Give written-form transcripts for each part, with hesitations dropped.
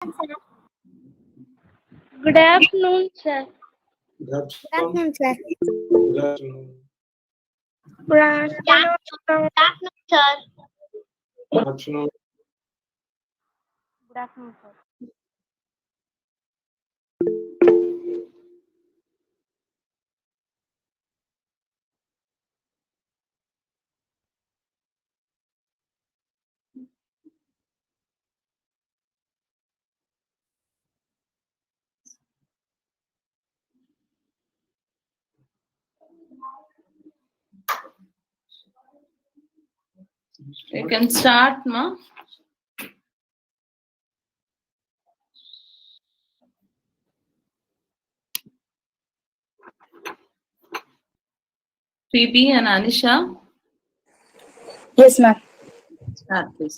Good afternoon, sir. Good Good afternoon, sir. Good afternoon. Good afternoon. Sir. Good afternoon. Good afternoon, sir. You can start, ma. Phoebe and Anisha, Yes, ma'am. start please.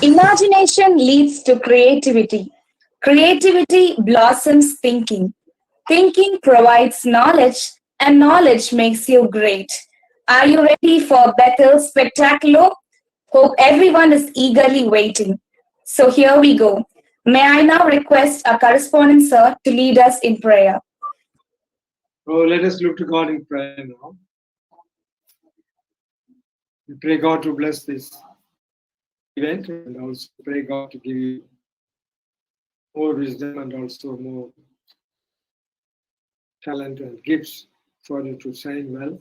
Imagination leads to creativity. Creativity blossoms thinking. Thinking provides knowledge, and knowledge makes you great. Are you ready for Bethel Spectaculo? Hope everyone is eagerly waiting. So here we go. May I now request our correspondent sir to lead us in prayer? Oh, let us look to God in prayer now. We pray God to bless this event and also pray God to give you more wisdom and also more talent and gifts for you to shine well.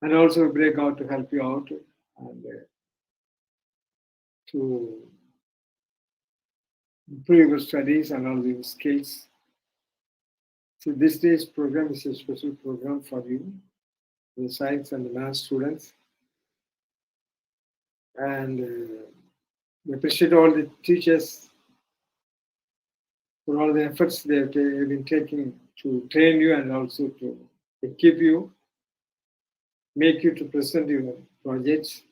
And also we pray God to help you out and to improve your studies and all your skills. So this day's program is a special program for you, the science and the math students. And we appreciate all the teachers for all the efforts they have been taking to train you and also to equip you, make you to present your projects,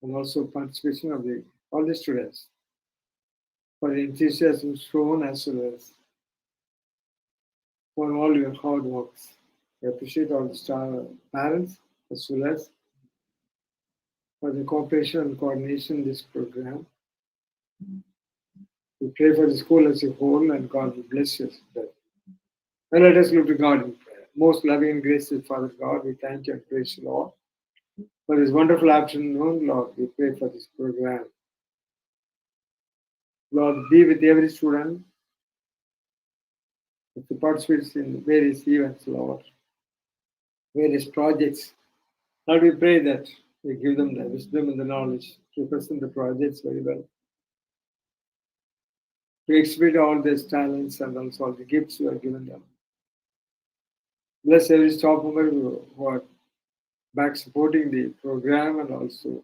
and also participation of all the students for the enthusiasm shown as well as for all your hard works. We appreciate all the parents as well as for the cooperation and coordination in this program. We pray for the school as a whole and God will bless you. Now let us look to God in prayer. Most loving and gracious Father God, we thank you and praise you, Lord. For this wonderful afternoon, Lord, we pray for this program. Lord, be with every student who participates in various events, Lord, various projects. Lord, we pray that you give them the wisdom and the knowledge to present the projects very well, to exhibit all their talents and also all the gifts you have given them. Bless every staff member who are back supporting the program and also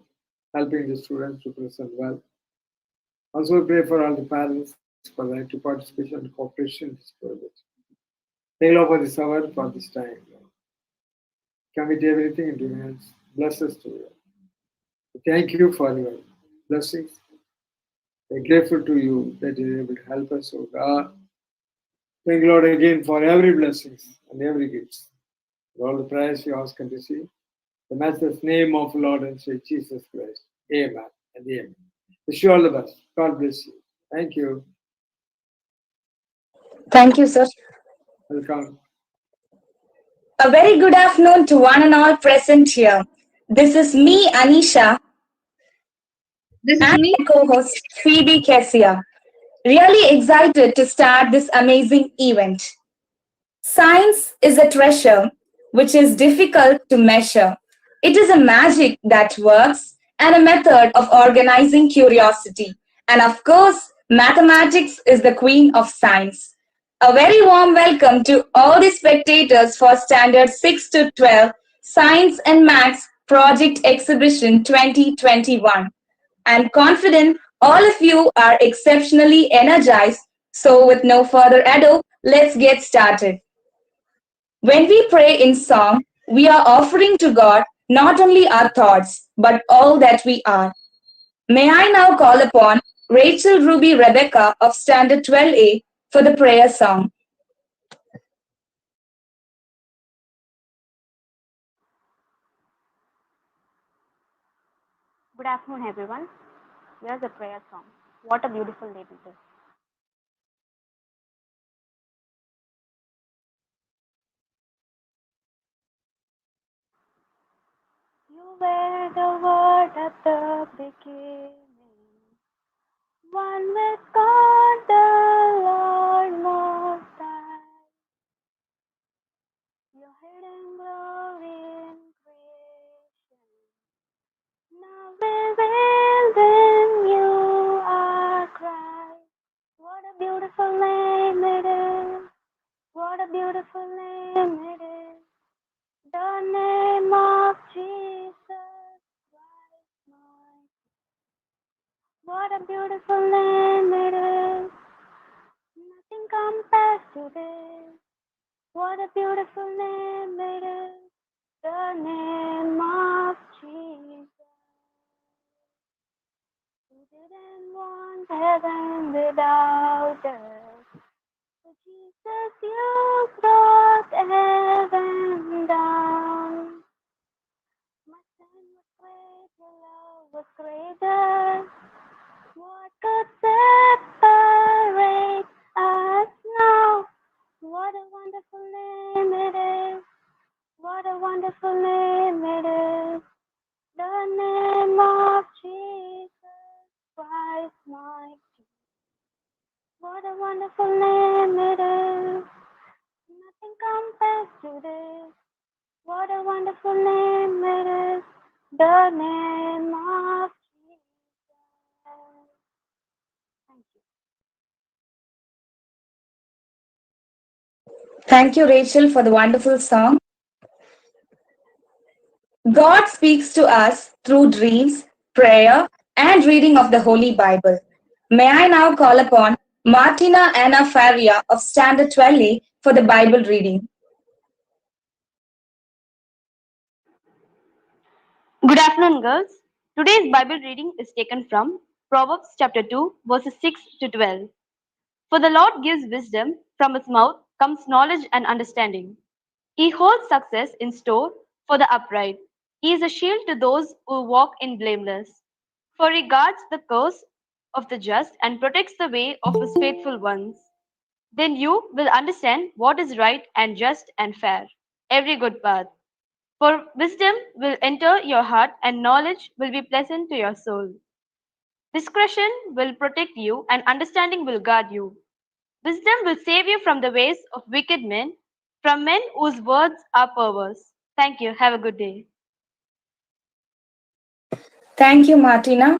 helping the students to present well. Also, we pray for all the parents for their active participation and cooperation in this project. Thank you, Lord, for this hour, for this time. Commit everything into your hands. Bless us to you. Thank you for your blessings. We're grateful to you that you're able to help us, oh God. Thank you, Lord, again for every blessings and every gifts. For all the prayers you ask and receive. The Master's name of Lord and Savior Jesus Christ. Amen and amen. Wish you all the best. God bless you. Thank you. Thank you, sir. Welcome. A very good afternoon to one and all present here. This is me, Anisha, and my co-host Phoebe Kessia. Really excited to start this amazing event. Science is a treasure which is difficult to measure. It is a magic that works and a method of organizing curiosity. And of course, mathematics is the queen of science. A very warm welcome to all the spectators for Standard 6 to 12 Science and Maths Project Exhibition 2021. I'm confident all of you are exceptionally energized. So, with no further ado, let's get started. When we pray in song, we are offering to God not only our thoughts, but all that we are. May I now call upon Rachel Ruby Rebecca of Standard 12A for the prayer song. Good afternoon, everyone. here's a prayer song. What a beautiful day it is. You were the word at the beginning, one with God the Lord Most High. Your hidden glory in creation, now revealed in you are Christ. What a beautiful name it is. What a beautiful name it is. The name of Jesus Christ, my. What a beautiful name it is. Nothing compares to this. What a beautiful name it is. The name of Jesus. Who didn't want heaven without us? So Jesus, you brought heaven down. My sin was great, your love was greater. What could separate us now? What a wonderful name it is. What a wonderful name it is. The name of Jesus Christ, my King. What a wonderful name it is. Nothing compares to this. What a wonderful name it is. The name of Jesus. Thank you. Thank you, Rachel, for the wonderful song. God speaks to us through dreams, prayer, and reading of the Holy Bible. May I now call upon Martina Anna Faria of Standard 12 for the Bible reading. Good afternoon, girls. Today's Bible reading is taken from Proverbs chapter 2, verses 6 to 12. For the Lord gives wisdom, from his mouth comes knowledge and understanding. He holds success in store for the upright. He is a shield to those who walk in blameless. For he guards the course of the just and protects the way of his faithful ones. Then you will understand what is right and just and fair, every good path. For wisdom will enter your heart, and knowledge will be pleasant to your soul. Discretion will protect you, and understanding will guard you. Wisdom will save you from the ways of wicked men, from men whose words are perverse. Thank you. Have a good day. Thank you, Martina.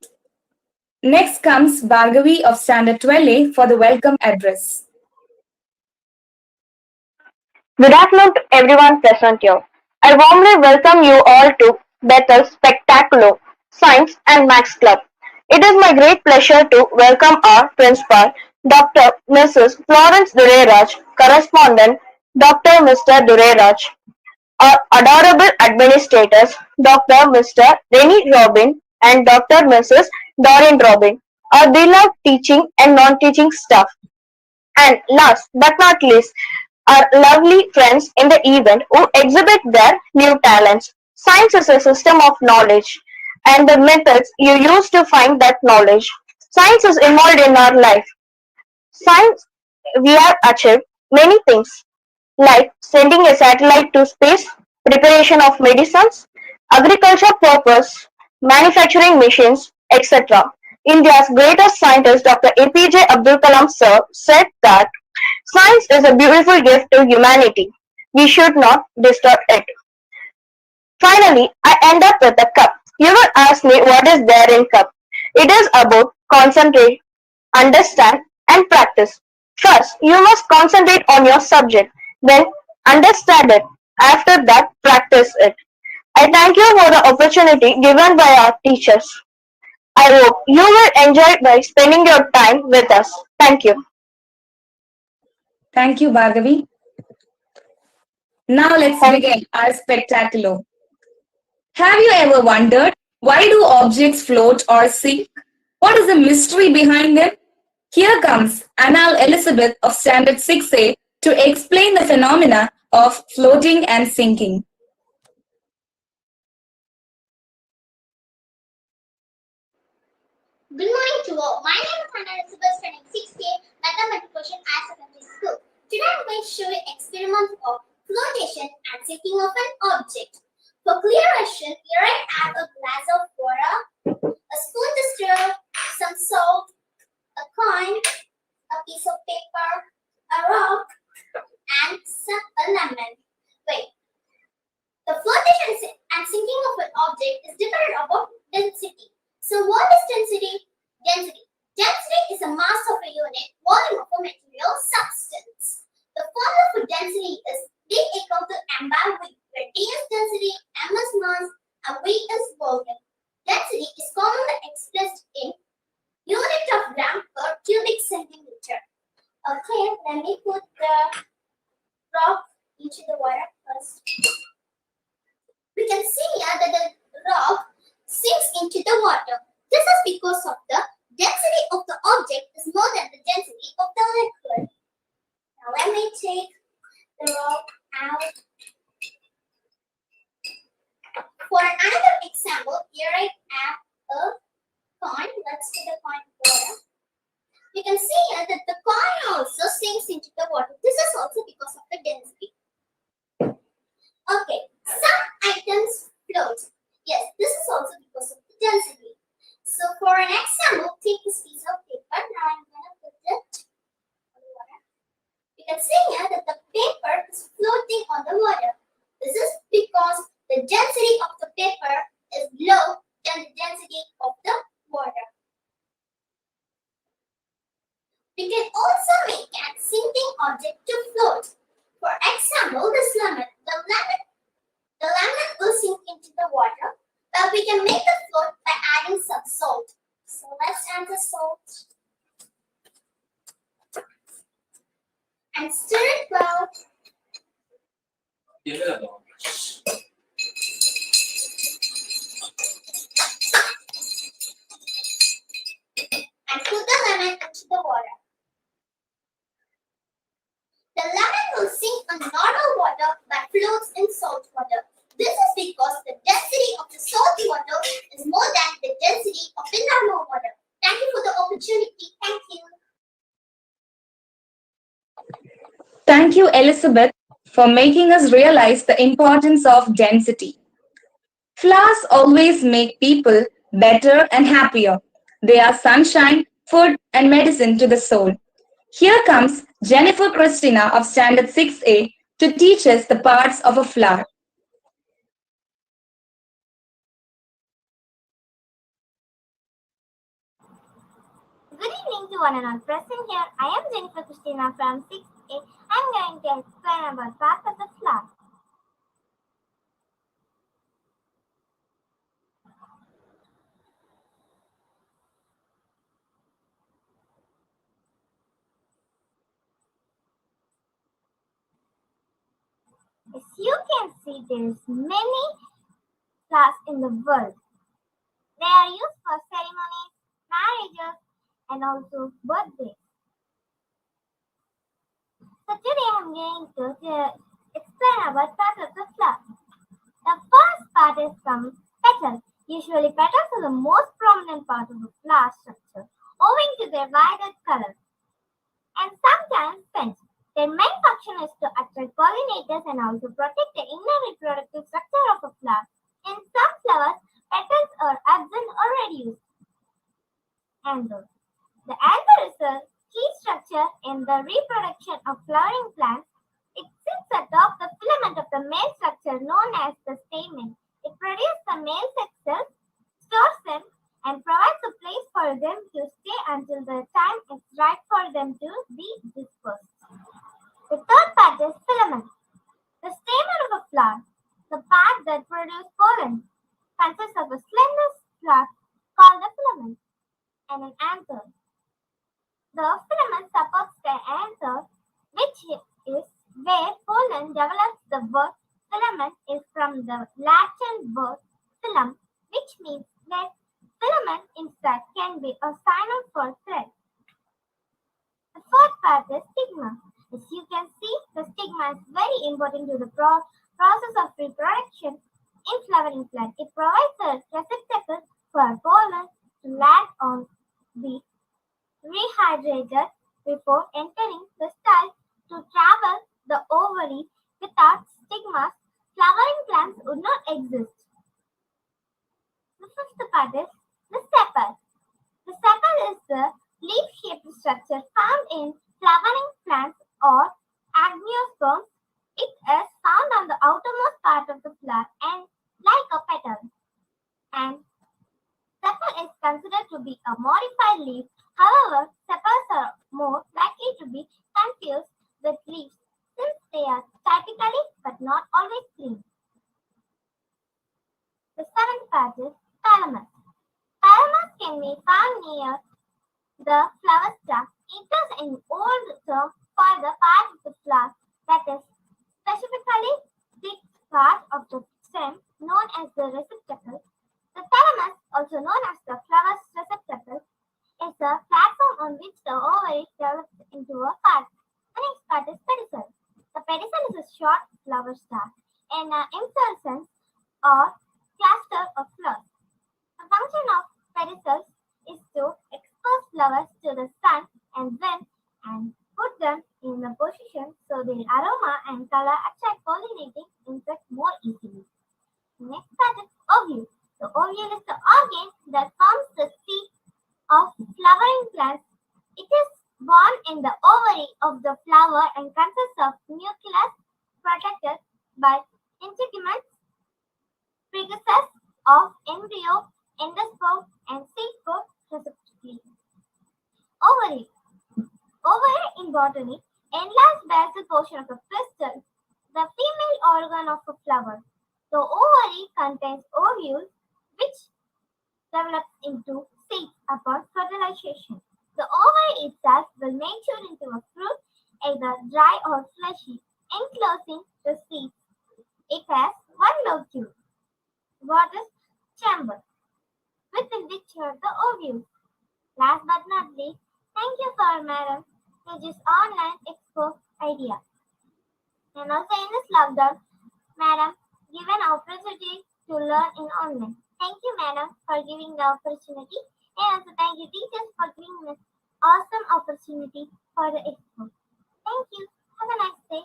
Next comes Bhargavi of Standard 12 for the welcome address. Good afternoon to everyone present here. I warmly welcome you all to Bethel Spectaculo, Science and Max Club. It is my great pleasure to welcome our principal, Dr. Mrs. Florence Dureraj, correspondent, Dr. Mr. Dureraj, our adorable administrators, Dr. Mr. Rennie Robin and Dr. Mrs. Doreen Robin, our beloved teaching and non-teaching staff. And last but not least, our lovely friends in the event who exhibit their new talents. Science is a system of knowledge and the methods you use to find that knowledge. Science is involved in our life. Science, we have achieved many things like sending a satellite to space, preparation of medicines, agriculture purpose, manufacturing machines, etc. India's greatest scientist Dr. APJ Abdul Kalam sir said that science is a beautiful gift to humanity. We should not destroy it. Finally, I end up with a cup. You will ask me what is there in cup. It is about concentrate, understand and practice. First, you must concentrate on your subject, then understand it. After that, practice it. I thank you for the opportunity given by our teachers. I hope you will enjoy by spending your time with us. Thank you. Thank you, Bhargavi. Now let's Thank begin our spectacular. Have you ever wondered why do objects float or sink? What is the mystery behind them? Here comes Annal Elizabeth of Standard 6A to explain the phenomena of floating and sinking. Good morning to all. My name is Hannah Elizabeth, studying 6th grade mathematical at secondary school. Today I am going to show you experiments of flotation and sinking of an object. For clearation, here I have a glass of water, a spoon to stir, some salt, a coin, a piece of paper, a rock, and a lemon. Wait. The flotation and sinking of an object is dependent upon density. So what is density? Density is a mass of a unit volume of a material substance. The formula for density is D equal to m by V, where D is density, m is mass, and V is volume. Density is commonly expressed in unit of gram per cubic centimeter. Okay, let me put the rock into the water first. We can see here that the rock sinks into the water. This is because of the density of the object is more than the density of the liquid. Now let me take the rock out. For another example, here I have a coin. Let's take a coin water. You can see here that the coin also sinks into the water. This is also because of the density. Okay, some items float. Yes, this is also because of the density. So for an example, take this piece of paper. Now I'm going to put it on the water. You can see here that the paper is floating on the water. This is because the density of the paper is low than the density of the water. We can also make a sinking object to float. For example, this lemon. The lemon will sink into the water, but we can make it float by adding some salt. So let's add the salt and stir it well. And put the lemon into the water. The lemon will sink in normal water but floats in salt water. This is because the density of the salty water is more than the density of the normal water. Thank you for the opportunity. Thank you. Thank you, Elizabeth, for making us realize the importance of density. Flowers always make people better and happier. They are sunshine, food, and medicine to the soul. Here comes Jennifer Christina of Standard 6A to teach us the parts of a flower. Good evening to one and all present here. I am Jennifer Christina from 6A. I am going to explain about parts of the flower. As you can see, there is many flowers in the world. They are used for ceremonies, marriages, and also birthdays. So today I am going to explain about parts of the flower. The first part is from petals. Usually petals are the most prominent part of the flower structure, owing to their vibrant color, and sometimes scent. Their main function is to attract pollinators and also protect the inner reproductive structure of a flower. In some flowers, petals are absent or reduced. Anther. The anther is a key structure in the reproduction of flowering plants. It sits atop the filament of the male structure known as the stamen. It produces the male sex cells, stores them, and provides a place for them to stay until the time is right for them to be dispersed. The third part is filament. The stamen of a flower, the part that produces pollen, consists of a slender stalk called the filament and an anther. The filament supports the anther, which is where pollen develops. The word filament is from the Latin word filum, which means that filament in fact can be a synonym for thread. The fourth part is stigma. As you can see, the stigma is very important to the process of reproduction in flowering plant. It provides a receptacle for pollen to land on be rehydrated before entering the style to travel the ovary. Without stigmas, flowering plants would not exist. The fifth part is the sepal. The sepal is the leaf-shaped structure found in flowering plants or angiosperms. It is found on the outermost part of the flower and like a petal. And sepal is considered to be a modified leaf. However, sepals are more likely to be confused with leaves since they are typically but not always green. The seventh part is thalamus. Thalamus can be found near the flower stalk. It is an old term for the part of the flower that is specifically the part of the stem known as the receptacle. The thalamus, also known as the flower's receptacle, is the platform on which the ovary develops into a part. The next part is pedicel. The pedicel is a short flower stalk in an inflorescence or cluster of flowers. The function of pedicels is to expose flowers to the sun and wind and put them in a position so their aroma and color attract pollinating insects more easily. Next part is ovule. The ovule is the organ that forms the seed of flowering plants. It is born in the ovary of the flower and consists of nucleus protected by integuments, precursors of embryo, endosperm, and seed coat respectively. Ovary. Ovary in botany, enlarged basal portion of a pistil, the female organ of a flower. The ovary contains ovules which develops into seeds upon fertilization. The ovary itself will mature into a fruit, either dry or fleshy, enclosing the seeds. It has one lobule, water chamber, within which are the ovules. Last but not least, thank you for Madam to this online expo idea. And also in this lockdown, Madam given opportunity to learn in online. Thank you, Madam, for giving the opportunity. And also thank you, teachers, for giving this awesome opportunity for the expo. Thank you. Have a nice day.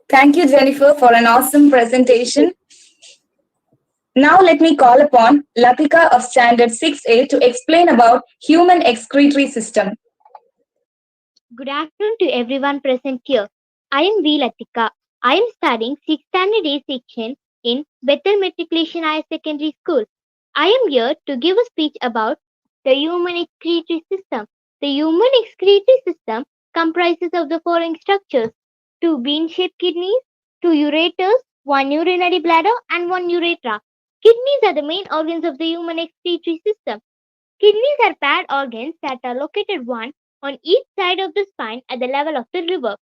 Thank you, Jennifer, for an awesome presentation. Now let me call upon Latika of Standard 6A to explain about human excretory system. Good afternoon to everyone present here. I am V. Latika. I am studying 6th Standard A section in Bethel Matriculation Higher Secondary School. I am here to give a speech about the human excretory system. The human excretory system comprises of the following structures: two bean-shaped kidneys, two ureters, one urinary bladder, and one urethra. Kidneys are the main organs of the human excretory system. Kidneys are paired organs that are located one on each side of the spine at the level of the liver.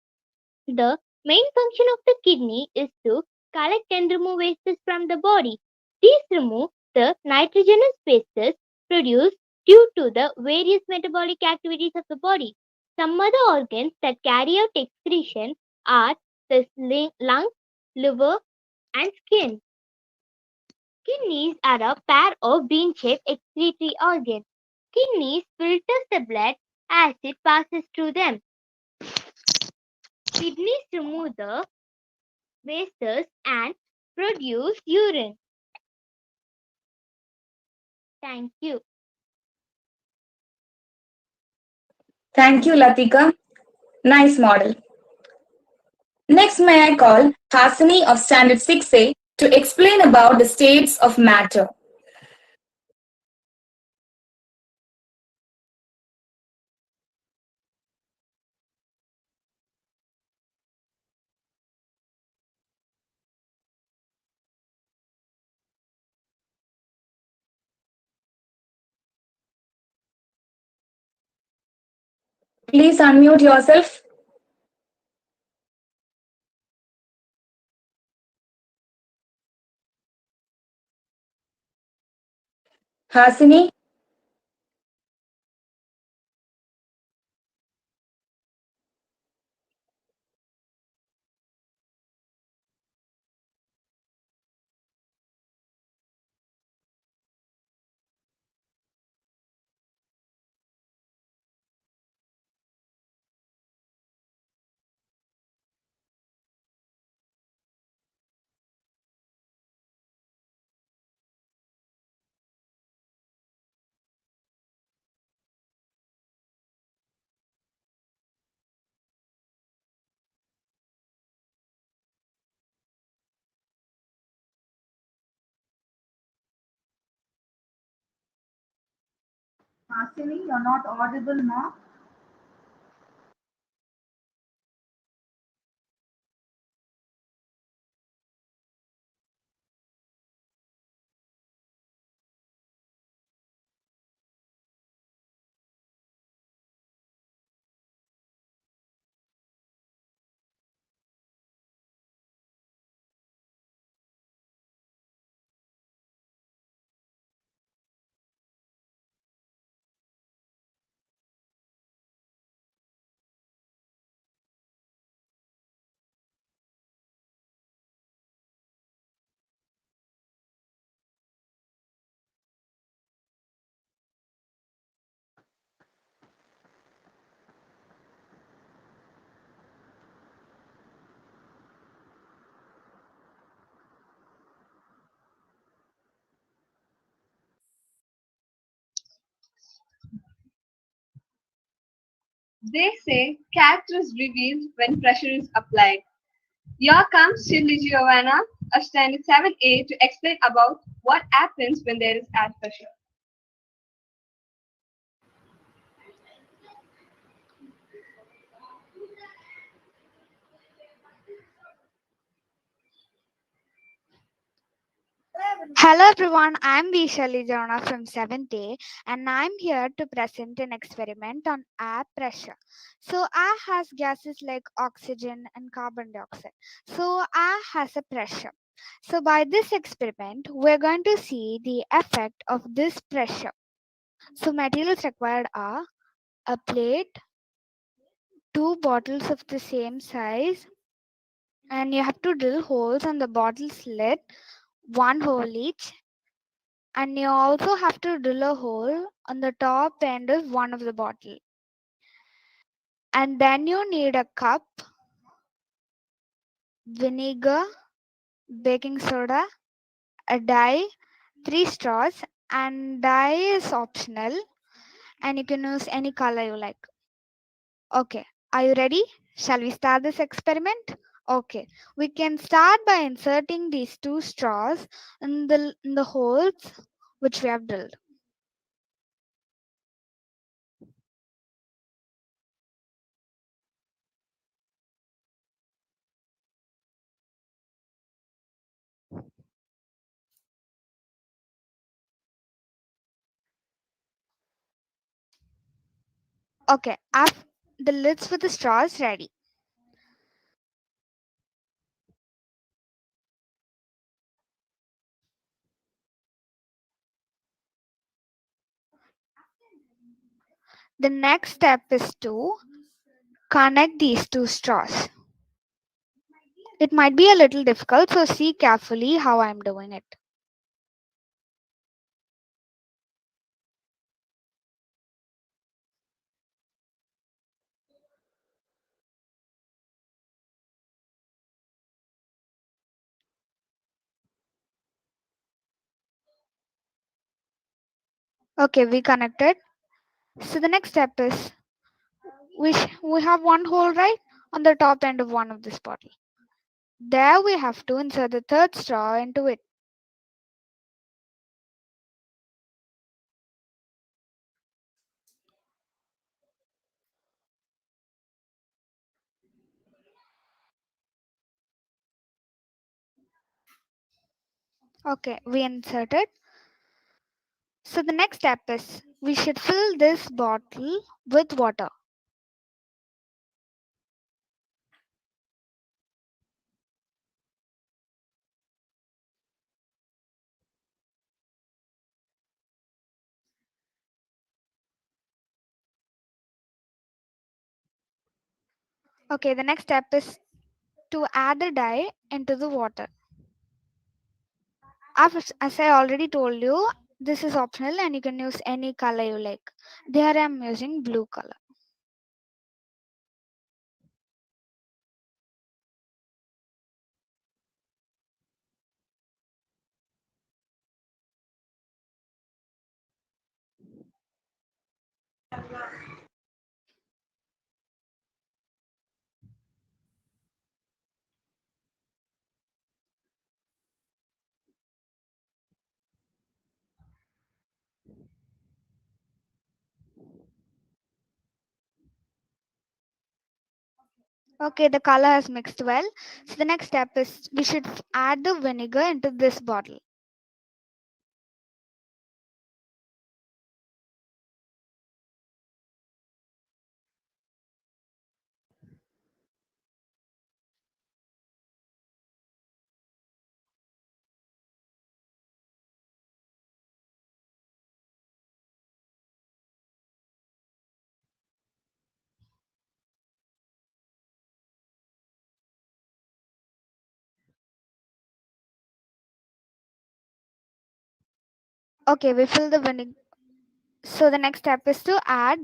The main function of the kidney is to collect and remove wastes from the body. These remove the nitrogenous wastes produced due to the various metabolic activities of the body. Some other organs that carry out excretion are the lungs, liver, and skin. Kidneys are a pair of bean-shaped excretory organs. Kidneys filters the blood as it passes through them. Kidneys remove the wastes and produce urine. Thank you. Thank you, Latika. Nice model. Next, may I call Hasini of Standard 6A to explain about the states of matter. Please unmute yourself. Hasini. Hasini, you're not audible, ma. They say character is revealed when pressure is applied. Here comes Shirley Giovanna of Standard 7A to explain about what happens when there is air pressure. Hello everyone, I'm Vishali Jona from 7th A and I'm here to present an experiment on air pressure. So air has gases like oxygen and carbon dioxide. So air has a pressure. So by this experiment, we're going to see the effect of this pressure. So materials required are a plate, two bottles of the same size, and you have to drill holes on the bottle's lid, one hole each, and you also have to drill a hole on the top end of one of the bottle. And then you need a cup, vinegar, baking soda, a dye, 3 straws, and dye is optional and you can use any color you like. Okay, are you ready? Shall we start this experiment? Okay, we can start by inserting these 2 straws in the holes which we have drilled. Okay, the lids for the straws ready. The next step is to connect these 2 straws. It might be a little difficult, so see carefully how I'm doing it. Okay, we connected. So the next step is we have one hole right on the top end of one of this bottle. There we have to insert the third straw into it. Okay, we inserted. So the next step is we should fill this bottle with water. Okay, the next step is to add the dye into the water. As I already told you, this is optional and you can use any color you like. There I am using blue color. Okay, the color has mixed well. So the next step is we should add the vinegar into this bottle. Okay, we fill the vinegar. So the next step is to add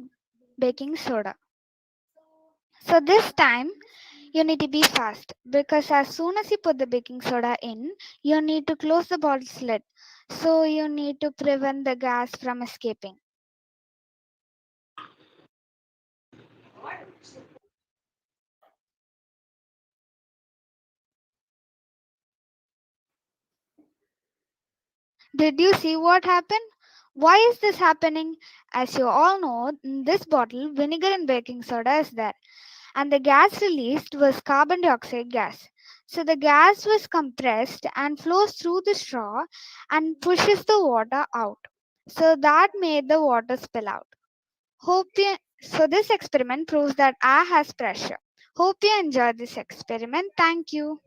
baking soda. So this time you need to be fast because as soon as you put the baking soda in, you need to close the bottle's lid. So you need to prevent the gas from escaping. Did you see what happened? Why is this happening? As you all know, in this bottle, vinegar and baking soda is there, and the gas released was carbon dioxide gas. So the gas was compressed and flows through the straw and pushes the water out. So that made the water spill out. So this experiment proves that air has pressure. Hope you enjoyed this experiment. Thank you.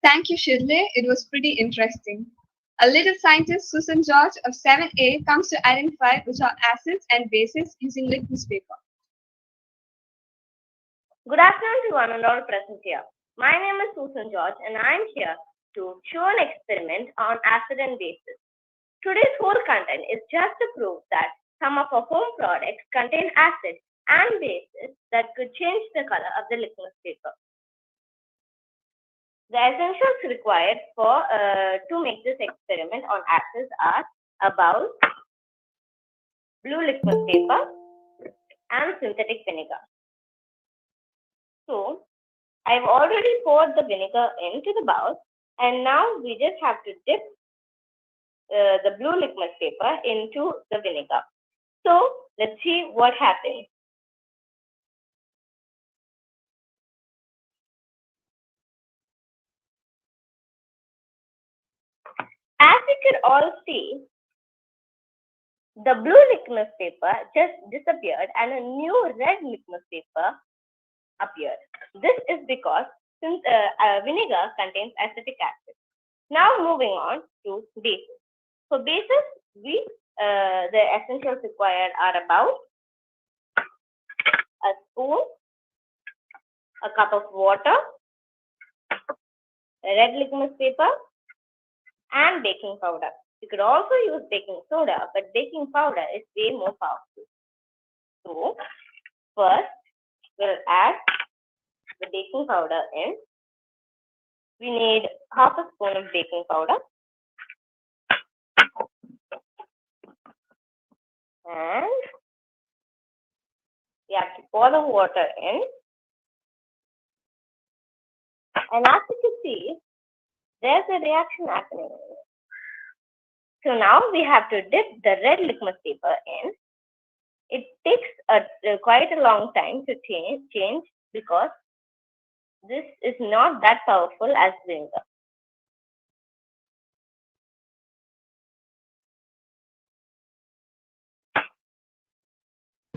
Thank you, Shirley. It was pretty interesting. A little scientist, Susan George of 7A, comes to identify which are acids and bases using litmus paper. Good afternoon to one and all present here. My name is Susan George and I am here to show an experiment on acid and bases. Today's whole content is just to prove that some of our home products contain acid and bases that could change the color of the litmus paper. The essentials required for to make this experiment on acids are a bowl, blue litmus paper, and synthetic vinegar. So, I've already poured the vinegar into the bowl, and now we just have to dip the blue litmus paper into the vinegar. So, let's see what happens. As you can all see, the blue litmus paper just disappeared and a new red litmus paper appeared. This is because since vinegar contains acetic acid. Now moving on to bases. For bases, the essentials required are about a spoon, a cup of water, red litmus paper, and baking powder. You could also use baking soda, but baking powder is way more powerful. So, first, we'll add the baking powder in. We need half a spoon of baking powder. And we have to pour the water in. And as you can see, there's a reaction happening. So now we have to dip the red litmus paper in. It takes quite a long time to change because this is not that powerful as vinegar.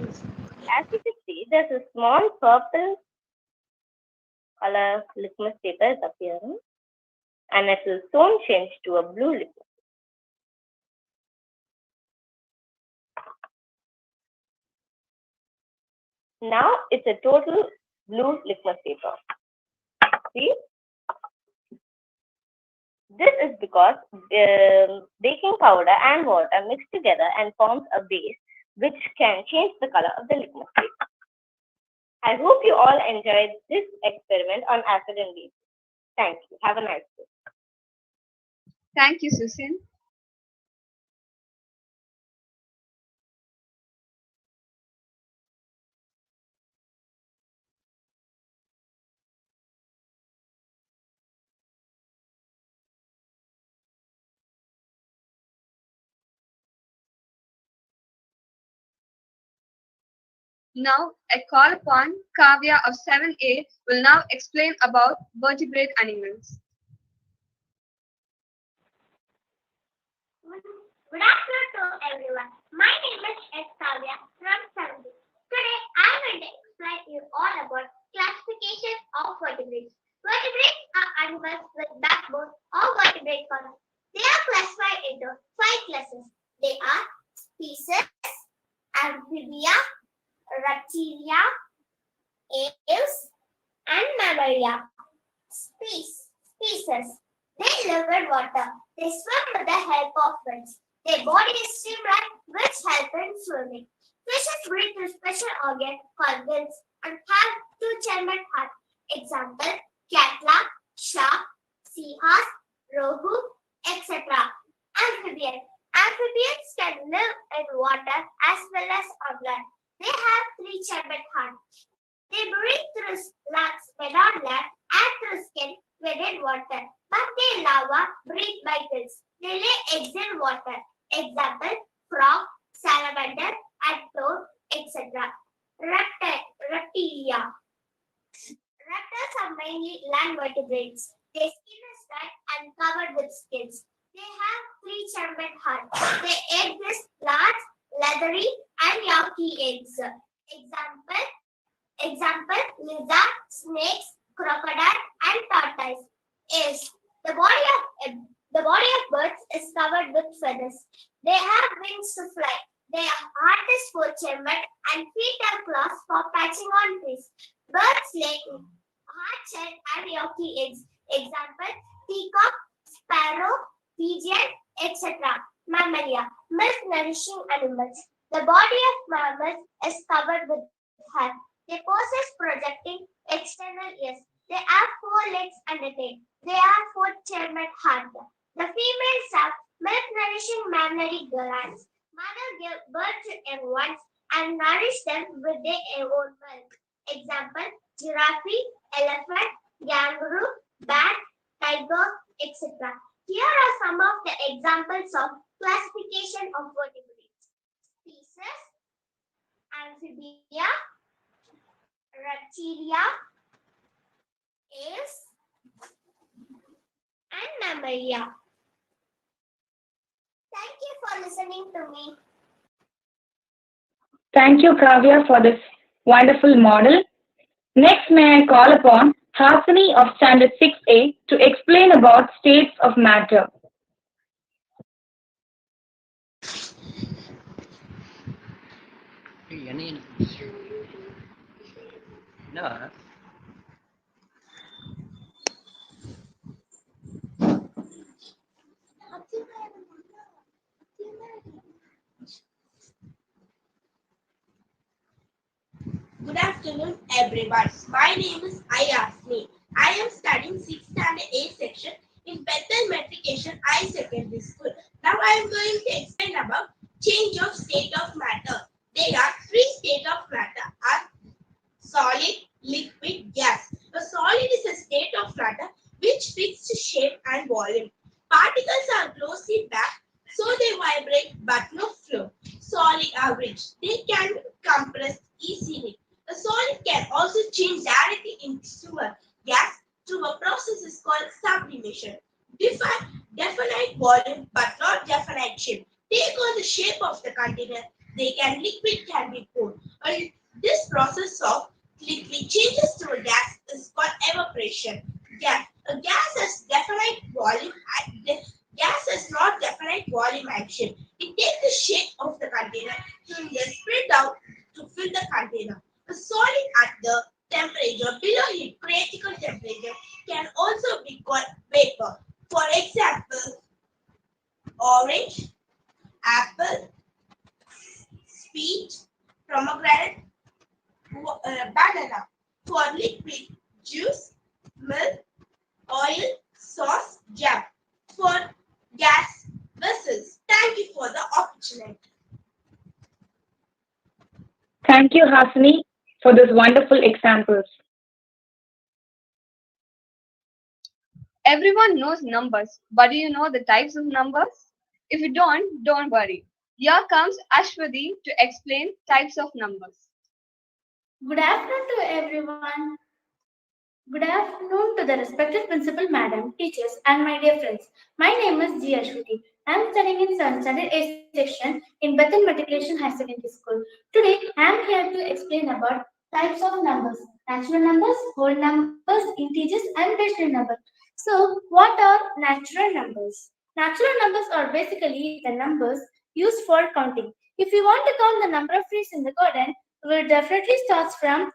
As you can see, there's a small purple color litmus paper is appearing, and it will soon change to a blue litmus. Now it's a total blue litmus paper. See? This is because baking powder and water mix together and forms a base which can change the color of the litmus paper. I hope you all enjoyed this experiment on acid and base. Thank you. Have a nice day. Thank you, Susan. Now, I call upon Kavya of 7A will now explain about vertebrate animals. Good afternoon to everyone. My name is Kavya from Sandy. Today I am going to explain you all about classification of vertebrates. Vertebrates are animals with backbone or vertebrate column. They are classified into 5 classes. They are species, amphibia, reptilia, aves, and mammalia. Species. They live in water. They swim with the help of fins. Their body is streamlined, which help in swimming. Fishes breathe through special organ called gills and have 2-chambered heart. Example: catla, shark, seahorse, rohu, etc. Amphibians can live in water as well as on land. They have 3-chambered heart. They breathe through lungs when on land and through skin when in water. But their larvae breathe by gills. They lay eggs in water. Example: frog, salamander, and toad, etc. Reptilia. Reptiles are mainly land vertebrates. Their skin is white and covered with scales. They have 3-chambered heart. Their egg is large, leathery, and yolky eggs. Example: lizard, snakes, crocodile, and tortoise. Is the body of birds is covered with feathers. They have wings to fly. Their heart is 4-chambered and feet are claws for patching on trees. Birds lay hard shell and yolky eggs. Example: peacock, sparrow, pigeon, etc. Mammalia, milk nourishing animals. The body of mammals is covered with hair. They possess projecting external ears. They have 4 legs and a tail. They have 4-chambered heart. The females have milk nourishing mammary glands. Mother gives birth to young ones and nourish them with their own milk. Example: giraffe, elephant, kangaroo, bat, tiger, etc. Here are some of the examples of classification of vertebrates: species, amphibia, reptilia, aves, and mammalia. Thank you for listening to me. Thank you, Kavya, for this wonderful model. Next, may I call upon Hasini of Standard 6A to explain about states of matter. Good afternoon, everyone. My name is Ayasmi. I am studying 6th standard A section in Bethel Matriculation High Secondary School. Now I am going to explain about change of state of matter. There are 3 states of matter: are solid, liquid, gas. A solid is a state of matter which fixed shape and volume. Particles are closely packed, so they vibrate but no flow. Solid are rich. They can compress easily. A solid can also change directly into a gas through a process is called sublimation. Define definite volume but not definite shape. Take on the shape of the container. Liquid can be poured. This process of liquid changes to a gas is called evaporation. A gas has definite volume and gas has not definite volume and shape. It takes the shape of the container to then spread out to fill the container. A solid at the temperature below its critical temperature can also be called vapor. For example, orange, apple, peach, pomegranate, banana. For liquid, juice, milk, oil, sauce, jam. For gas, vessels. Thank you for the opportunity. Thank you, Hasini, for those wonderful examples. Everyone knows numbers, but do you know the types of numbers? If you don't worry. Here comes Ashwati to explain types of numbers. Good afternoon to everyone. Good afternoon to the respected principal, madam, teachers, and my dear friends. My name is G. Ashwati. I am studying in 7th standard A section in Bethel Matriculation High Secondary School. Today, I am here to explain about types of numbers: natural numbers, whole numbers, integers, and rational numbers. So, what are natural numbers? Natural numbers are basically the numbers used for counting. If we want to count the number of trees in the garden, we will definitely start from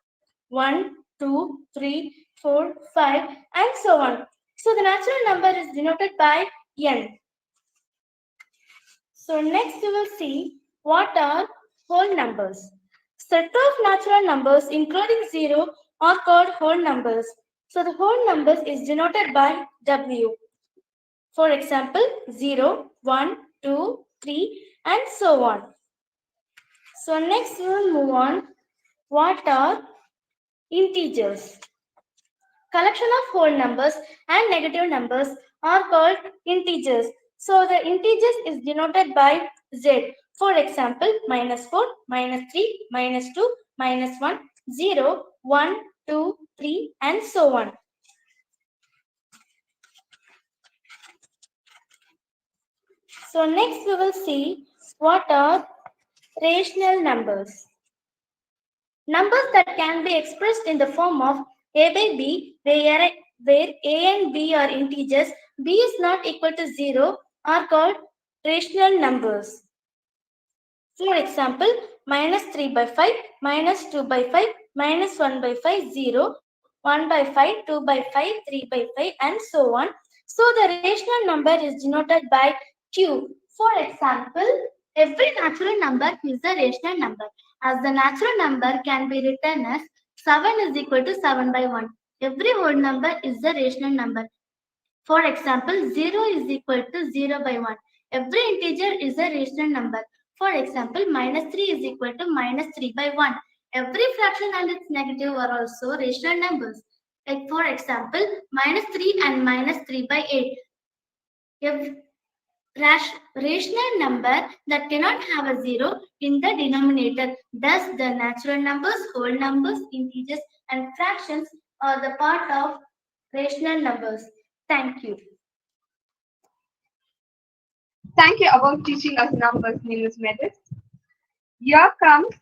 1, 2, 3, 4, 5, and so on. So the natural number is denoted by n. So next we will see what are whole numbers. Set of natural numbers including 0 are called whole numbers. So the whole numbers is denoted by w. For example, 0, 1, 2, 3, and so on. So next we will move on. What are integers? Collection of whole numbers and negative numbers are called integers. So the integers is denoted by z. For example, -4, -3, -2, -1, 0, 1, 2, 3, and so on. So next we will see what are rational numbers. Numbers that can be expressed in the form of a by b, where a and b are integers, b is not equal to 0, are called rational numbers. For example, -3 by 5, -2 by 5, -1 by 5, 0, 1 by 5, 2 by 5, 3 by 5, and so on. So the rational number is denoted by q. For example, every natural number is a rational number, as the natural number can be written as 7 is equal to 7 by 1. Every whole number is a rational number. For example, 0 is equal to 0 by 1. Every integer is a rational number. For example, -3 is equal to -3 by 1. Every fraction and its negative are also rational numbers. Like for example, -3 and -3 by 8. A rational number that cannot have a 0 in the denominator. Thus, the natural numbers, whole numbers, integers, and fractions are the part of rational numbers. Thank you. Thank you about teaching us numbers, Ms. Medis. Here comes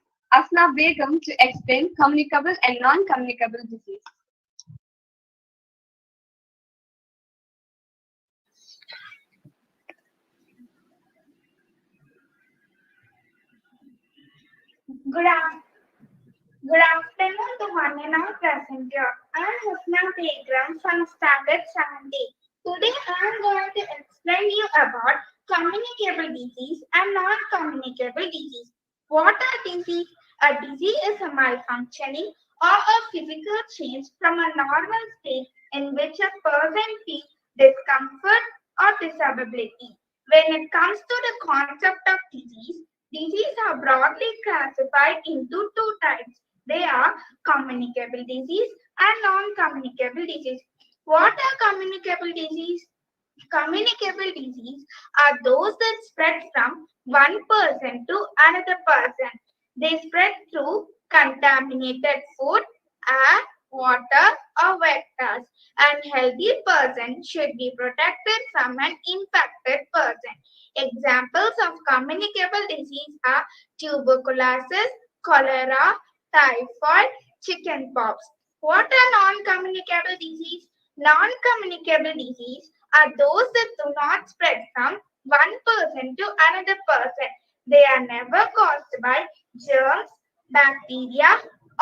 Asna Begum to explain communicable and non-communicable disease. Good afternoon to one and all present here. I am Husna Begum from Standard 7D. Today I am going to explain you about communicable disease and non-communicable disease. What are disease? A disease is a malfunctioning or a physical change from a normal state in which a person feels discomfort or disability. When it comes to the concept of disease, diseases are broadly classified into two types. They are communicable disease and non-communicable disease. What are communicable disease? Communicable disease are those that spread from one person to another person. They spread through contaminated food, air, water, or vectors. And healthy person should be protected from an infected person. Examples of communicable disease are tuberculosis, cholera, typhoid, chickenpox. What are non-communicable disease? Non-communicable disease are those that do not spread from one person to another person. They are never caused by germs, bacteria,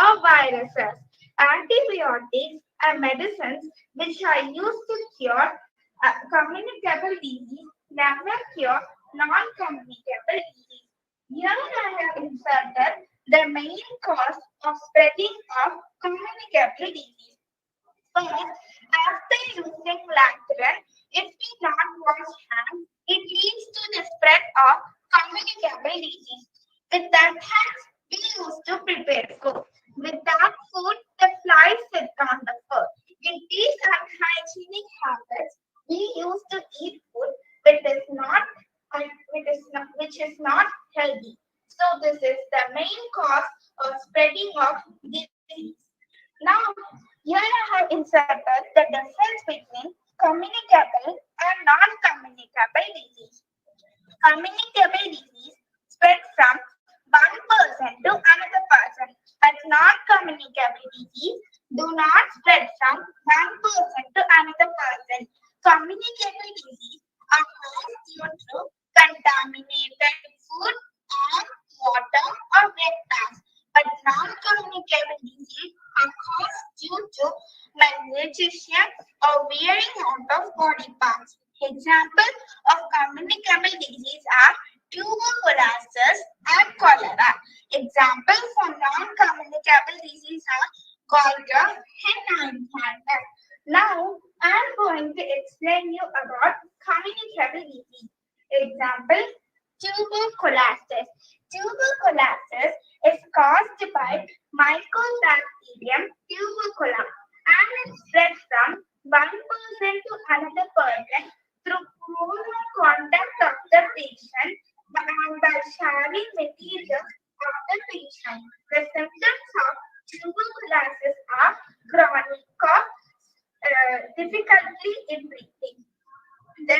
or viruses. Antibiotics and medicines which are used to cure communicable disease never cure non-communicable disease. Here I have inserted the main cause of spreading of communicable disease. First, after using lantern, if we not wash hands, it leads to the spread of communicable disease. With that hands, we used to prepare food. With that food, the flies sit on the food. With these unhygienic habits, we used to eat food which is not healthy. So this is the main cause or spreading of disease. Now, here I have inserted the difference between communicable and non-communicable disease. Communicable disease spread from one person to another person, but non-communicable disease do not spread from one person to another person. Communicable disease are caused due to contaminated food, air, water, or wetlands, but non-communicable disease are caused due to malnutrition or wearing out of body parts. Examples of communicable disease are tuberculosis and cholera. Examples for non-communicable disease are goiter and influenza. Now, I am going to explain you about communicable disease. Example, tuberculosis. Tuberculosis is caused by Mycobacterium tuberculum and it spreads from one person to another person through close contact of the patient and by sharing materials of the patient. The symptoms of tuberculosis are chronic cough, difficulty in breathing. The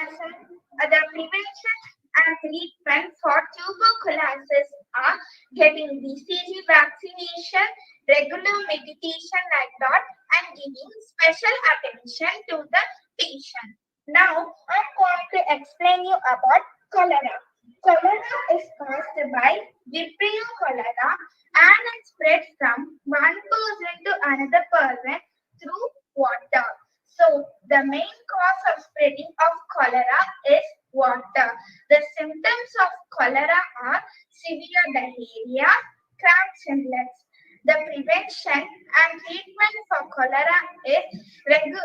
prevention and treatment for tuberculosis are getting BCG vaccination, regular medication like that, and giving special attention to the patient. Now, I'm going to explain you about cholera. Cholera is caused by Vibrio cholera and it spreads from one person to another person through water. So, the main cause of spreading of cholera is water. The symptoms of cholera are severe diarrhea, cramps in legs. The prevention and treatment for cholera is regular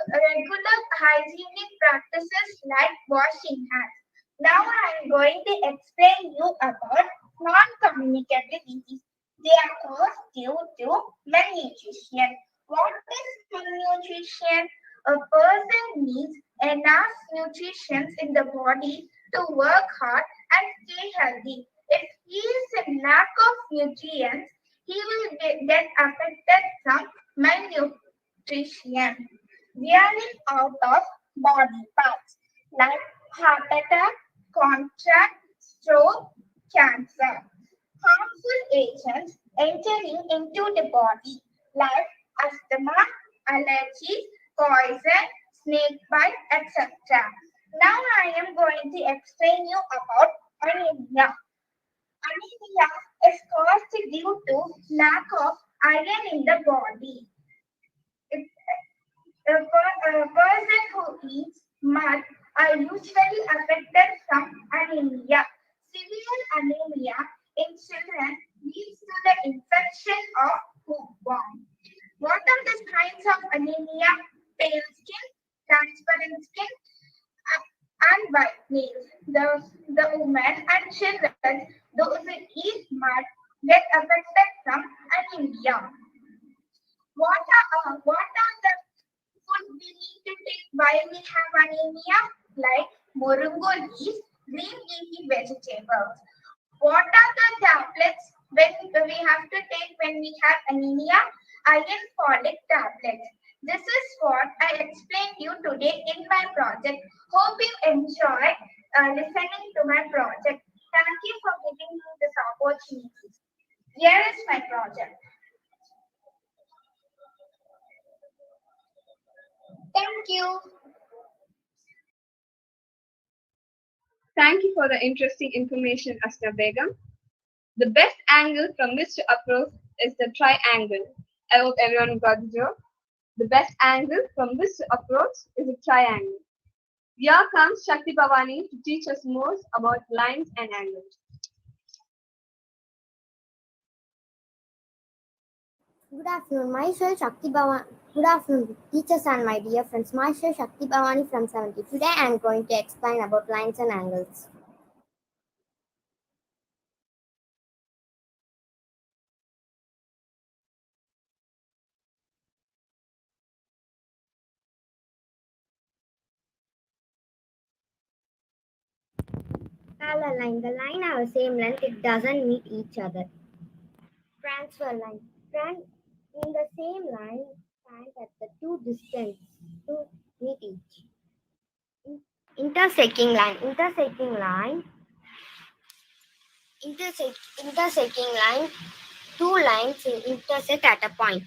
hygienic practices like washing hands. Now I am going to explain you about non-communicable disease. They are caused due to malnutrition. What is malnutrition? A person needs enough nutrition in the body to work hard and stay healthy. If he is in lack of nutrients, he will get affected from malnutrition. Wearing out of body parts like heart attack, contract, stroke, cancer. Harmful agents entering into the body like asthma, allergies, poison, snake bite, etc. Now I am going to explain you about anemia. Anemia is caused due to lack of iron in the body. A person who eats mud are usually affected from anemia. Severe anemia in children leads to the infection of hookworm. What are the signs of anemia? Pale skin, transparent skin, and white nails. The women and children, those who eat mud, get affected from anemia. What are the food we need to take while we have anemia? Like moringa leaves, green leafy vegetables. What are the tablets when we have to take when we have anemia? Iron folic tablets. This is what I explained you today in my project. Hope you enjoy listening to my project. Thank you for giving me this opportunity. Here is my project. Thank you. Thank you for the interesting information, Asna Begum. The best angle from which to approach is the triangle. I hope everyone got the joke. The best angle from which to approach is a triangle. Here comes Shakti Bhavani to teach us more about lines and angles. Good afternoon, myself Shakti Bhavani. Good afternoon, teachers and my dear friends. Myself Shakti Bhavani from 70. Today I am going to explain about lines and angles. Parallel line. The line have the same length. It doesn't meet each other. Transfer line. In the same line, stand at the two distance to meet each. Intersecting line. Intersecting line. Two lines intersect at a point.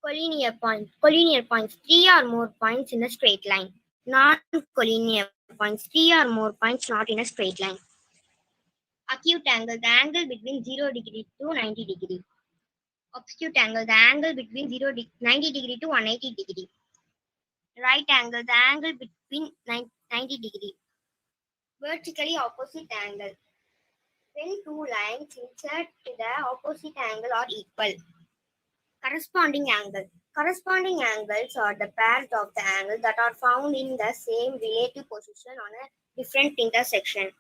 Collinear point. Collinear points. Three or more points in a straight line. Non-collinear points. Three or more points not in a straight line. Acute angle. The angle between 0 degree to 90 degree. Obtuse angle. The angle between 90 degree to 180 degree. Right angle. The angle between 90 degree. Vertically opposite angle. When two lines insert to the opposite angle are equal. Corresponding angle. Corresponding angles are the pairs of the angles that are found in the same relative position on a different intersection.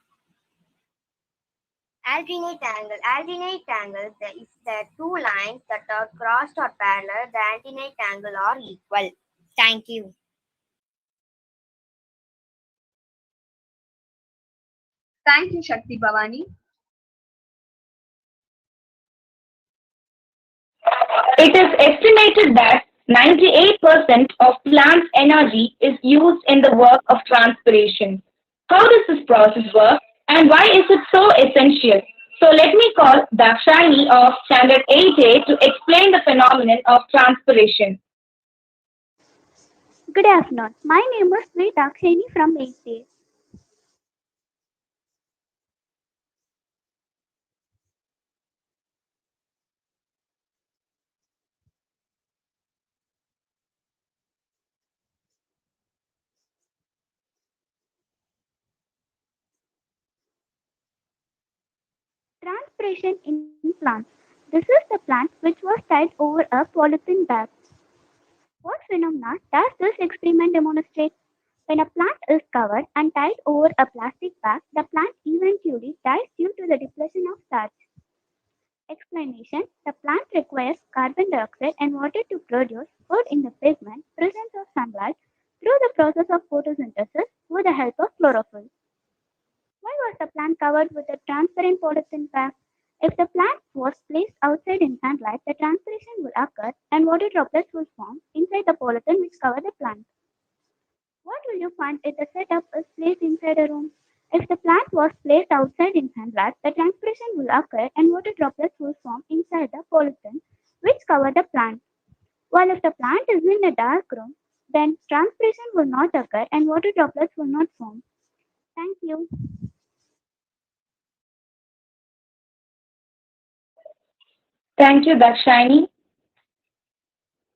Alternate angle. Alternate angle. If the two lines that are crossed or parallel, the alternate angle are equal. Thank you. Thank you, Shakti Bhavani. It is estimated that 98% of plants' energy is used in the work of transpiration. How does this process work and why is it so essential? So let me call Dakshani of Standard 8A to explain the phenomenon of transpiration. Good afternoon. My name is Sri Dakshini from 8th. Transpiration in plants. This is the plant which was tied over a polythene bag. What phenomena does this experiment demonstrate? When a plant is covered and tied over a plastic bag, the plant eventually dies due to the depletion of starch. Explanation: the plant requires carbon dioxide and water to produce food in the pigment presence of sunlight through the process of photosynthesis with the help of chlorophyll. Why was the plant covered with a transparent polythene bag? If the plant was placed outside in sunlight, the transpiration will occur and water droplets will form inside the polythene which cover the plant. What will you find if the setup is placed inside a room? If the plant was placed outside in sunlight, the transpiration will occur and water droplets will form inside the polythene which cover the plant. While if the plant is in a dark room, then transpiration will not occur and water droplets will not form. Thank you. Thank you, Dakshani.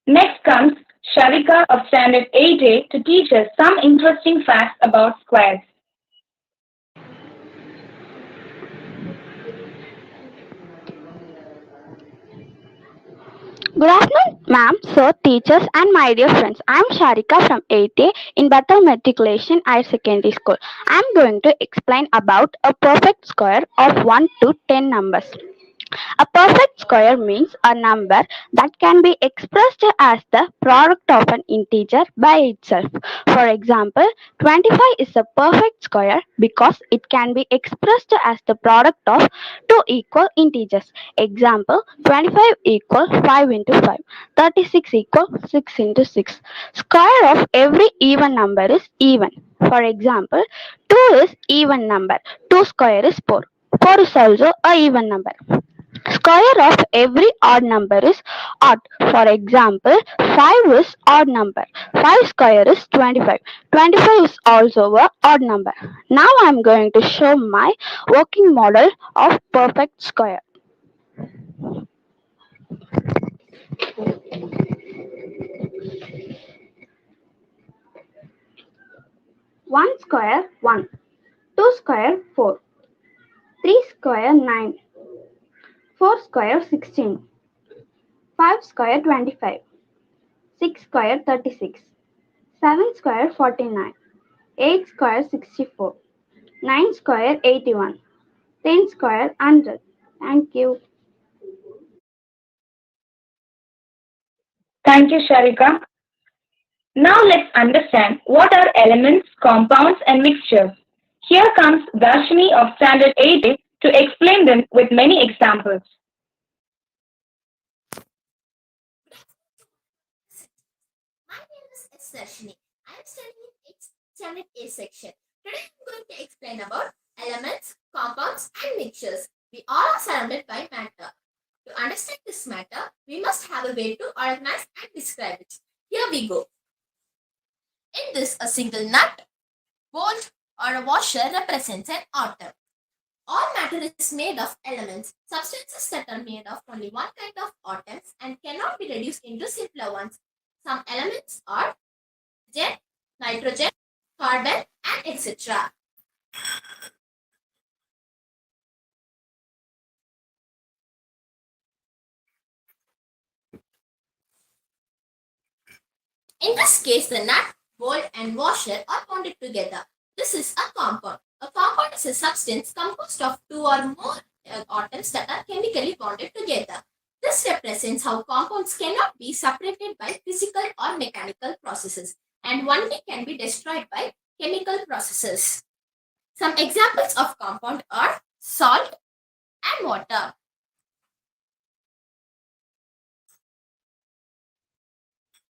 Next comes Sharika of Standard 8A to teach us some interesting facts about squares. Good afternoon, ma'am, sir, teachers, and my dear friends. I am Sharika from 8A in Bethel Matriculation Higher Secondary School. I am going to explain about a perfect square of 1 to 10 numbers. A perfect square means a number that can be expressed as the product of an integer by itself. For example, 25 is a perfect square because it can be expressed as the product of two equal integers. Example, 25 equal 5 into 5, 36 equal 6 into 6. Square of every even number is even. For example, 2 is even number, 2 square is 4. 4 is also a even number. Square of every odd number is odd. For example, 5 is odd number. 5 square is 25. 25 is also a odd number. Now I am going to show my working model of perfect square. One square 1, 2 square 4, 3 square 9, 4 square 16, 5 square 25, 6 square 36, 7 square 49, 8 square 64, 9 square 81, 10 square 100. Thank you. Thank you, Sharika. Now let's understand what are elements, compounds, and mixtures. Here comes Darshini of Standard 8A to explain them with many examples. Darshini. I am studying in Standard A section. Today I am going to explain about elements, compounds and mixtures. We all are surrounded by matter. To understand this matter, we must have a way to organize and describe it. Here we go. In this, a single nut, bolt or a washer represents an atom. All matter is made of elements, substances that are made of only one kind of atoms and cannot be reduced into simpler ones. Some elements are oxygen, nitrogen, carbon, and etc. In this case, the nut, bolt, and washer are bonded together. This is a compound. A compound is a substance composed of two or more atoms that are chemically bonded together. This represents how compounds cannot be separated by physical or mechanical processes and only can be destroyed by chemical processes. Some examples of compound are salt and water.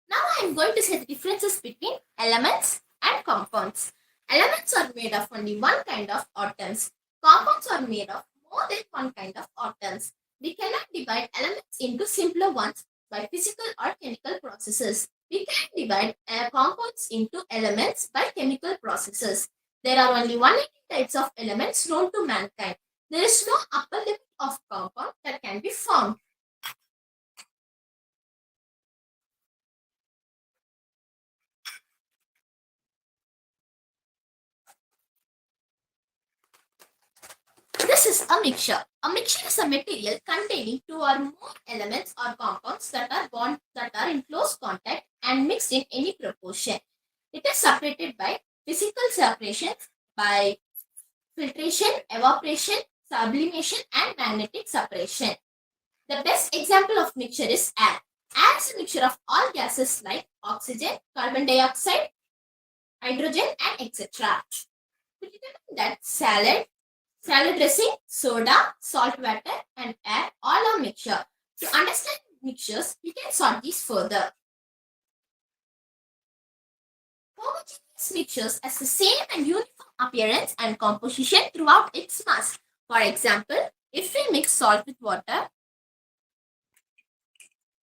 Now I am going to say the differences between elements and compounds. Elements are made of only one kind of atoms. Compounds are made of more than one kind of atoms. We cannot divide elements into simpler ones by physical or chemical processes. We can divide compounds into elements by chemical processes. There are only 180 types of elements known to mankind. There is no upper limit of compound that can be found. This is a mixture. A mixture is a material containing two or more elements or compounds that are in close contact and mixed in any proportion. It is separated by physical separations, by filtration, evaporation, sublimation, and magnetic separation. The best example of mixture is air. Air is a mixture of all gases like oxygen, carbon dioxide, hydrogen, and etc. To determine that salad dressing, soda, salt water, and air all are mixture. To understand mixtures, we can sort these further. Homogeneous mixtures has the same and uniform appearance and composition throughout its mass. For example, if we mix salt with water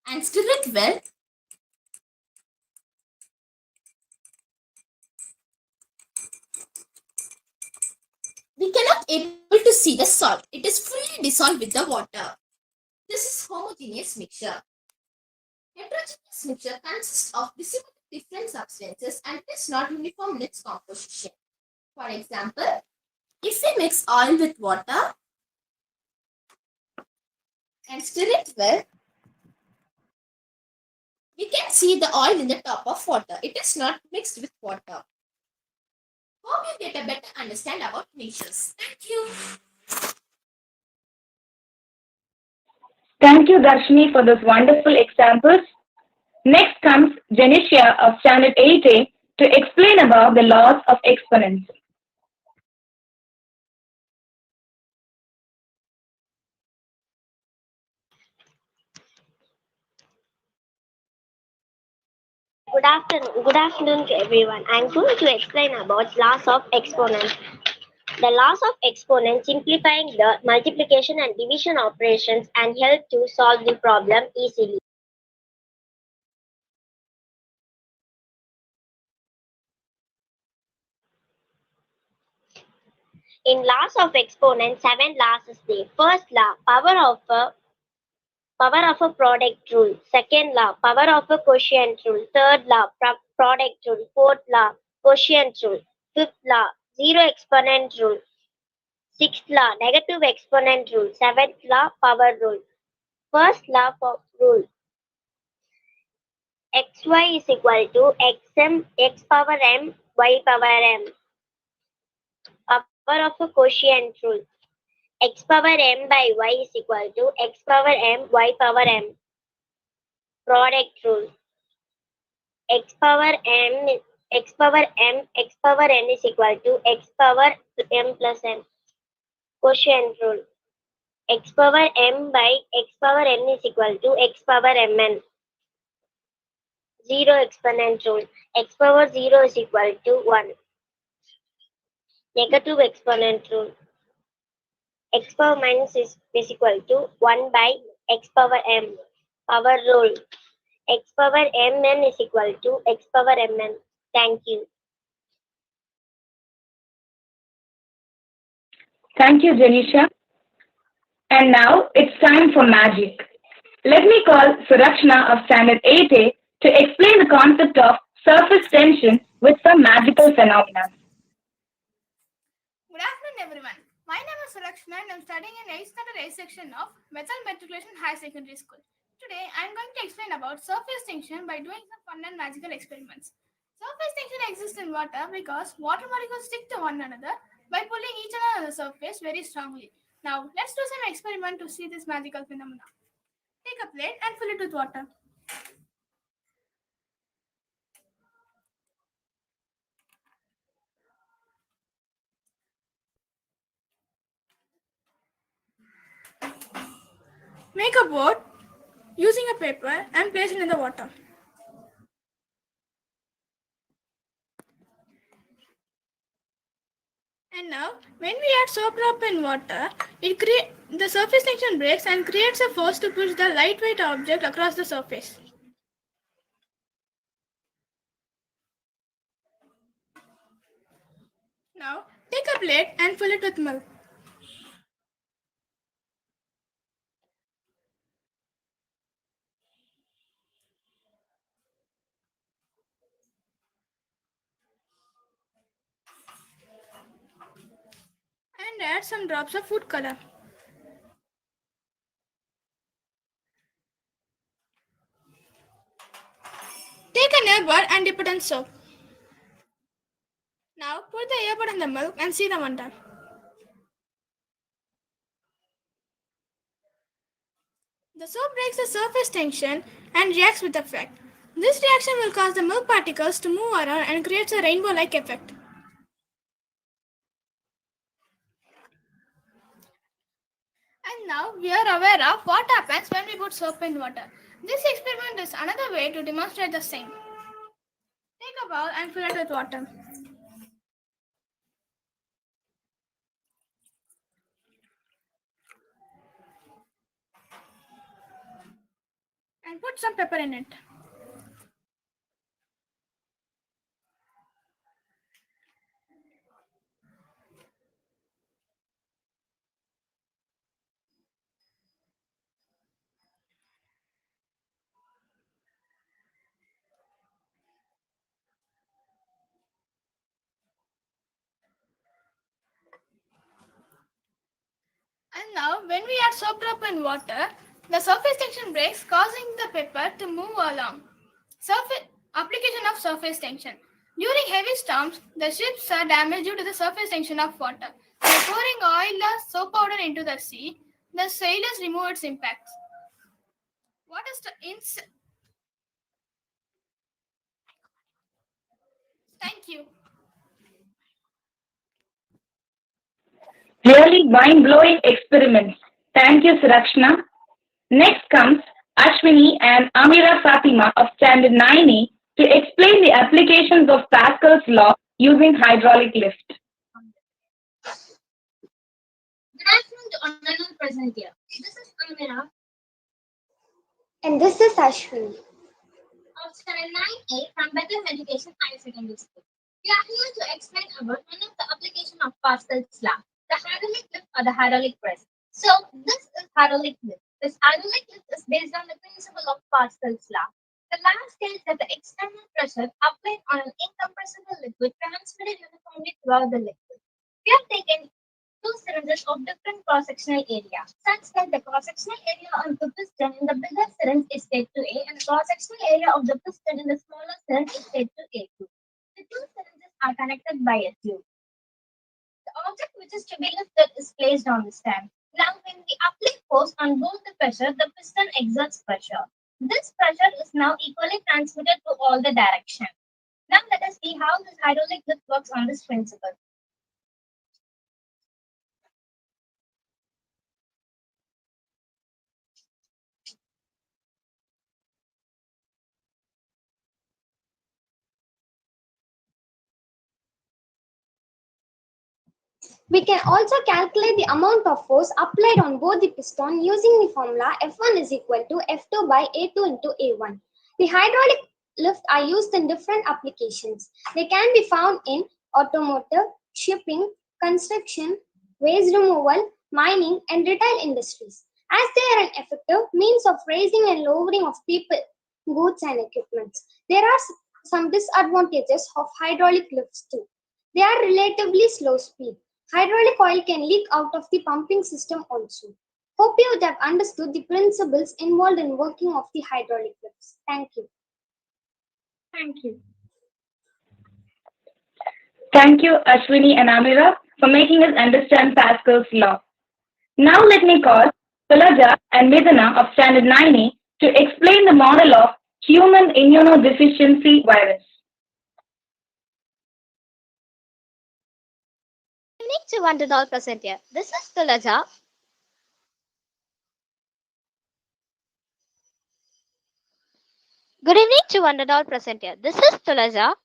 and stir it well, we cannot able to see the salt. It is fully dissolved with the water. This is homogeneous mixture. Heterogeneous mixture consists of visibly different substances and is not uniform in its composition. For example, if we mix oil with water and stir it well, we can see the oil in the top of water. It is not mixed with water. Hope you get a better understanding about mixtures. Thank you. Thank you, Darshini, for those wonderful examples. Next comes Janicia of Standard 8A to explain about the laws of exponents. Good afternoon to everyone. I'm going to explain about laws of exponents. The laws of exponents simplifying the multiplication and division operations and help to solve the problem easily. In laws of exponents, 7 laws is there. First law, power of a product rule. Second law, power of a quotient rule. Third law, product rule. Fourth law, quotient rule. Fifth law, zero exponent rule. Sixth law, negative exponent rule. Seventh law, power rule. First law for rule. xy is equal to x power m, y power m. Power of a quotient rule. X power m by y is equal to x power m, y power m. Product rule. X power n is equal to x power m plus n. Quotient rule. X power m by x power n is equal to x power mn. Zero exponent rule. X power 0 is equal to 1. Negative exponent rule. X power minus is equal to 1 by x power m. Power rule. X power mn is equal to x power mn. Thank you. Thank you, Janisha. And now it's time for magic. Let me call Surakshna of Standard 8A to explain the concept of surface tension with some magical phenomena. Good afternoon, everyone. My name is Surakshna and I'm studying in 8th standard A section of Bethel Matriculation High Secondary School. Today, I'm going to explain about surface tension by doing some fun and magical experiments. Surface tension exists in water because water molecules stick to one another by pulling each other on the surface very strongly. Now, let's do some experiment to see this magical phenomena. Take a plate and fill it with water. Make a boat using a paper and place it in the water. And now, when we add soap drop in water, the surface tension breaks and creates a force to push the lightweight object across the surface. Now, take a plate and fill it with milk. And add some drops of food color. Take an earbud and dip it in soap. Now, put the earbud in the milk and see the wonder. The soap breaks the surface tension and reacts with effect. This reaction will cause the milk particles to move around and creates a rainbow-like effect. And now we are aware of what happens when we put soap in water. This experiment is another way to demonstrate the same. Take a bowl and fill it with water. And put some pepper in it. And now, when we add soap drop in water, the surface tension breaks, causing the pepper to move along. Application of surface tension. During heavy storms, the ships are damaged due to the surface tension of water. By pouring oil or soap powder into the sea, the sailors remove its impacts. What is the Thank you. Really mind-blowing experiments. Thank you, Surakshna. Next comes Ashwini and Amira Fatima of Standard 9A to explain the applications of Pascal's law using hydraulic lift. Good afternoon to honorable present here. This is Amira. And this is Ashwin. Of Standard 9A from Bethel Education Higher Secondary School. We are here to explain about one of the application of Pascal's law, the hydraulic lift or the hydraulic press. So this is hydraulic lift. This hydraulic lift is based on the principle of Pascal's law. The law states that the external pressure applied on an incompressible liquid transmitted uniformly throughout the liquid. We have taken two cylinders of different cross-sectional area, such that the cross-sectional area of the piston in the bigger cylinder is set to A and the cross-sectional area of the piston in the smaller cylinder is set to A2. The two cylinders are connected by a tube. The object which is to be lifted is placed on the stand. Now, when we apply force on both the pressure, the piston exerts pressure. This pressure is now equally transmitted to all the directions. Now, let us see how this hydraulic lift works on this principle. We can also calculate the amount of force applied on both the piston using the formula F1 is equal to F2 by A2 into A1. The hydraulic lift are used in different applications. They can be found in automotive, shipping, construction, waste removal, mining, and retail industries, as they are an effective means of raising and lowering of people, goods, and equipment. There are some disadvantages of hydraulic lifts too. They are relatively slow speed. Hydraulic oil can leak out of the pumping system also. Hope you would have understood the principles involved in working of the hydraulic lifts. Thank you. Thank you. Thank you, Ashwini and Amira, for making us understand Pascal's law. Now let me call Tulaja and Midana of Standard 9A to explain the model of human immunodeficiency virus. Good evening to one and all present here. This is Tulaja. Good evening to one and all present here. This is Tulaja.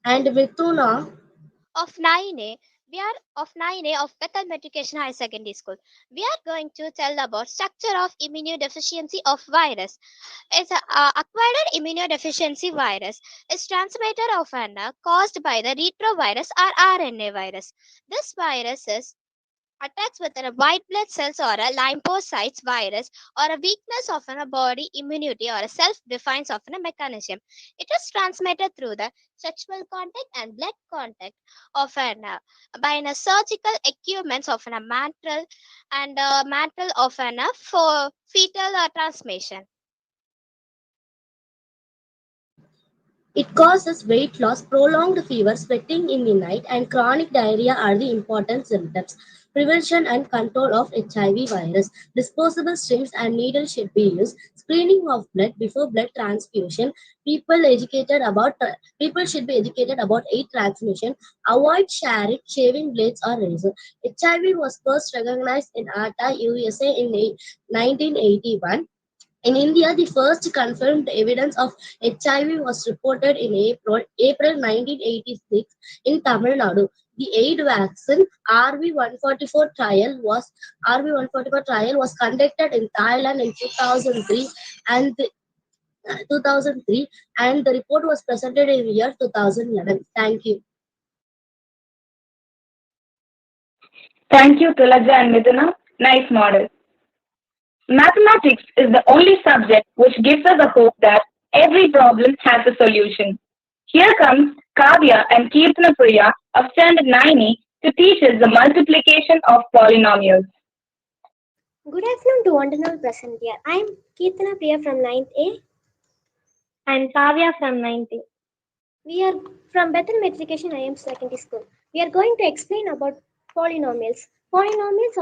And Vituna of 9A. We are of 9A of Bethel Matriculation High Secondary School. We are going to tell about structure of immunodeficiency of virus. It's a acquired immunodeficiency virus. It's transmitter of an caused by the retrovirus or RNA virus. This virus is attacks with a white blood cells or a lymphocytes virus or a weakness of a body immunity or a self-defense of a mechanism. It is transmitted through the sexual contact and blood contact of an by a surgical equipment of a mantle and mantle of an for fetal transmission. It causes weight loss, prolonged fever, sweating in the night, and chronic diarrhea are the important symptoms. Prevention and control of HIV virus. Disposable syringes and needles should be used. Screening of blood before blood transfusion. People should be educated about AIDS transmission. Avoid shaving blades or razor. HIV was first recognized in Atta, USA in 1981. In India, the first confirmed evidence of HIV was reported in April 1986 in Tamil Nadu. The AIDS vaccine RV144 trial was conducted in Thailand in 2003 and 2003 and the report was presented in the year 2011. Thank you. Thank you, Tulaja and Miduna. Nice model. Mathematics is the only subject which gives us a hope that every problem has a solution. Here comes Kavya and Kirtana Priya of Standard 9A to teach us the multiplication of polynomials. Good afternoon to one and all present here. I am Kirtana Priya from 9th A. And Kavya from 9th A. We are from Bethel Matriculation IM Secondary School. We are going to explain about polynomials. Polynomials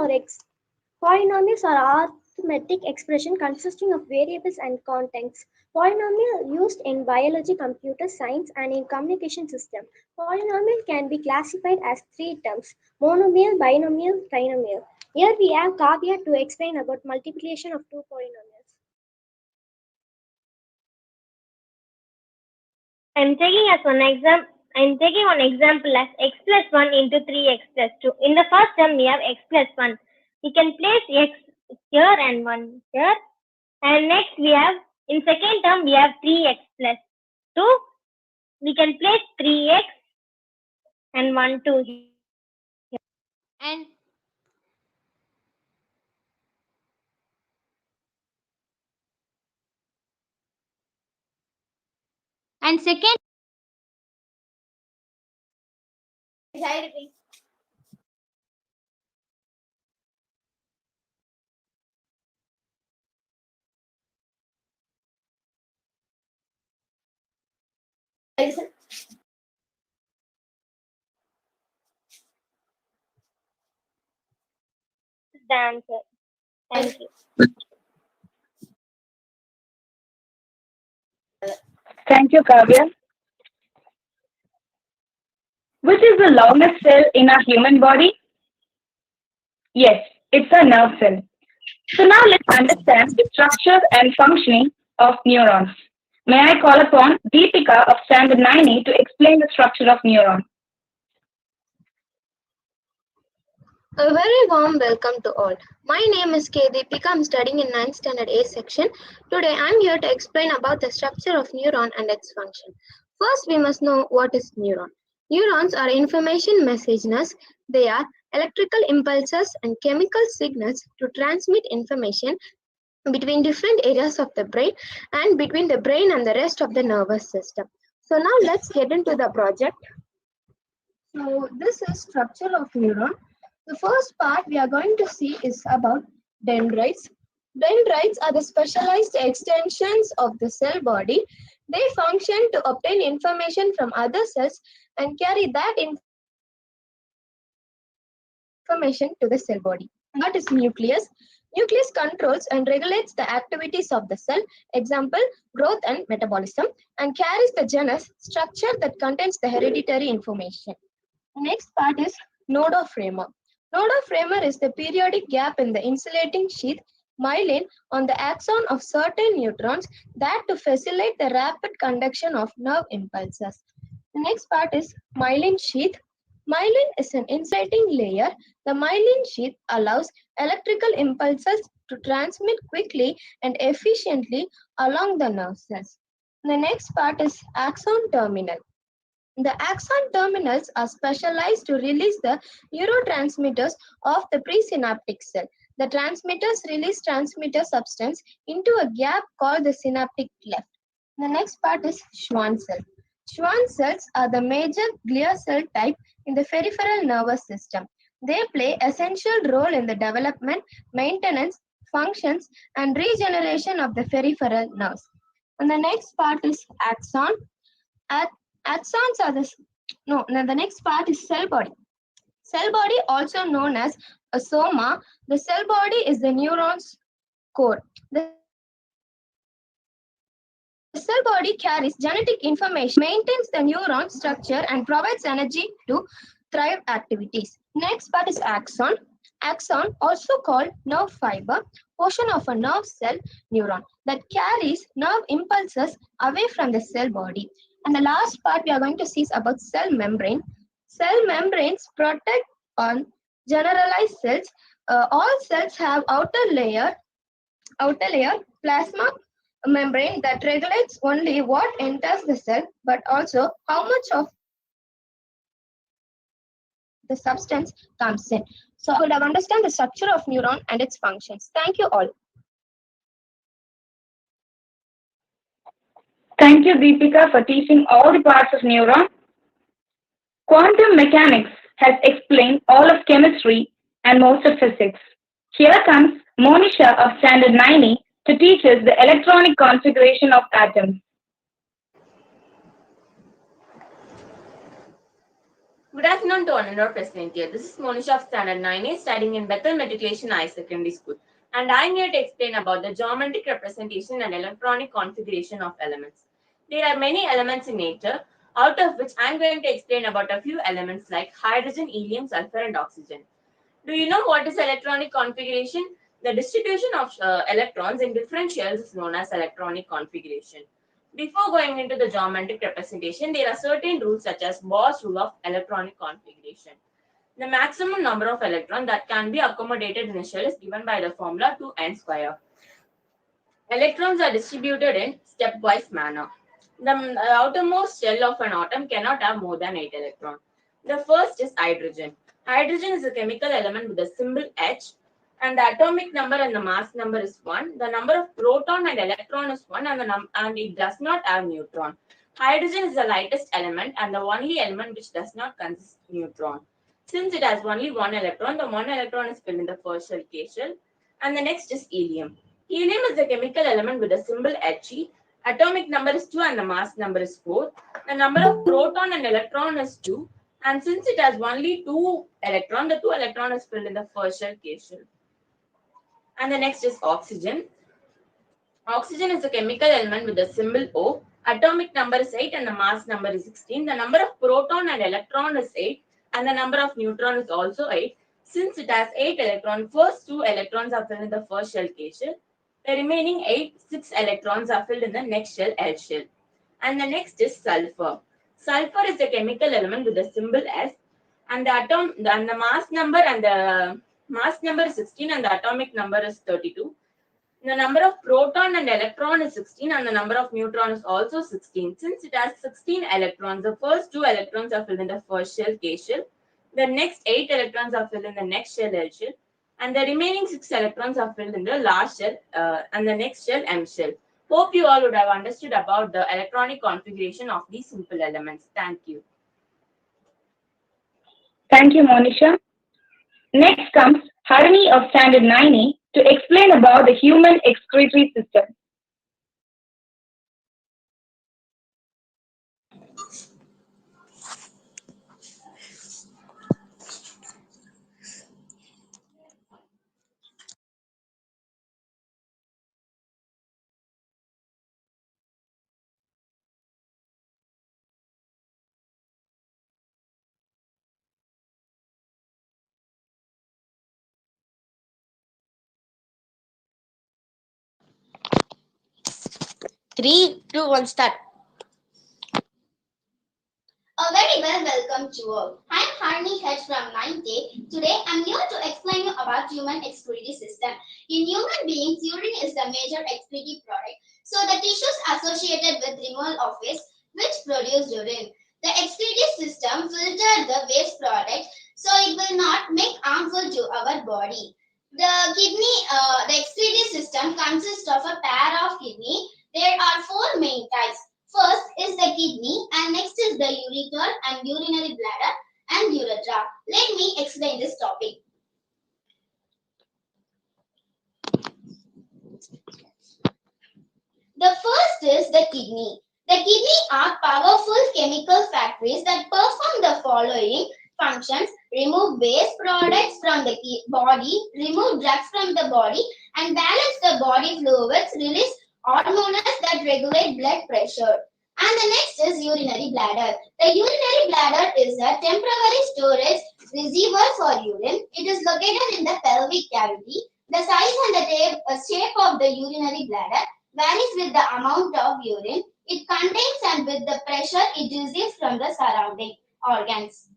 are arithmetic expression consisting of variables and constants. Polynomial used in biology, computer science, and in communication system. Polynomial can be classified as three terms: monomial, binomial, trinomial. Here we have Kavya to explain about multiplication of two polynomials. I'm taking one example as x plus 1 into 3x plus 2. In the first term, we have x plus 1. We can place x here and 1 here. And next we have, in second term, we have 3x plus 2. We can place 3x and 1, 2 here. And second, the answer. Thank you. Thank you, Kavya. Which is the longest cell in our human body? Yes, it's a nerve cell. So now let's understand the structure and functioning of neurons. May I call upon Deepika of Standard 9A to explain the structure of neurons? A very warm welcome to all. My name is Deepika. I'm studying in 9th standard A section. Today I'm here to explain about the structure of neuron and its function. First, we must know what is neuron. Neurons are information messengers. They are electrical impulses and chemical signals to transmit information between different areas of the brain and between the brain and the rest of the nervous system. So now let's get into the project. So this is structure of neuron. The first part we are going to see is about dendrites. Dendrites are the specialized extensions of the cell body. They function to obtain information from other cells and carry that information to the cell body. And the next part is nucleus. Nucleus controls and regulates the activities of the cell, example, growth and metabolism, and carries the genus structure that contains the hereditary information. Next part is nodophrema. Nodophrema is the periodic gap in the insulating sheath myelin on the axon of certain neutrons that to facilitate the rapid conduction of nerve impulses. The next part is myelin sheath. Myelin is an insulating layer. The myelin sheath allows electrical impulses to transmit quickly and efficiently along the nerve cells. The next part is axon terminal. The axon terminals are specialized to release the neurotransmitters of the presynaptic cell. The transmitters release transmitter substance into a gap called the synaptic cleft. The next part is Schwann cell. Schwann cells are the major glial cell type in the peripheral nervous system. They play essential role in the development, maintenance, functions, and regeneration of the peripheral nerves. And the next part is axon. Axons are the next part is cell body. Cell body, also known as a soma, the cell body is the neuron's core. The cell body carries genetic information, maintains the neuron structure, and provides energy to thrive activities. Next part is axon. Axon, also called nerve fiber, portion of a nerve cell neuron that carries nerve impulses away from the cell body. And the last part we are going to see is about cell membrane. Cell membranes protect on generalized cells. All cells have outer layer plasma membrane that regulates only what enters the cell, but also how much of the substance comes in. So I hope you have understand the structure of neuron and its functions. Thank you all. Thank you, Deepika, for teaching all the parts of neuron. Quantum mechanics has explained all of chemistry and most of physics. Here comes Monisha of Standard 9E to teach us the electronic configuration of atoms. Good afternoon to all and all present here. This is Monisha of Standard 9A studying in Bethel Matriculation High Secondary School. And I'm here to explain about the geometric representation and electronic configuration of elements. There are many elements in nature, out of which I'm going to explain about a few elements like hydrogen, helium, sulfur, and oxygen. Do you know what is electronic configuration? The distribution of electrons in different shells is known as electronic configuration. Before going into the geometric representation, there are certain rules such as Bohr's rule of electronic configuration. The maximum number of electrons that can be accommodated in a shell is given by the formula 2n square. Electrons are distributed in stepwise manner. The outermost shell of an atom cannot have more than 8 electrons. The first is hydrogen. Hydrogen is a chemical element with the symbol H, and the atomic number and the mass number is 1. The number of proton and electron is 1, and it does not have neutron. Hydrogen is the lightest element and the only element which does not consist of neutron. Since it has only one electron, the one electron is filled in the first shell K shell. And the next is helium. Helium is a chemical element with the symbol He. Atomic number is 2 and the mass number is 4. The number of proton and electron is 2. And since it has only 2 electrons, the 2 electron is filled in the first shell K shell. And the next is oxygen. Oxygen is a chemical element with the symbol O. Atomic number is 8 and the mass number is 16. The number of proton and electron is 8 and the number of neutron is also 8. Since it has 8 electrons, first 2 electrons are filled in the first shell K shell. The remaining 6 electrons are filled in the next shell L shell. And the next is sulfur. Sulfur is a chemical element with the symbol S. And the mass number is 16 and the atomic number is 32. The number of proton and electron is 16 and the number of neutron is also 16. Since it has 16 electrons, the first 2 electrons are filled in the first shell, K shell. The next 8 electrons are filled in the next shell, L shell. And the remaining 6 electrons are filled in the last shell and the next shell, M shell. Hope you all would have understood about the electronic configuration of these simple elements. Thank you. Thank you, Monisha. Next comes Harini of Standard 9A to explain about the human excretory system. Three, two, one, start. A very welcome to all. I'm Harni Hedge from 9th A. Today I'm here to explain you about human excretory system. In human beings, urine is the major excretory product. So the tissues associated with removal of waste which produce urine. The excretory system filters the waste product so it will not make harmful to our body. The excretory system consists of a pair of kidney. There are 4 main types. First is the kidney and next is the ureter and urinary bladder and urethra. Let me explain this topic. The first is the kidney. The kidney are powerful chemical factories that perform the following functions: remove waste products from the body, remove drugs from the body, and balance the body fluids, release hormones that regulate blood pressure. And the next is urinary bladder. The urinary bladder is a temporary storage reservoir for urine. It is located in the pelvic cavity. The size and the shape of the urinary bladder varies with the amount of urine it contains and with the pressure it receives from the surrounding organs.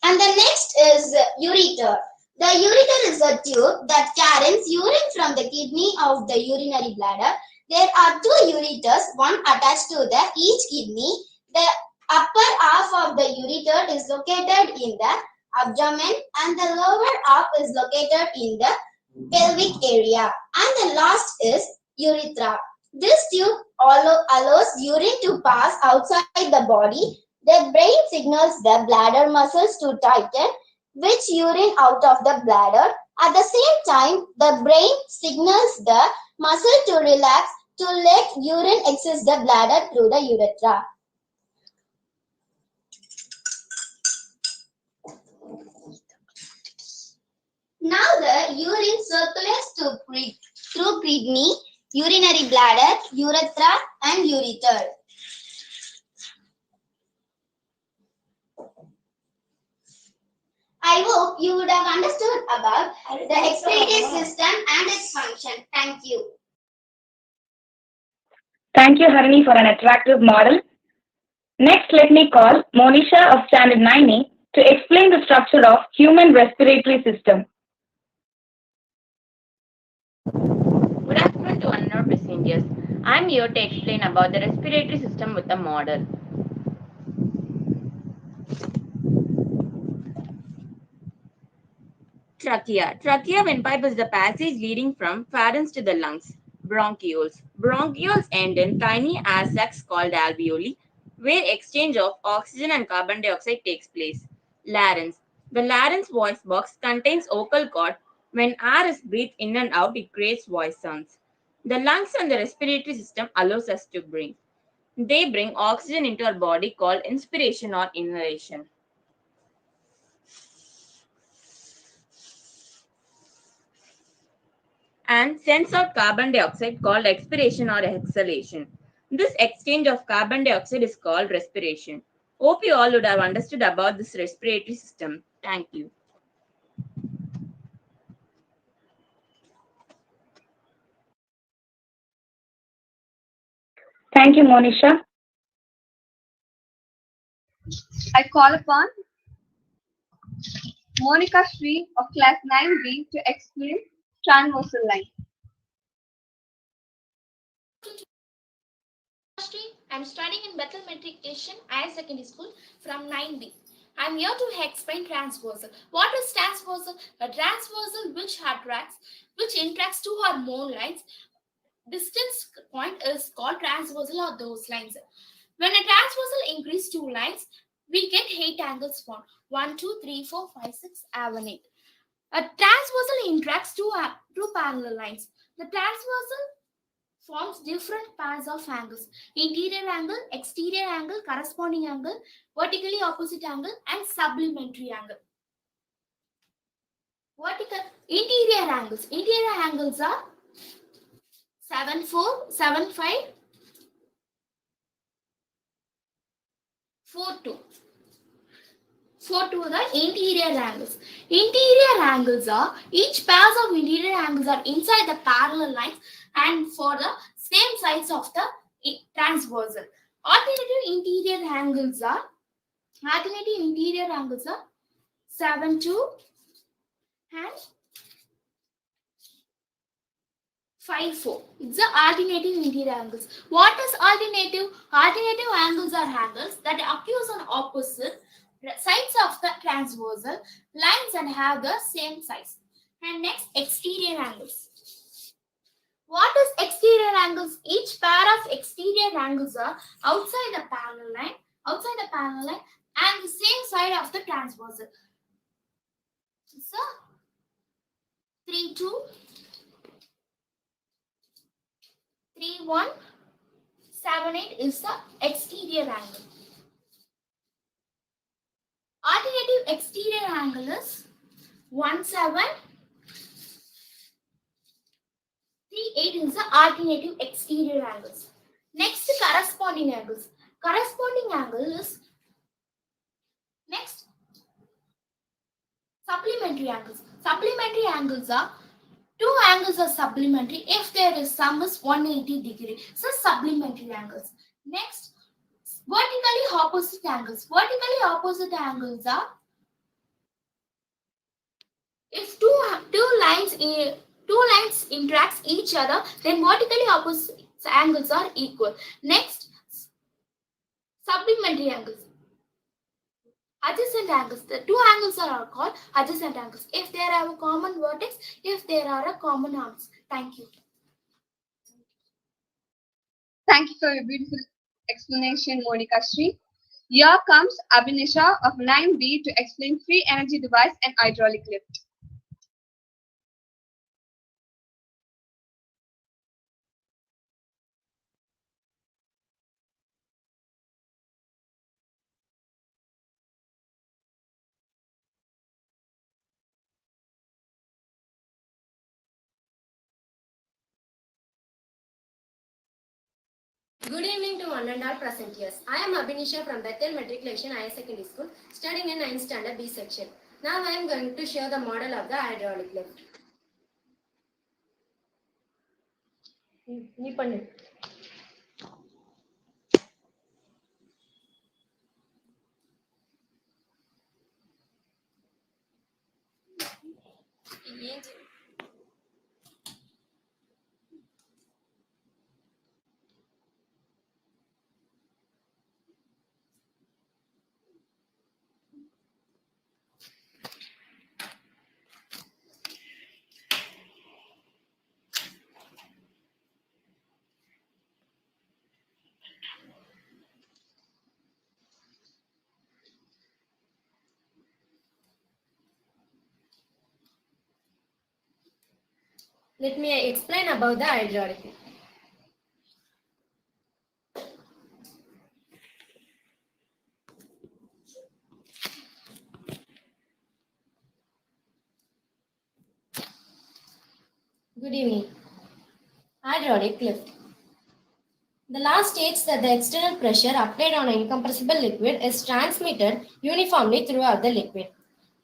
And the next is ureter. The ureter is a tube that carries urine from the kidney of the urinary bladder. There are 2 ureters, one attached to each kidney. The upper half of the ureter is located in the abdomen and the lower half is located in the pelvic area. And the last is urethra. This tube allows urine to pass outside the body. The brain signals the bladder muscles to tighten, which urine out of the bladder. At the same time, the brain signals the muscle to relax to let urine exit the bladder through the urethra. Now the urine circulates through kidney, urinary bladder, urethra and ureter. I hope you would have understood about the excretory system and its function. Thank you. Thank you, Harini, for an attractive model. Next, let me call Monisha of Standard 9A to explain the structure of human respiratory system. Good afternoon to one and all passengers. I am here to explain about the respiratory system with a model. Trachea. Trachea windpipe is the passage leading from pharynx to the lungs. Bronchioles. Bronchioles end in tiny air sacs called alveoli, where exchange of oxygen and carbon dioxide takes place. Larynx. The larynx voice box contains vocal cord. When air is breathed in and out, it creates voice sounds. The lungs and the respiratory system allows us to breathe. They bring oxygen into our body called inspiration or inhalation, and sends out carbon dioxide called expiration or exhalation. This exchange of carbon dioxide is called respiration. Hope you all would have understood about this respiratory system. Thank you. Thank you, Monisha. I call upon Monica Sri of class 9B to explain transversal line. I'm studying in Bethel Matriculation Higher Secondary School from 9B. I'm here to explain transversal. What is transversal? A transversal which interacts two or more lines. Distance point is called transversal or those lines. When a transversal increases two lines, we get 8 angles formed. 1, 2, 3, 4, 5, 6, 7, 8. A transversal interacts two parallel lines. The transversal forms different pairs of angles: interior angle, exterior angle, corresponding angle, vertically opposite angle, and supplementary angle. Interior angles are 7, 4, 7, 5, 4, 2. 4 to the interior angles. Interior angles are, each pairs of interior angles are inside the parallel lines and for the same sides of the transversal. Alternative interior angles are 7, 2 and 5, 4. It's the alternative interior angles. What is alternative? Alternative angles are angles that occurs on opposite sides of the transversal lines and have the same size. And next, exterior angles. What is exterior angles? Each pair of exterior angles are outside the parallel line and the same side of the transversal. So 3, 2, 3, 1, 7, 8 is the exterior angle. Alternative exterior angle is 1, 7, 3, 8 is the alternative exterior angles. Next, corresponding angles. Corresponding angle is next supplementary angles. Supplementary angles are two angles are supplementary if their sum is 180 degree. So supplementary angles. Next, vertically opposite angles. Vertically opposite angles are if two lines interacts each other, then vertically opposite angles are equal. Next, supplementary angles. Adjacent angles. The two angles are called adjacent angles if they have a common vertex, if there are a common arms. Thank you. Thank you for your beautiful explanation, Monica Sri. Here comes Abhinisha of 9B to explain free energy device and hydraulic lift. Good evening to one and all present here. I am Abhinisha from Bethel Matriculation Higher Secondary School, studying in 9th standard B section. Now I am going to show the model of the hydraulic lift. Let me explain about the hydraulic lift. Good evening. Hydraulic lift. The law states that the external pressure applied on an incompressible liquid is transmitted uniformly throughout the liquid.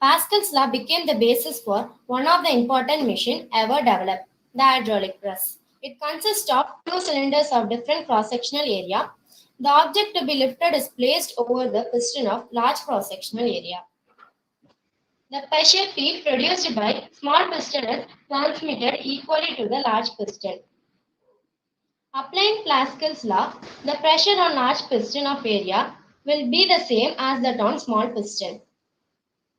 Pascal's law became the basis for one of the important machines ever developed, the hydraulic press. It consists of two cylinders of different cross-sectional area. The object to be lifted is placed over the piston of large cross-sectional area. The pressure field produced by small piston is transmitted equally to the large piston. Applying Pascal's law, the pressure on large piston of area will be the same as that on small piston.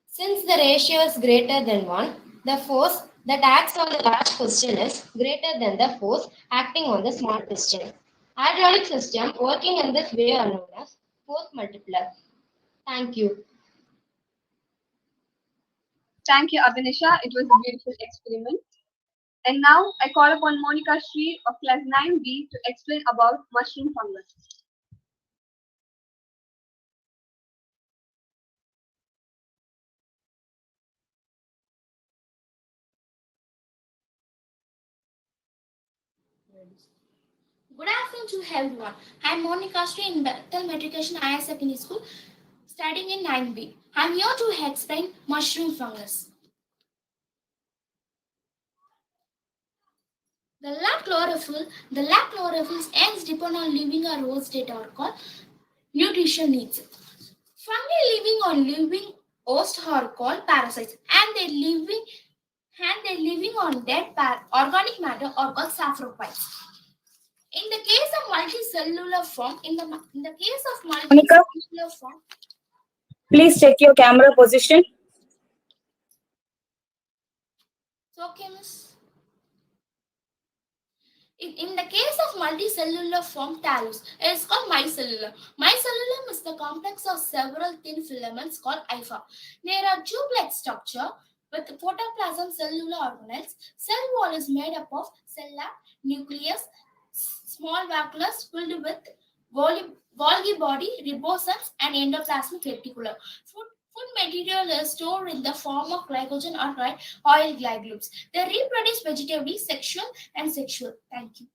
Since the ratio is greater than 1, the force that acts on the large piston is greater than the force acting on the small piston. Hydraulic system working in this way are known as force multiplier. Thank you. Thank you, Abhinisha. It was a beautiful experiment. And now I call upon Monica Sri of class 9B to explain about mushroom fungus. Good afternoon to everyone. I am Monica Sri in Bethel Matriculation Higher Secondary School, studying in 9B. I am here to explain mushroom fungus. The lab chlorophyll's ends depend on living or host state are called nutrition needs. Fungi living on living host are called parasites, and they living on dead organic matter are called saprophytes. In the case of multicellular form, Monica, please check your camera position. It's okay, miss. In the case of multicellular form talus, it is called micellular. Micellular is the complex of several thin filaments called hypha. They are tube-like structure with protoplasm cellular organelles. Cell wall is made up of cell nucleus, small vacuoles filled with Golgi body, ribosomes, and endoplasmic reticulum. Food material is stored in the form of glycogen or oil glycolides. They reproduce vegetatively, sexual, and sexual. Thank you.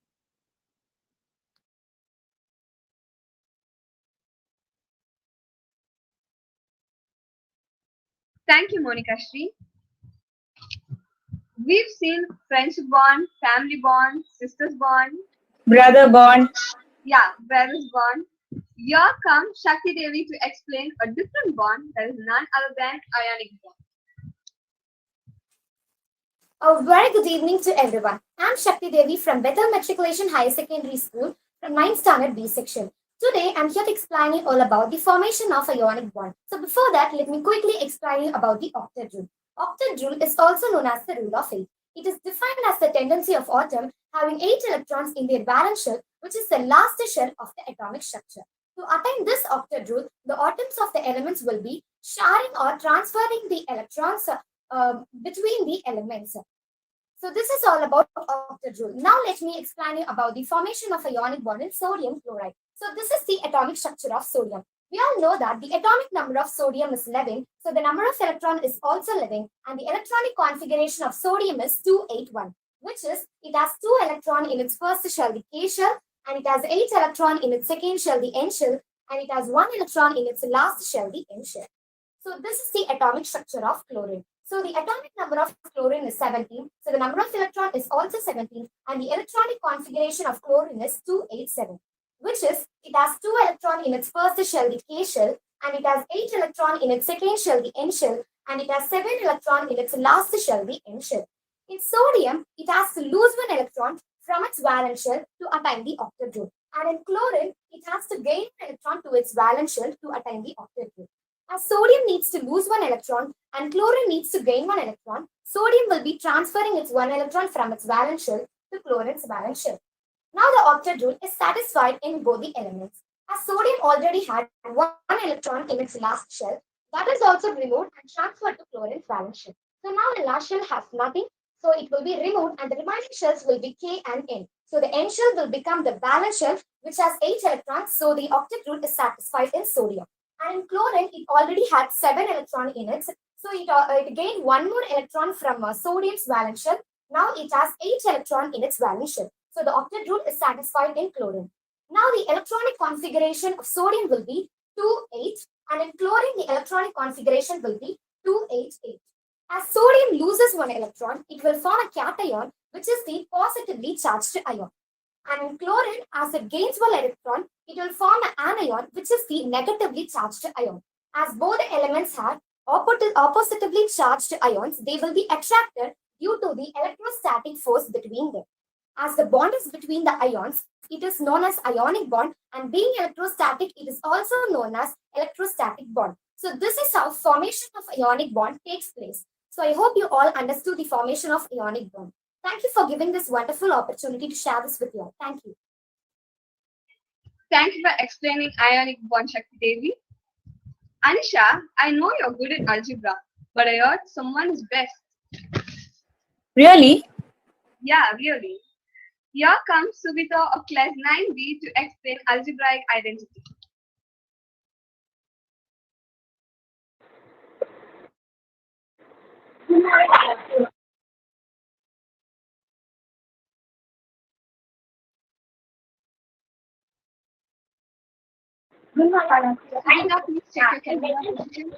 Thank you, Monica Sri. We've seen friendship bond, family bond, sisters bond, brother bond. Yeah, brothers bond. Here comes Shakti Devi to explain a different bond that is none other than ionic bond. A very good evening to everyone. I'm Shakti Devi from Bethel Matriculation Higher Secondary School from 9th Standard B section. Today, I'm here to explain you all about the formation of ionic bond. So before that, let me quickly explain you about the octet rule. Octet rule is also known as the rule of 8. It is defined as the tendency of atom having 8 electrons in their valence shell, which is the last shell of the atomic structure. To attain this octet rule, the atoms of the elements will be sharing or transferring the electrons between the elements. So this is all about octet rule. Now let me explain you about the formation of ionic bond in sodium chloride. So this is the atomic structure of sodium. We all know that the atomic number of sodium is 11, so the number of electron is also 11, and the electronic configuration of sodium is 281, which is it has 2 electron in its first shell, the K shell, and it has 8 electron in its second shell, the N shell, and it has 1 electron in its last shell, the N shell. So this is the atomic structure of chlorine. So the atomic number of chlorine is 17. So the number of electron is also 17. And the electronic configuration of chlorine is 287, which is it has 2 electron in its first shell, the K shell, and it has 8 electron in its second shell, the N shell, and it has 7 electron in its last shell, the N shell. In sodium, it has to lose 1 electron from its valence shell to attain the octet rule. And in chlorine, it has to gain an electron to its valence shell to attain the octet rule. As sodium needs to lose 1 electron and chlorine needs to gain 1 electron, sodium will be transferring its 1 electron from its valence shell to chlorine's valence shell. Now the octet rule is satisfied in both the elements. As sodium already had 1 electron in its last shell, that is also removed and transferred to chlorine's valence shell. So now the last shell has nothing, so it will be removed and the remaining shells will be K and N. So the N shell will become the valence shell which has 8 electrons, so the octet rule is satisfied in sodium. And in chlorine, it already had 7 electrons in it. So it gained 1 more electron from sodium's valence shell. Now it has 8 electrons in its valence shell. So the octet rule is satisfied in chlorine. Now the electronic configuration of sodium will be 2,8. And in chlorine, the electronic configuration will be 2,8,8. As sodium loses 1 electron, it will form a cation, which is the positively charged ion. And in chlorine, as it gains one electron, it will form an anion, which is the negatively charged ion. As both the elements have oppositively charged ions, they will be attracted due to the electrostatic force between them. As the bond is between the ions, it is known as ionic bond, and being electrostatic, it is also known as electrostatic bond. So this is how formation of ionic bond takes place. So I hope you all understood the formation of ionic bond. Thank you for giving this wonderful opportunity to share this with you all. Thank you. Thank you for explaining ionic bond, Shakti Devi. Anisha, I know you're good at algebra, but I heard someone is best. Really? Yeah, really. Here comes Subita of class 9B to explain algebraic identity. Subita, please check your camera position.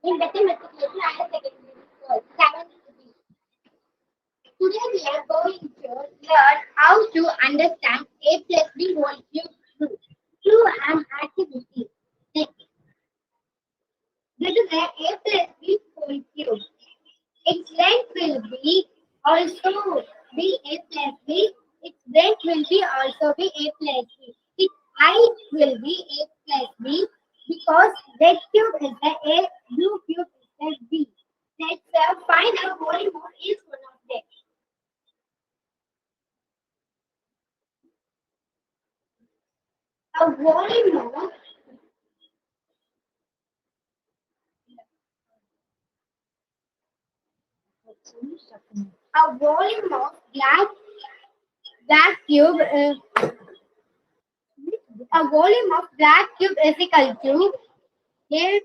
In Bethel Matriculation Higher Secondary School, 7th. Today we are going to learn how to understand A plus B whole cube through an activity. This is A plus B whole cube. Its length will be also be A plus B. Its breadth will be also be A plus B. Its height will be A plus B because Z cube is the A, blue cube is the B. Let's find a volume of each one of them. A volume of black cube a volume of black cube is equal to A.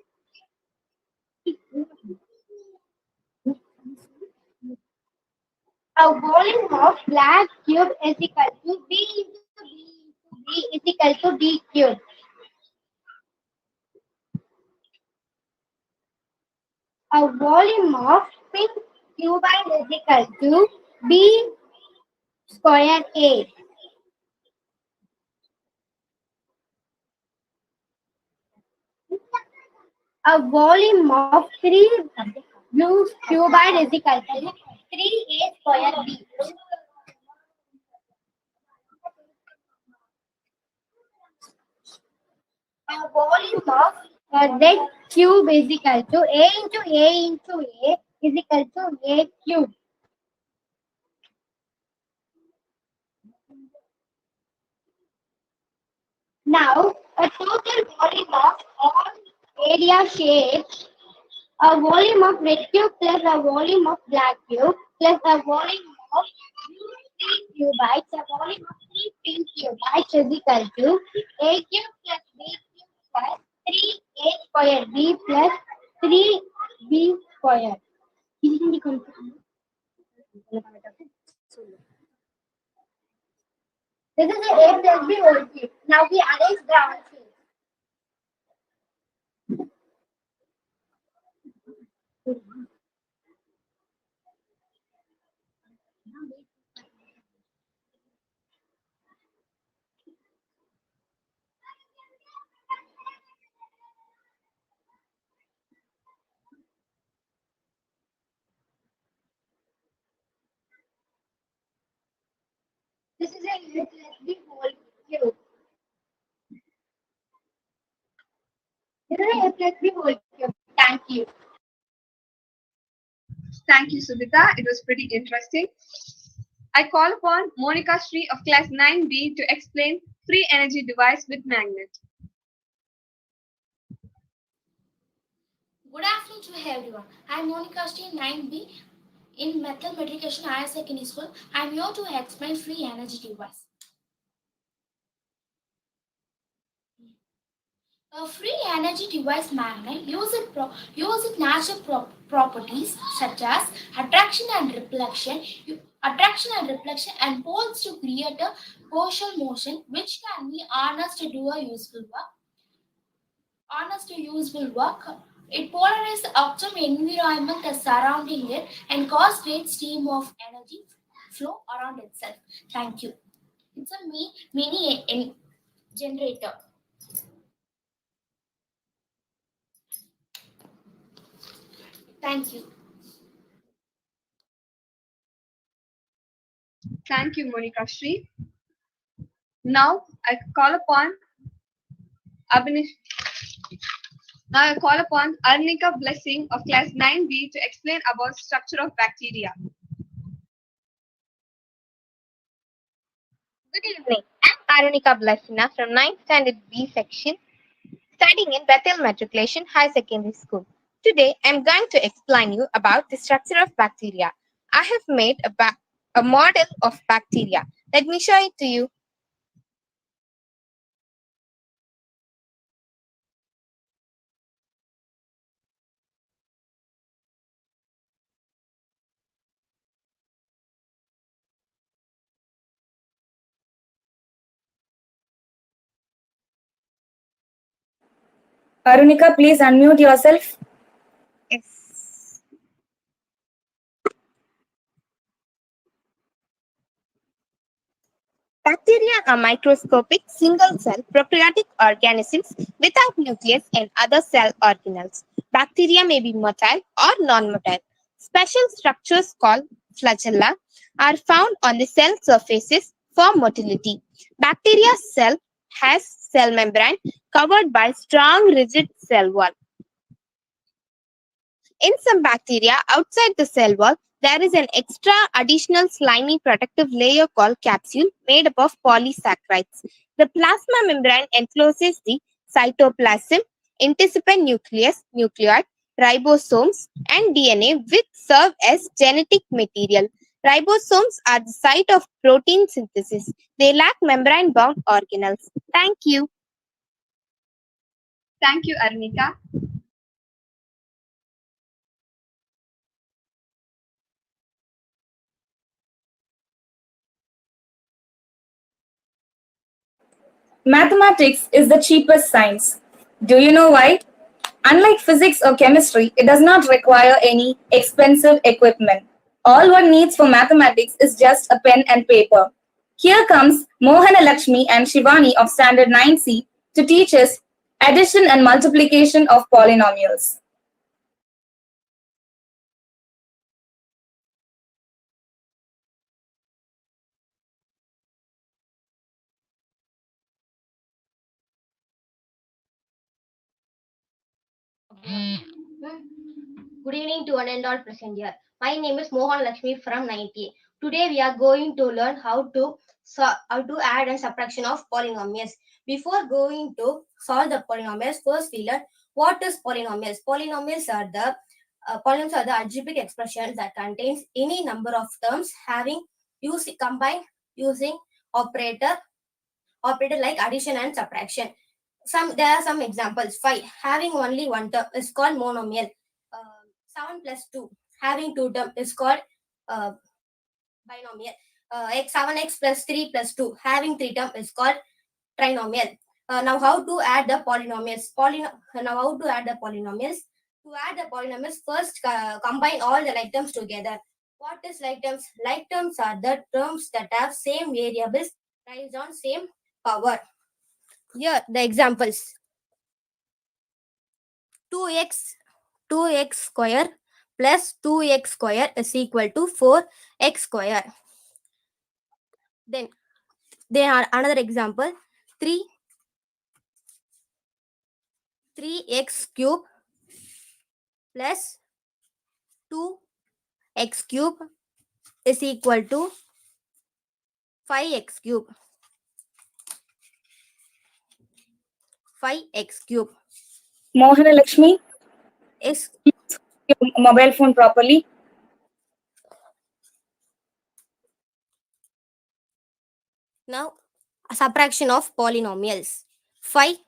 A volume of black cube is equal to B into B is equal to B cube. A volume of pink cubide is equal to B square A. A volume of 3 blue cubide is equal to 3A square B. A volume of red cube is equal to A into A into A is equal to A cube. Now, a total volume of all area shapes, a volume of red cube plus a volume of black cube plus a volume of blue 3 cubites, a volume of 3 pink cubites is equal to A cube plus B cube plus 3A square B plus 3B square. This is the A plus B whole cube. Now we arrange the answers. This is a A plus B whole cube. This is a A plus B whole cube. Thank you. Thank you, Subita. It was pretty interesting. I call upon Monica Sri of class 9B to explain free energy device with magnet. Good afternoon to everyone. I am Monica Sri, 9B in Bethel Matriculation Higher Secondary School. I am here to explain free energy device. A free energy device magnet uses natural properties such as attraction and reflection, and poles to create a partial motion which can be harnessed to do a useful work. It polarizes the optimum environment that's surrounding it and causes great stream of energy flow around itself. Thank you. It's a mini generator. Thank you. Thank you, Monica Shri. Now I call upon Abhinish. Now I call upon Arnika Blessing of class 9B to explain about structure of bacteria. Good evening. I'm Arunika Blessina from 9th Standard B section, studying in Bethel Matriculation High Secondary School. Today, I'm going to explain you about the structure of bacteria. I have made a model of bacteria. Let me show it to you. Arunika, please unmute yourself. Yes. Bacteria are microscopic, single-cell, prokaryotic organisms without nucleus and other cell organelles. Bacteria may be motile or non-motile. Special structures called flagella are found on the cell surfaces for motility. Bacteria's cell has cell membrane covered by strong rigid cell wall. In some bacteria outside the cell wall, there is an extra additional slimy protective layer called capsule made up of polysaccharides. The plasma membrane encloses the cytoplasm, anticipient nucleus, nucleoid, ribosomes, and DNA, which serve as genetic material. Ribosomes are the site of protein synthesis. They lack membrane-bound organelles. Thank you. Thank you, Arnika. Mathematics is the cheapest science. Do you know why? Unlike physics or chemistry, it does not require any expensive equipment. All one needs for mathematics is just a pen and paper. Here comes Mohana Lakshmi and Shivani of Standard 9C to teach us addition and multiplication of polynomials. Good evening to one and all present here. My name is Mohan Lakshmi from 90. Today we are going to learn how to add and subtraction of polynomials. Before going to solve the polynomials, first we learn what is polynomials. Polynomials are the algebraic expressions that contains any number of terms having combined using operator like addition and subtraction. There are some examples. 5 having only one term is called monomial. 7 plus 2 having two term is called binomial. 7x plus 3 plus 2 having three term is called trinomial. Now how to add the polynomials? To add the polynomials, first combine all the like terms together. What is like terms? Like terms are the terms that have same variables raised on same power. Here the examples: 2x square plus 2x square is equal to 4x square. Then there are another example: 3x cube plus 2x cube is equal to 5x cube. 5x cube. Mohana Lakshmi, is your mobile phone properly. Now a subtraction of polynomials. 5x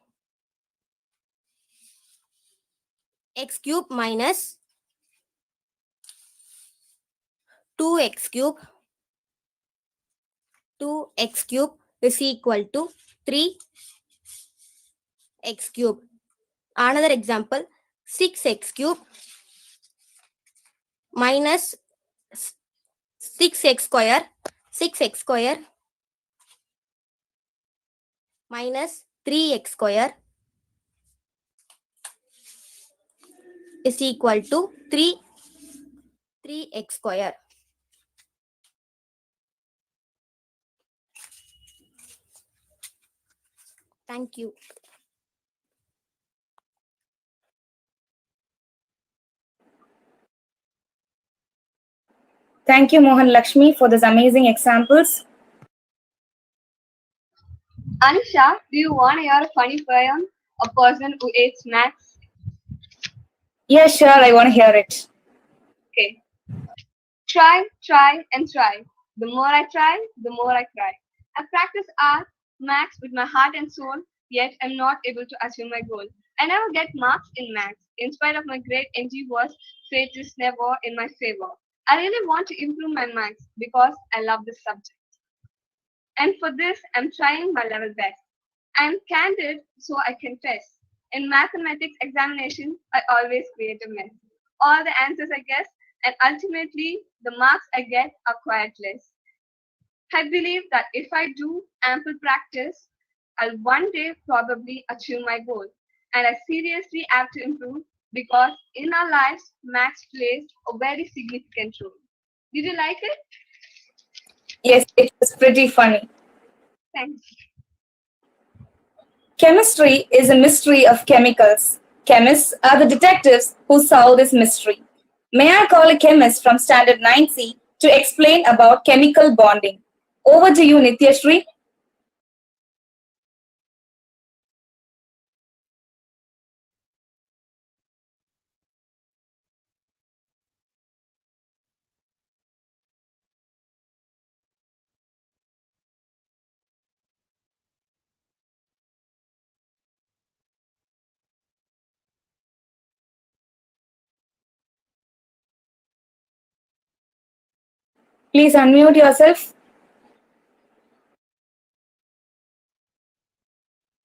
cube minus 2x cube. 2x cube is equal to 3x cube. Another example: 6x cube minus 6x square minus 3x square is equal to 3x square. Thank you. Thank you, Mohan Lakshmi, for these amazing examples. Anisha, do you want to hear a funny poem? A person who hates maths? Yeah, sure, I want to hear it. Okay. Try, try, and try. The more I try, the more I cry. I practice art, maths with my heart and soul, yet I'm not able to achieve my goal. I never get marks in maths. In spite of my great endeavors, fate is never in my favor. I really want to improve my marks because I love this subject. And for this, I'm trying my level best. I'm candid, so I confess. In mathematics examination, I always create a mess. All the answers I guess, and ultimately, the marks I get are quite less. I believe that if I do ample practice, I'll one day probably achieve my goal. And I seriously have to improve because in our lives, maths plays a very significant role. Did you like it? Yes, it was pretty funny. Thanks. Chemistry is a mystery of chemicals. Chemists are the detectives who solve this mystery. May I call a chemist from Standard 9C to explain about chemical bonding? Over to you, Nityashri. Please unmute yourself.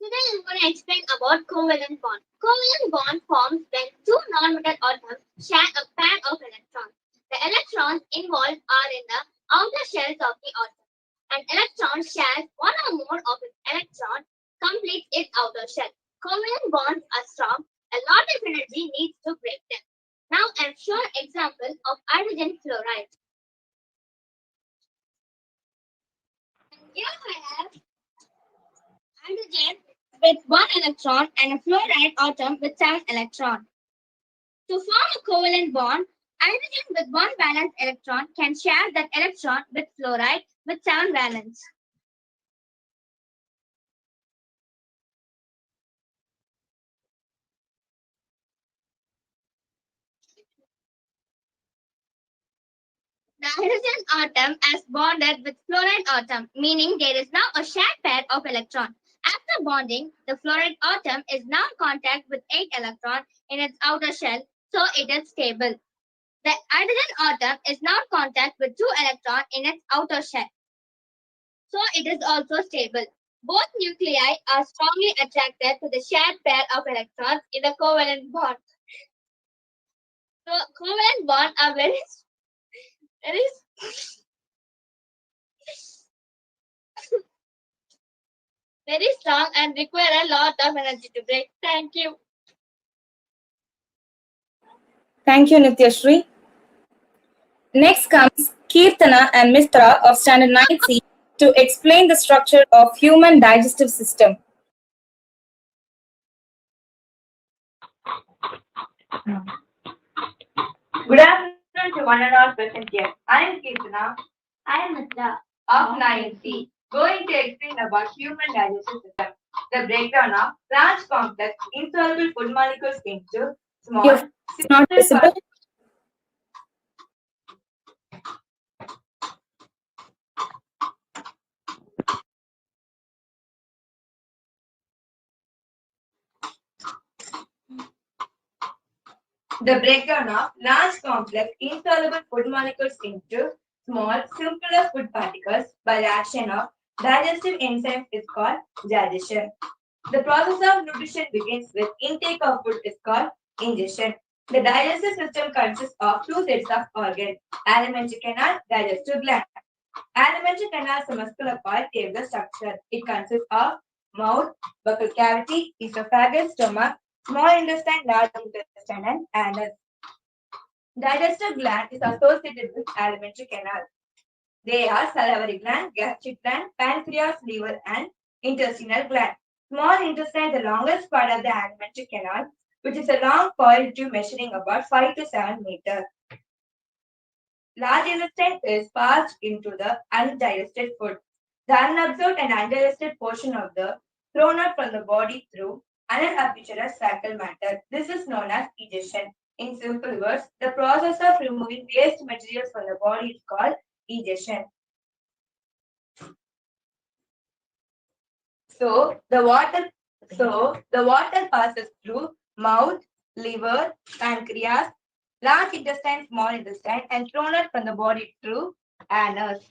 Today I'm going to explain about covalent bond. Covalent bond forms when two non-metal atoms share a pair of electrons. The electrons involved are in the outer shells of the atom. An electron shares one or more of its electrons, completes its outer shell. Covalent bonds are strong. A lot of energy needs to break them. Now I'm show an example of hydrogen fluoride. And here I have hydrogen with one electron and a fluoride atom with 7 electrons. To form a covalent bond, hydrogen with one valence electron can share that electron with fluoride with 7 valence. The hydrogen atom has bonded with fluoride atom, meaning there is now a shared pair of electrons. After bonding, the fluoride atom is now in contact with 8 electrons in its outer shell, so it is stable. The hydrogen atom is now in contact with 2 electrons in its outer shell, so it is also stable. Both nuclei are strongly attracted to the shared pair of electrons in the covalent bond. So covalent bonds are very very strong and require a lot of energy to break. Thank you. Thank you, Nityashri. Next comes Kirtana and Mitra of Standard 9C to explain the structure of human digestive system. Good afternoon to one and all present here. I am Kirtana. I am Mitra of 9C, going to explain about human digestive system. The breakdown of large complex insoluble food molecules into small. Your voice is not visible. The breakdown of large complex insoluble food molecules into small simpler food particles by the action of digestive enzymes is called digestion. The process of nutrition begins with intake of food is called Ingestion. The digestive system consists of two sets of organs, alimentary canal, digestive gland. Alimentary canal is a muscular part of the structure. It consists of mouth, buccal cavity, esophagus, stomach, small intestine, large intestine, and anus. Digestive gland is associated with alimentary canal. They are salivary gland, gastric gland, pancreas, liver, and intestinal gland. Small intestine is the longest part of the alimentary canal, which is a long coiled tube measuring about 5 to 7 meters. Large intestine is passed into the undigested food. The unabsorbed and undigested portion of the thrown out from the body through unaperturous fecal matter. This is known as egestion. In simple words, the process of removing waste materials from the body is called egestion. So the water passes through mouth, liver, pancreas, large intestine, small intestine, and thrown out from the body through anus.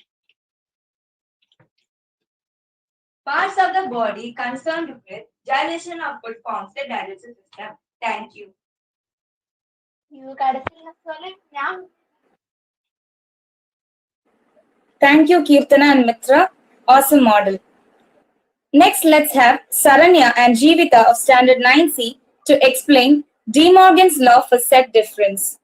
Parts of the body concerned with digestion of food forms the digestive system. Thank you. Thank you, Kirtana and Mitra. Awesome model. Next, let's have Saranya and Jeevita of Standard 9C to explain De Morgan's law for set difference.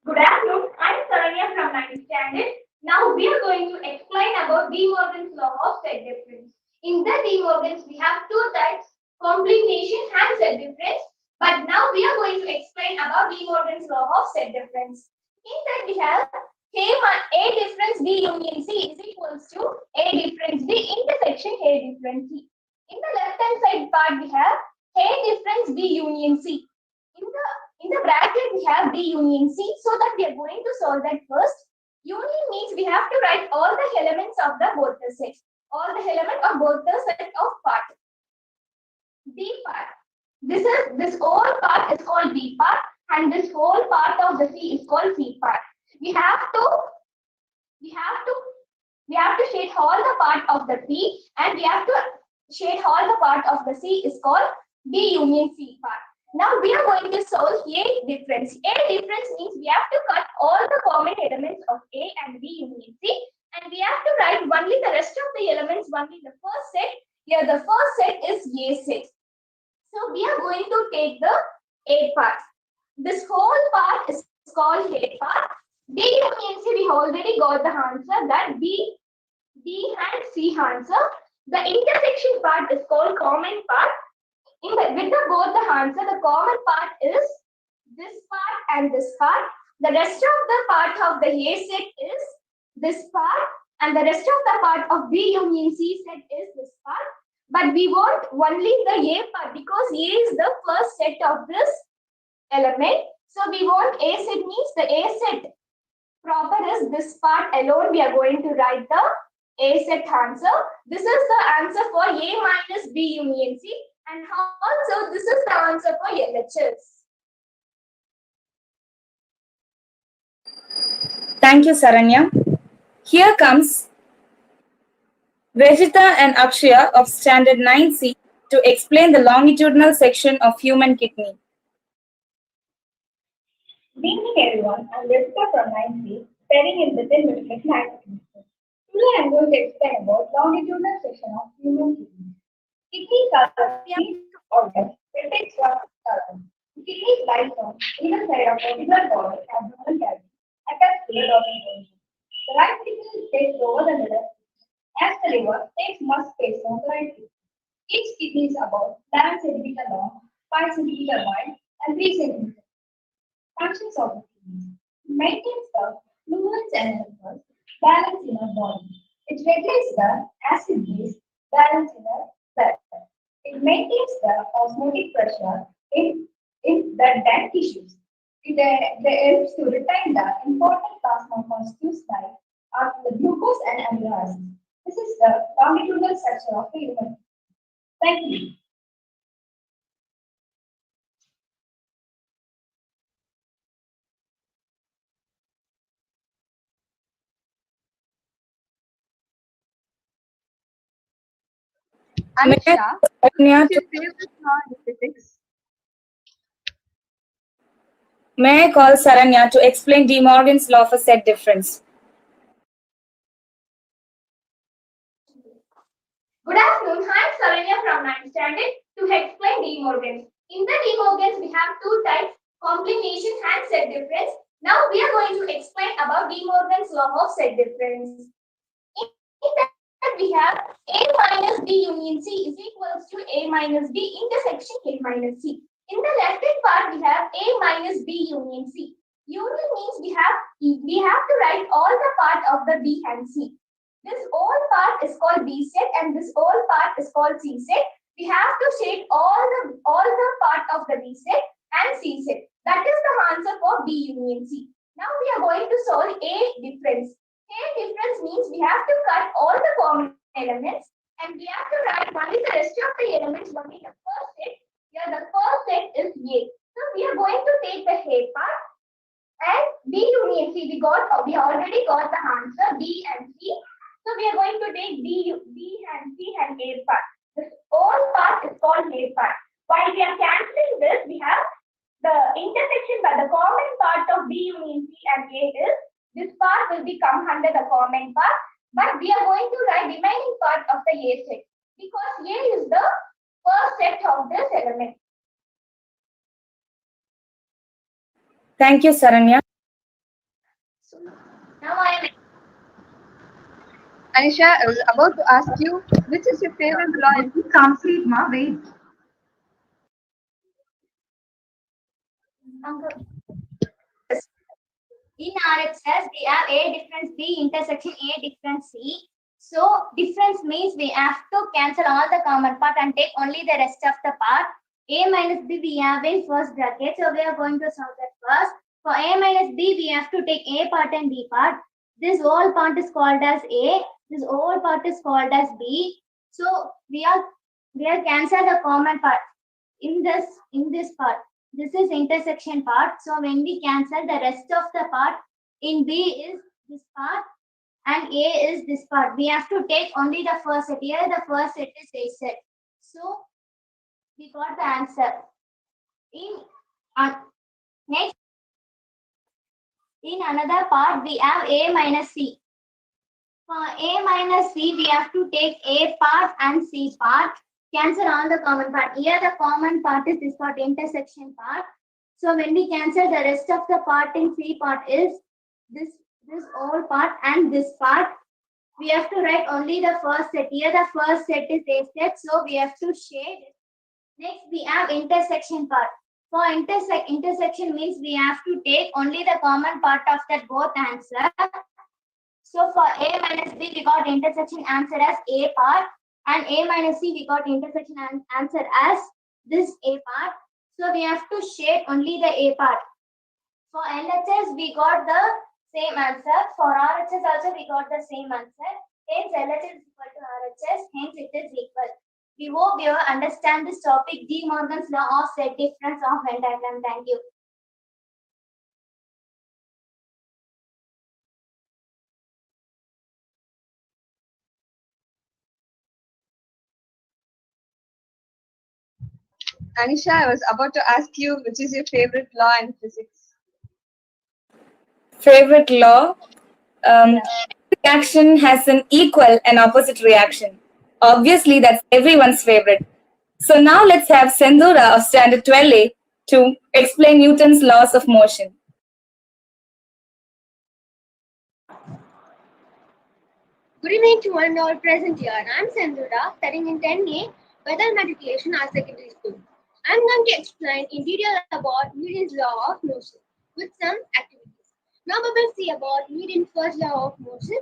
Good afternoon. I'm Saranya from 9th standard. Now we are going to explain about De Morgan's law of set difference. In the De Morgan's, we have two types, combination and set difference. But now we are going to explain about De Morgan's law of set difference. In that we have A difference B union C is equals to A difference B intersection A difference C. In the left hand side part we have A difference B union C. In the bracket we have B union C, so that we are going to solve that first. Union means we have to write all the elements of the both the set. All the element of both the set of part. B part. This whole part is called B part, and this whole part of the C is called C part. We have to shade all the part of the B, and we have to shade all the part of the C is called B union C part. Now we are going to solve A difference. A difference means we have to cut all the common elements of A and B union C, and we have to write only the rest of the elements only the first set. Here the first set is A set. So we are going to take the A part. This whole part is called A part. B union C, we already got the answer that B and C answer. The intersection part is called common part. With both the answer, the common part is this part and this part. The rest of the part of the A set is this part, and the rest of the part of B union C set is this part. But we want only the A part because A is the first set of this element. So we want A set means the A set proper is this part alone. We are going to write the A set answer. This is the answer for A minus B union C. And also, this is the answer for LHS. Thank you, Saranya. Here comes Vejita and Akshaya of Standard 9C to explain the longitudinal section of human kidney. Good evening, everyone. I'm Vejita from 9C, studying in Bethel Matriculation High Secondary School. Today, I'm going to explain about longitudinal section of human kidney. Kidneys are the key organ that takes blood from the kidneys lies on either side of the blood body abdominal cavity attached to the dorsal portion. The right kidney takes over the left, as the liver takes much space from the right kidney. Each kidney is about 11 cm long, 5 cm wide, and 3 cm. Functions of the kidneys: maintains the fluids and minerals balance in our body. It regulates the acid base balance in our blood. It maintains the osmotic pressure in the dead tissues. It helps to retain the important plasma constitutes like the glucose and amino acids. This is the longitudinal structure of the human. Thank you. May I Anisha, call which Saranya is to, your favorite law in physics? may I call Saranya to explain De Morgan's law for set difference? Good afternoon. I'm Saranya from 9th standard to explain De Morgan's. In the De Morgan's, we have two types, complementation and set difference. Now we are going to explain about De Morgan's law of set difference. In that we have A minus B union C is equals to A minus B intersection A minus C. In the left hand part, we have A minus B union C. Union means we have to write all the part of the B and C. This whole part is called B set and this whole part is called C set. We have to shade all the part of the B set and C set. That is the answer for B union C. Now we are going to solve A difference. A difference means we have to cut all the common elements and we have to write only the rest of the elements, only the first set. Here the first set is A. So we are going to take the A part and B union C. We already got the answer B and C. So we are going to take B and C and A part. This whole part is called A part. While we are cancelling this, we have the intersection by the common part of B union C and A is this part will become under the common part, but we are going to write remaining part of the A set because A is the first set of this element. Thank you, Saranya. So now I am Anisha, I was about to ask you, which is your favorite law in Complete, ma. Wait. in RHS, we have A difference B intersection A difference C. So difference means we have to cancel all the common part and take only the rest of the part. A minus B we have in first bracket. So we are going to solve that first. For A minus B, we have to take A part and B part. This whole part is called as A. This whole part is called as B. So we are cancel the common part in this part. This is intersection part. So when we cancel the rest of the part in B is this part and A is this part. We have to take only the first set. Here the first set is A set. So we got the answer. Next, in another part we have A minus C. For A minus C, we have to take A part and C part. Cancel all the common part. Here the common part is this part, intersection part. So when we cancel the rest of the part in C part is this whole part and this part. We have to write only the first set. Here the first set is A set, so we have to shade it. Next we have intersection part. For intersection means we have to take only the common part of that both answer. So for A minus B, we got intersection answer as A part, and A minus C, we got intersection answer as this A part. So we have to shade only the A part. For LHS, we got the same answer. For RHS also, we got the same answer. Hence, LHS is equal to RHS. Hence, it is equal. We hope you understand this topic, De Morgan's law of set difference of Venn diagram. Thank you. Anisha, I was about to ask you, which is your favorite law in physics? Favorite law? Every reaction has an equal and opposite reaction. Obviously, that's everyone's favorite. So now let's have Sendura of Standard 12A to explain Newton's laws of motion. Good evening to one and all present here. I'm Sendura, studying in 10A, Bethel Matriculation High Secondary School. I'm going to explain in detail about Newton's law of motion with some activities. Now we will see about Newton's first law of motion.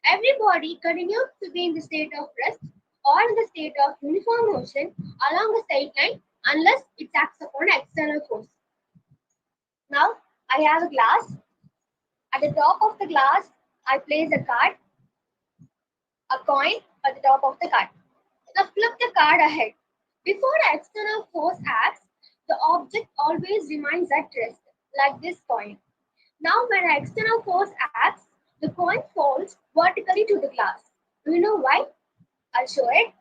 Every body continues to be in the state of rest or in the state of uniform motion along a straight line unless it acts upon an external force. Now I have a glass. At the top of the glass, I place a card, a coin at the top of the card. Now flip the card ahead. Before the external force acts, the object always remains at rest, like this coin. Now when an external force acts, the coin falls vertically to the glass. Do you know why? I'll show it.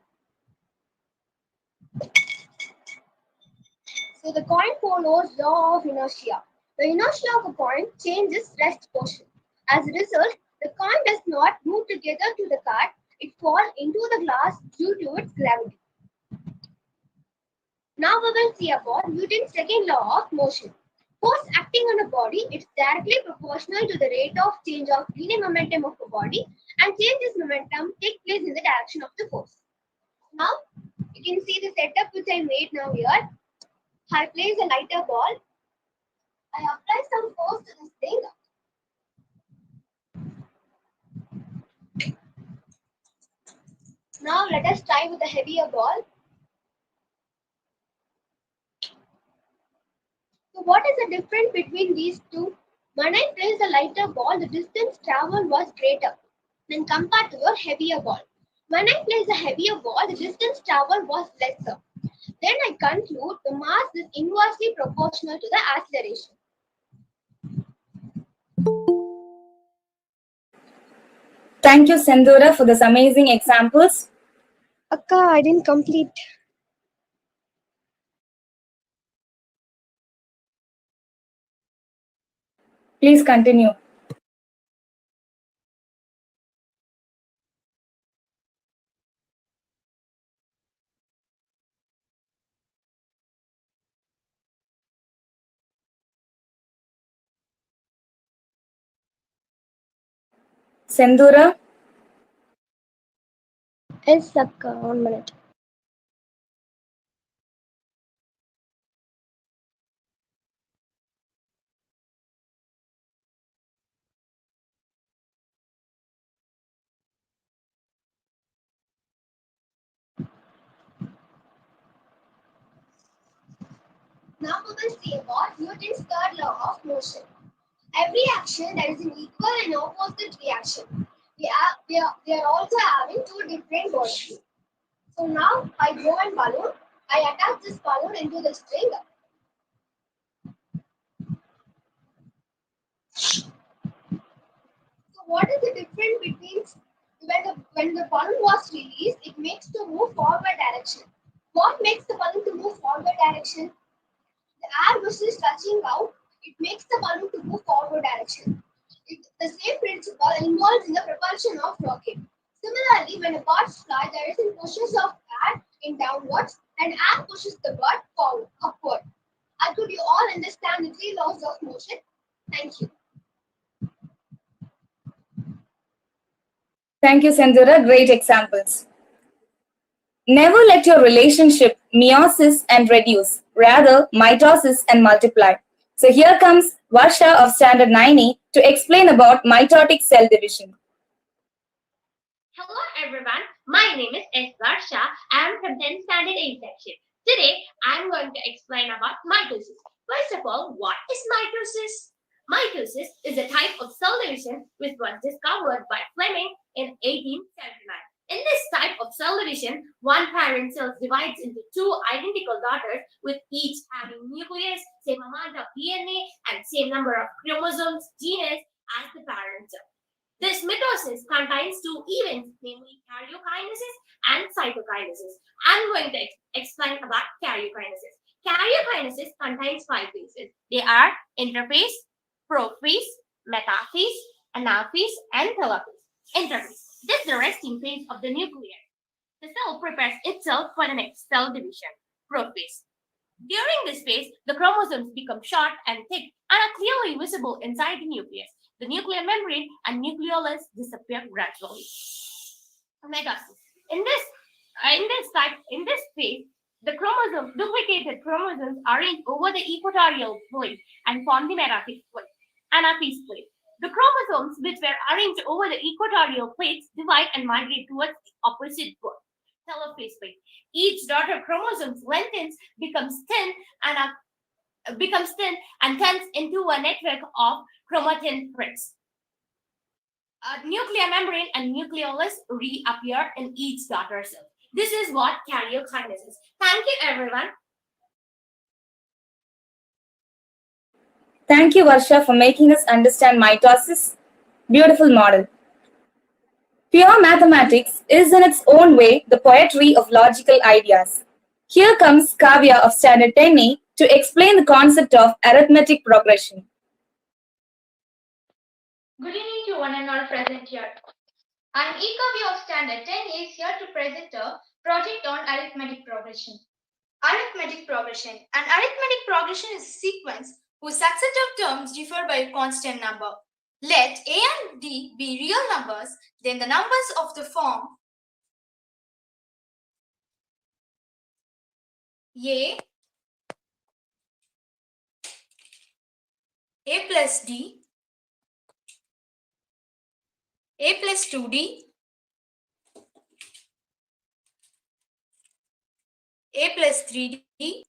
So the coin follows law of inertia. The inertia of a coin changes rest portion. As a result, the coin does not move together to the card, it falls into the glass due to its gravity. Now we will see about Newton's second law of motion. Force acting on a body is directly proportional to the rate of change of linear momentum of a body, and change this momentum takes place in the direction of the force. Now you can see the setup which I made now here. I place a lighter ball. I apply some force to this thing. Now let us try with a heavier ball. So what is the difference between these two? When I placed a lighter ball, the distance traveled was greater when compared to a heavier ball. When I placed a heavier ball, the distance traveled was lesser. Then I conclude the mass is inversely proportional to the acceleration. Thank you, Sendura, for those amazing examples. Akka, I didn't complete. Please continue. Sendura? Yes, Akka, 1 minute. Now we will see about Newton's third law of motion. Every action there is an equal and opposite reaction. They are also having two different bodies. So now I blow a balloon. I attach this balloon into the string. So what is the difference between when the balloon was released? It makes to move forward direction. What makes the balloon to move forward direction? The air which is touching out, it makes the balloon to move forward direction. The same principle involved in the propulsion of rocket. Similarly, when a bird flies, there is a pushes of air in downwards and air pushes the bird forward, upward. Could you all understand the three laws of motion? Thank you. Thank you, Sendura. Great examples. Never let your relationship meiosis and reduce, rather mitosis and multiply. So here comes Varsha of Standard 9E to explain about mitotic cell division. Hello everyone, my name is S. Varsha. I am from 10th Standard A section. Today I am going to explain about mitosis. First of all, what is mitosis? Mitosis is a type of cell division which was discovered by Fleming in 1879. In this type of cell division, one parent cell divides into two identical daughters with each having nucleus, same amount of DNA, and same number of chromosomes, genes as the parent cell. This mitosis contains two events, namely karyokinesis and cytokinesis. I'm going to explain about karyokinesis. Karyokinesis contains 5 phases. They are interphase, prophase, metaphase, anaphase, and telophase. Interphase. This is the resting phase of the nucleus. The cell prepares itself for the next cell division, prophase. During this phase, the chromosomes become short and thick and are clearly visible inside the nucleus. The nuclear membrane and nucleolus disappear gradually. Metaphase. In this phase, the duplicated chromosomes are arranged over the equatorial plate and form the metaphase plate. Anaphase plate. The chromosomes which were arranged over the equatorial plates divide and migrate towards the opposite pole. Telophase plate. Each daughter chromosome lengthens, becomes thin, and turns into a network of chromatin threads. Nuclear membrane and nucleolus reappear in each daughter cell. This is what karyokinesis is. Thank you, everyone. Thank you, Varsha, for making us understand mitosis. Beautiful model. Pure mathematics is in its own way the poetry of logical ideas. Here comes Kavya of Standard 10A to explain the concept of arithmetic progression. Good evening to one and all present here. I am Ekavya of Standard 10 is here to present a project on arithmetic progression. Arithmetic progression. An arithmetic progression is a sequence whose successive terms differ by a constant number. Let a and d be real numbers, then the numbers of the form a plus d, a plus 2d, a plus 3d,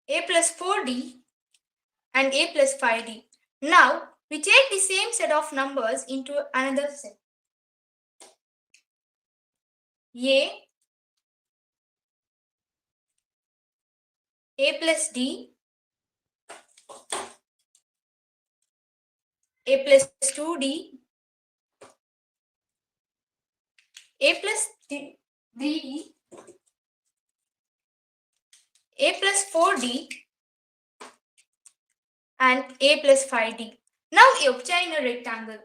a plus 4d, and a plus 5d. Now, we take the same set of numbers into another set. A plus d, a plus 2d, a plus 3d, a plus 4d, and a plus 5d. Now you obtain a rectangle.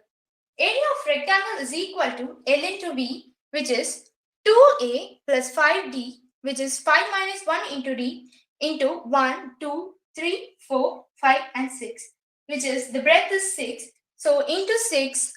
Area of rectangle is equal to L into B, which is 2a plus 5d, which is 5 minus 1 into d, into 1, 2, 3, 4, 5, and 6, which is the breadth is 6. So into 6.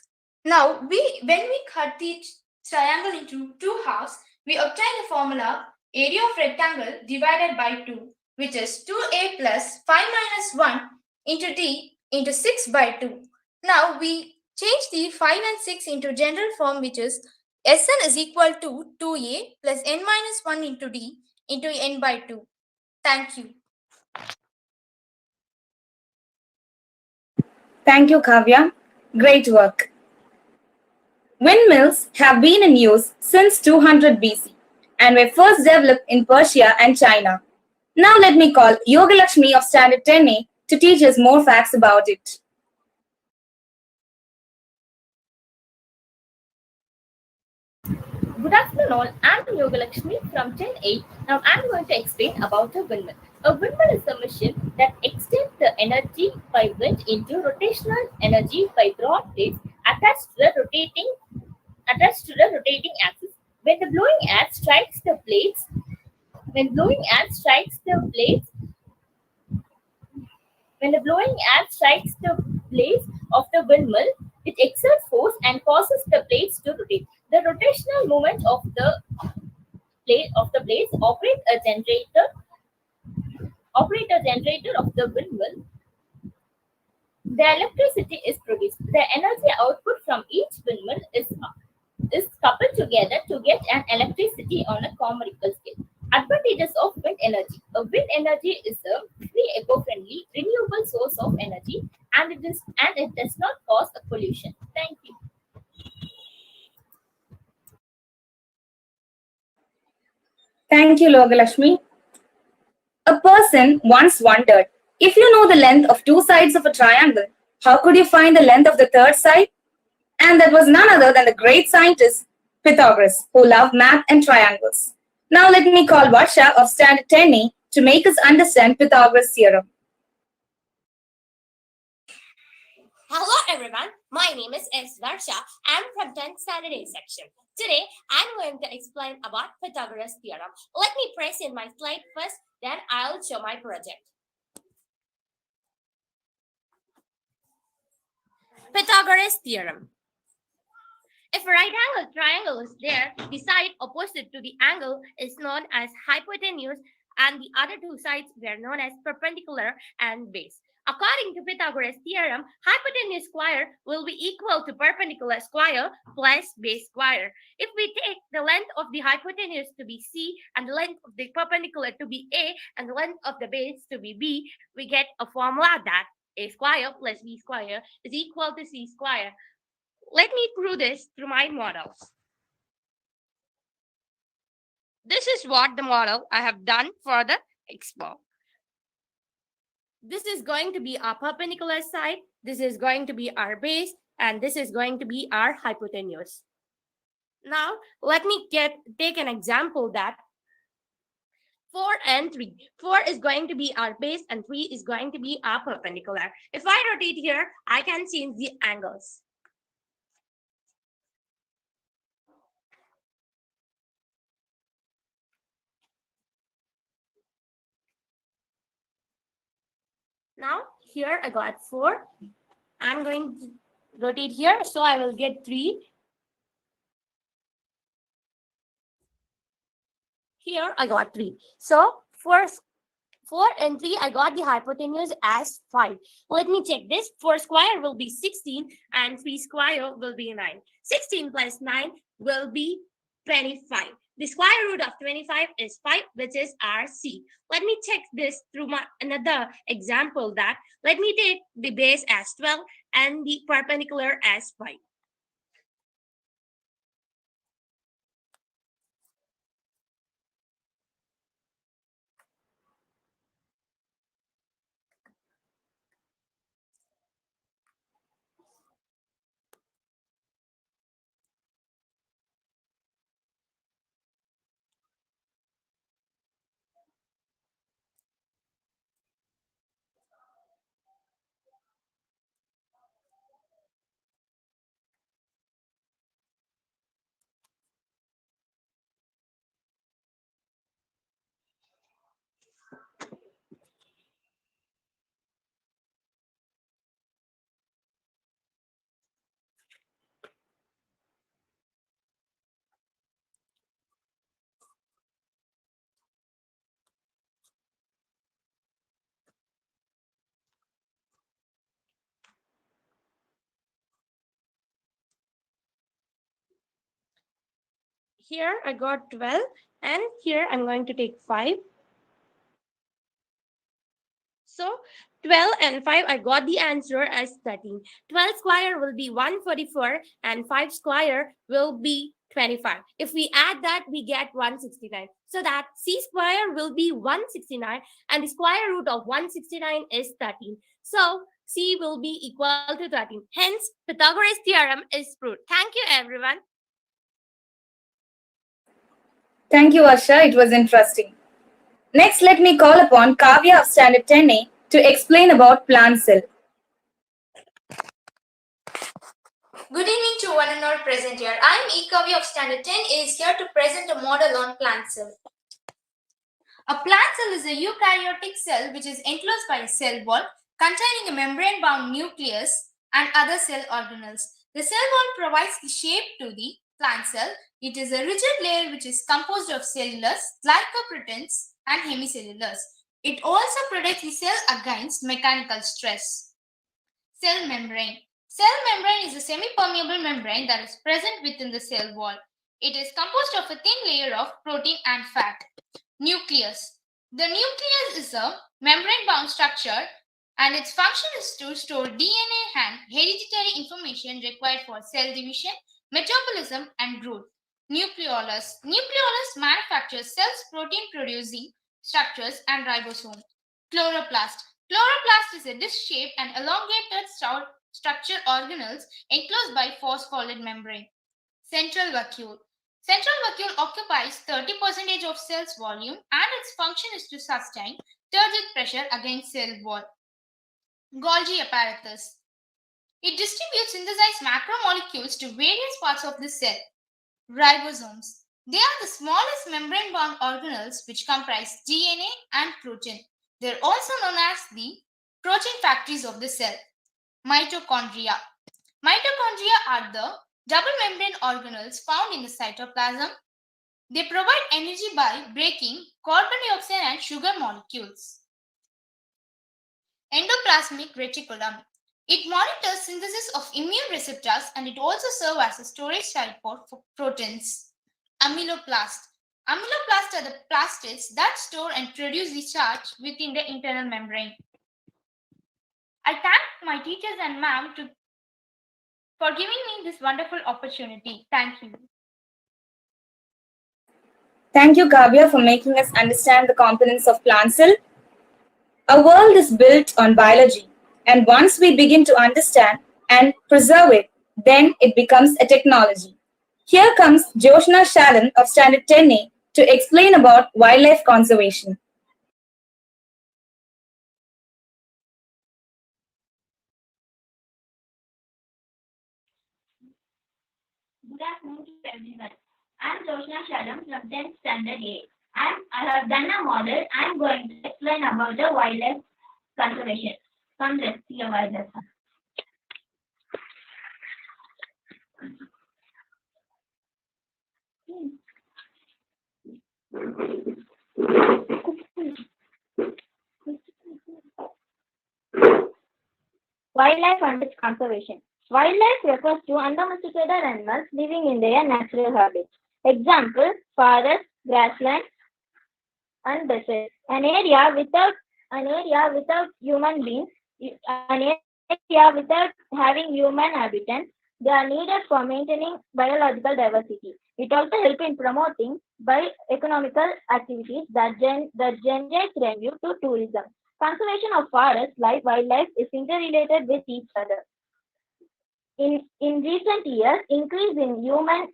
Now when we cut the triangle into two halves, we obtain the formula area of rectangle divided by 2, which is 2a plus 5 minus 1 into d into 6 by 2. Now we change the 5 and 6 into general form, which is Sn is equal to 2a plus n minus 1 into d into n by 2. Thank you. Thank you, Kavya. Great work. Windmills have been in use since 200 BC and were first developed in Persia and China. Now let me call Yogalakshmi of Standard 10A to teach us more facts about it. Good afternoon all, I'm Yogalakshmi from 10A. Now I'm going to explain about a windmill. A windmill is a machine that extends the energy by wind into rotational energy by broad plates attached to the rotating axis. When the blowing air strikes the blades, when the blowing air strikes the blades of the windmill, it exerts force and causes the blades to rotate. The rotational movement of the blades operate a generator of the windmill. The electricity is produced. The energy output from each windmill is coupled together to get an electricity on a numerical scale. Advantages of wind energy. Wind energy is a free, eco-friendly, renewable source of energy, and it does not cause a pollution. Thank you. Thank you, Yogalakshmi. A person once wondered, if you know the length of two sides of a triangle, how could you find the length of the third side? And that was none other than the great scientist Pythagoras, who loved math and triangles. Now let me call Varsha of Standard 10A to make us understand Pythagoras' theorem. Hello everyone, my name is S. Varsha. I'm from 10th Standard A section. Today, I'm going to explain about Pythagoras theorem. Let me press in my slide first, then I'll show my project. Pythagoras theorem. If a right angle triangle is there, the side opposite to the angle is known as hypotenuse and the other two sides were known as perpendicular and base. According to Pythagoras theorem, hypotenuse square will be equal to perpendicular square plus base square. If we take the length of the hypotenuse to be C and the length of the perpendicular to be A and the length of the base to be B, we get a formula that A square plus B square is equal to C square. Let me prove this through my model. This is what the model I have done for the Expo. This is going to be our perpendicular side, this is going to be our base, and this is going to be our hypotenuse. Now, let me take an example that 4 and 3. 4 is going to be our base and 3 is going to be our perpendicular. If I rotate here, I can change the angles. Now, here I got 4. I'm going to rotate here, so I will get 3. Here I got 3. So, 4 and 3, I got the hypotenuse as 5. Let me check this. 4 square will be 16 and 3 square will be 9. 16 plus 9 will be 25. The square root of 25 is 5, which is our C. Let me check this through another example that let me take the base as 12 and the perpendicular as 5. Here I got 12 and here I'm going to take 5. So 12 and 5, I got the answer as 13. 12 square will be 144 and 5 square will be 25. If we add that, we get 169. So that C square will be 169 and the square root of 169 is 13. So C will be equal to 13. Hence, Pythagoras theorem is proved. Thank you, everyone. Thank you, Asha. It was interesting. Next, let me call upon Kavya of Standard 10A to explain about plant cell. Good evening to one and all present here. I am Ekavi of Standard 10 is here to present a model on plant cell. A plant cell is a eukaryotic cell which is enclosed by a cell wall containing a membrane-bound nucleus and other cell organelles. The cell wall provides the shape to the plant cell. It is a rigid layer which is composed of cellulose, glycoproteins and hemicellulose. It also protects the cell against mechanical stress. Cell membrane. Cell membrane is a semi-permeable membrane that is present within the cell wall. It is composed of a thin layer of protein and fat. Nucleus. The nucleus is a membrane-bound structure and its function is to store DNA and hereditary information required for cell division, metabolism, and growth. Nucleolus. Nucleolus manufactures cells protein-producing structures and ribosome. Chloroplast. Chloroplast is a disc-shaped and elongated structure organelles enclosed by phospholipid membrane. Central vacuole. Central vacuole occupies 30% of cell's volume and its function is to sustain turgid pressure against cell wall. Golgi apparatus. It distributes synthesized macromolecules to various parts of the cell. Ribosomes. They are the smallest membrane-bound organelles which comprise DNA and protein. They are also known as the protein factories of the cell. Mitochondria. Mitochondria are the double membrane organelles found in the cytoplasm. They provide energy by breaking carbon dioxide and sugar molecules. Endoplasmic reticulum. It monitors synthesis of immune receptors and it also serves as a storage site for proteins. Amyloplast. Amyloplasts are the plastids that store and produce the charge within the internal membrane. I thank my teachers and ma'am for giving me this wonderful opportunity. Thank you. Thank you, Kavya, for making us understand the components of plant cell. Our world is built on biology, and once we begin to understand and preserve it, then it becomes a technology. Here comes Joshna Shalan of Standard 10A to explain about wildlife conservation. Good afternoon to everyone. I'm Joshna Sharam from 10th Standard A. I have done a model. I'm going to explain about the wildlife conservation. Come, let's see a wildlife. Wildlife and its conservation. Wildlife refers to undomesticated animals living in their natural habitats. Example, forest, grassland, and deserts. An area without human beings, an area without having human inhabitants, they are needed for maintaining biological diversity. It also helps in promoting bioeconomical activities that generate revenue to tourism. Conservation of forests, like wildlife, is interrelated with each other. In recent years, increase in human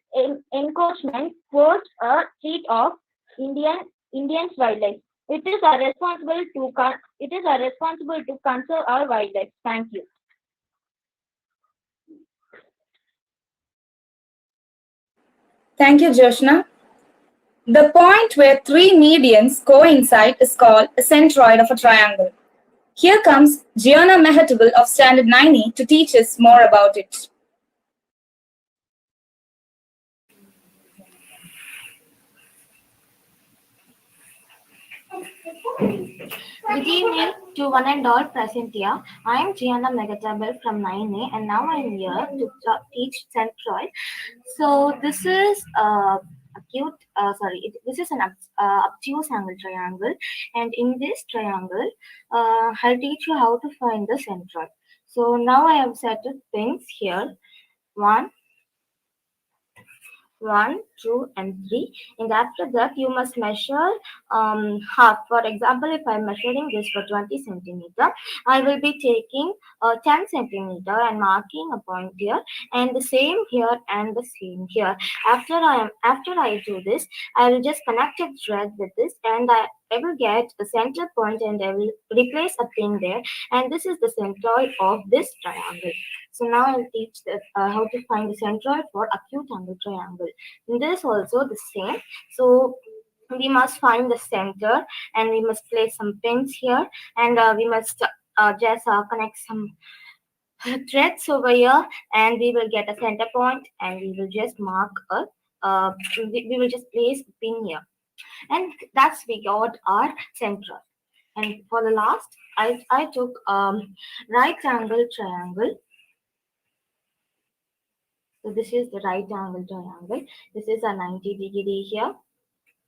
encroachment posed a threat of Indian's wildlife. It is our responsible to conserve our wildlife. Thank you. Thank you, Joshna. The point where three medians coincide is called a centroid of a triangle. Here comes Gianna Mehatable of Standard 9E to teach us more about it. Good evening to one and all present here. I am Gianna Megatabel from 9A and now I am here to teach centroid. So this is this is an obtuse angle triangle, and in this triangle, I'll teach you how to find the centroid. So now I have set pins here. One, two, and three. And after that, you must measure half. For example, if I'm measuring this for 20 centimeter, I will be taking 10 centimeter and marking a point here, and the same here and the same here. After I do this, I will just connect a thread with this, and I will get the center point, and I will replace a pin there, and this is the centroid of this triangle. So now I'll teach how to find the centroid for acute angle triangle. In this also the same. So we must find the center, and we must place some pins here, and we must just connect some threads over here, and we will get a center point, and we will just mark we will just place a pin here, and that's we got our centroid. And for the last, I took right angle triangle. So this is the right angle triangle. This is a 90-degree here,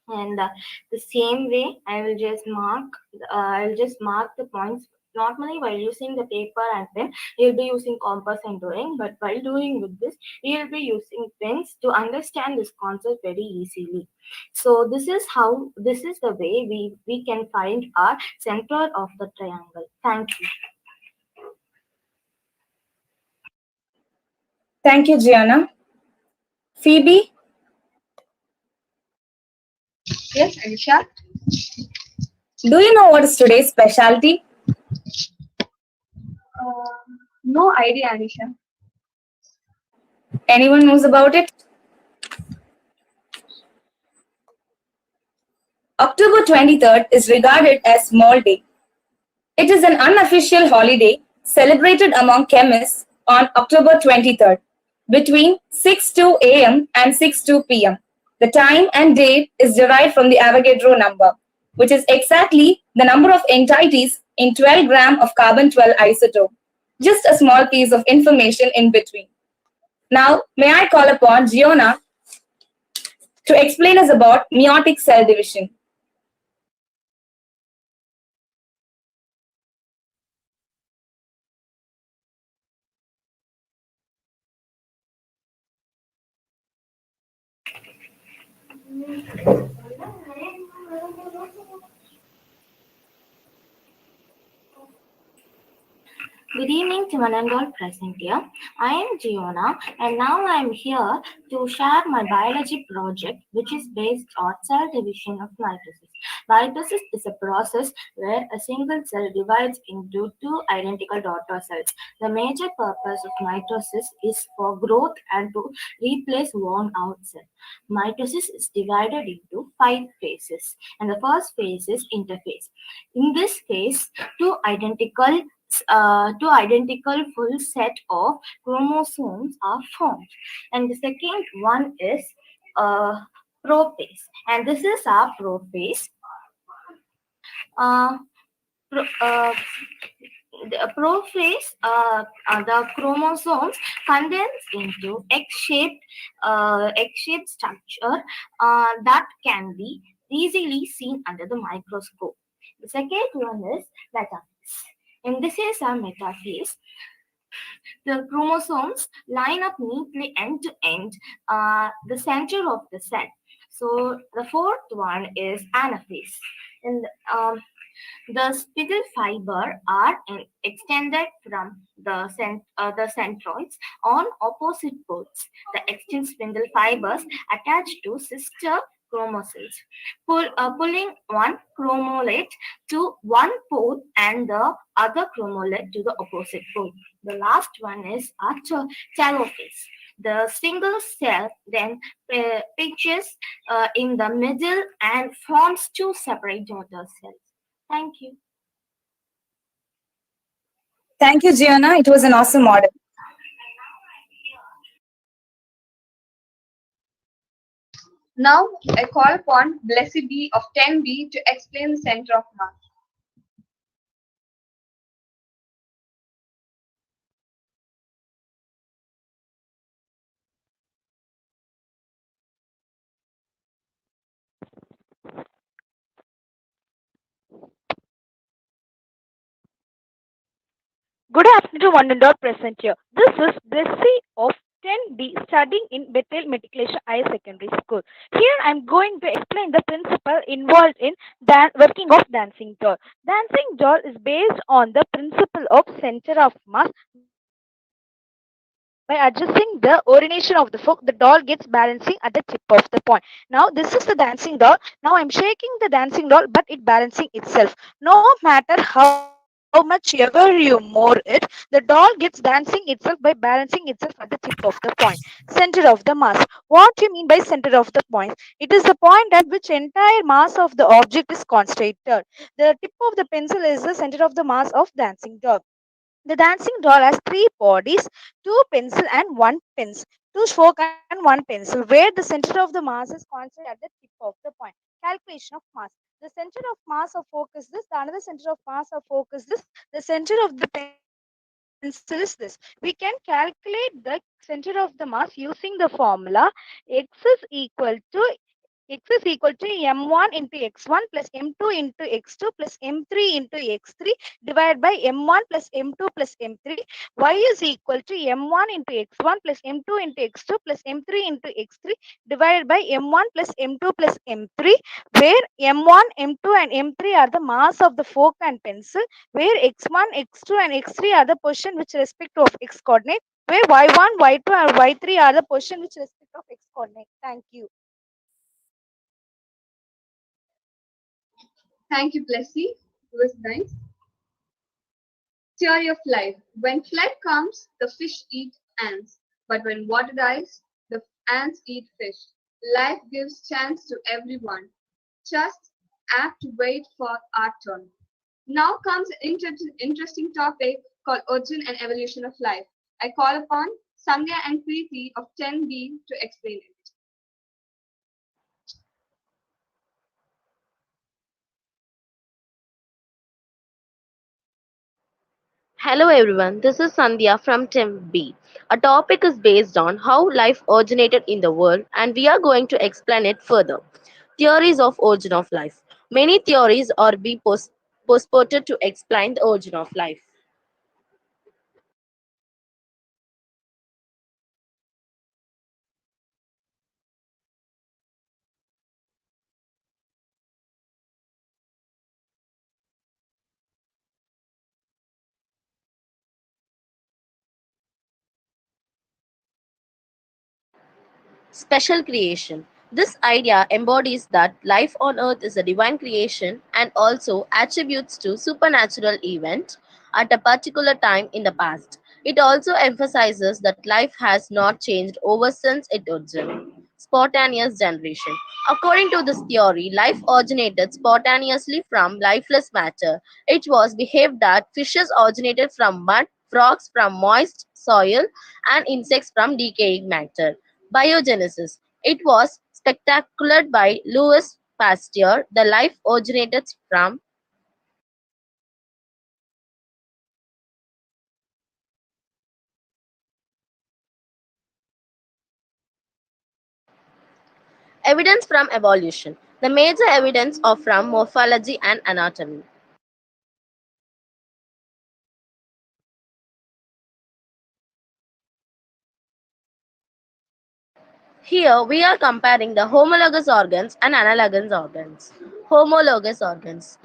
and the same way I will just mark. I'll just mark the points. Normally, while using the paper and pen, you'll be using compass and drawing. But while doing with this, you'll be using pens to understand this concept very easily. So this is the way we can find our center of the triangle. Thank you. Thank you, Gianna. Phoebe? Yes, Anisha. Do you know what is today's specialty? No idea, Anisha. Anyone knows about it? October 23rd is regarded as Small Day. It is an unofficial holiday celebrated among chemists on October 23rd between 6:02 a.m. and 6:02 p.m. The time and date is derived from the Avogadro number, which is exactly the number of entities in 12 gram of carbon-12 isotope. Just a small piece of information in between. Now, may I call upon Gianna to explain us about meiotic cell division. Good evening to one and all present here. I am Giona and now I am here to share my biology project which is based on cell division of mitosis. Mitosis is a process where a single cell divides into two identical daughter cells. The major purpose of mitosis is for growth and to replace worn out cells. Mitosis is divided into five phases and the first phase is interphase. In this phase, two identical full set of chromosomes are formed. And the second one is prophase. And this is our prophase. Uh, pro, uh, the prophase, the chromosomes condense into egg-shaped structure that can be easily seen under the microscope. The second one is metaphase. And this is a metaphase. The chromosomes line up neatly end to end, the center of the cell. So the fourth one is anaphase. And the spindle fiber are extended from the centroids on opposite poles. The extended spindle fibers attach to sister chromosomes, pulling one chromolate to one pole and the other chromolate to the opposite pole. The last one is telophase. The single cell then pitches in the middle and forms two separate daughter cells. Thank you. Thank you, Gianna. It was an awesome model. Now, I call upon Blessy B of 10B to explain the center of mass. Good afternoon to one and all present here. This is Blessy of 10B studying in Bethel Matriculation Higher Secondary School. Here I am going to explain the principle involved in working of dancing doll. Dancing doll is based on the principle of center of mass. By adjusting the orientation of the foot, the doll gets balancing at the tip of the point. Now this is the dancing doll. Now I'm shaking the dancing doll, but it balancing itself. No matter how much ever you move it, the doll gets dancing itself by balancing itself at the tip of the point. Center of the mass. What do you mean by center of the point? It is the point at which entire mass of the object is concentrated. The tip of the pencil is the center of the mass of dancing doll. The dancing doll has three bodies, two pencil and one pencil, two fork and one pencil, where the center of the mass is concentrated at the tip of the point. Calculation of mass. The center of mass of fork is this, the another center of mass of fork is this, the center of the pencil is this. We can calculate the center of the mass using the formula x is equal to m1 into x1 plus m2 into x2 plus m3 into x3 divided by m1 plus m2 plus m3. Y is equal to m1 into x1 plus m2 into x2 plus m3 into x3 divided by m1 plus m2 plus m3, where m1, m2 and m3 are the mass of the fork and pencil, where x1, x2 and x3 are the position with respect of x coordinate, where y1, y2 and y3 are the position with respect of x coordinate. Thank you. Thank you, Blessy. It was nice. Theory of life. When flood comes, the fish eat ants. But when water dies, the ants eat fish. Life gives chance to everyone. Just have to wait for our turn. Now comes an interesting topic called origin and evolution of life. I call upon Samya and Preeti of 10B to explain it. Hello everyone, this is Sandhya from TIMB. Our topic is based on how life originated in the world and we are going to explain it further. Theories of origin of life. Many theories are being purported to explain the origin of life. Special creation. This idea embodies that life on earth is a divine creation and also attributes to supernatural event at a particular time in the past. It also emphasizes that life has not changed over since its origin. Spontaneous generation. According to this theory, life originated spontaneously from lifeless matter. It was behaved that fishes originated from mud, frogs from moist soil, and insects from decaying matter. Biogenesis. It was spectaculated by Louis Pasteur. The life originated from evidence from evolution. The major evidence are from morphology and anatomy. Here we are comparing the homologous organs and analogous organs. Homologous organs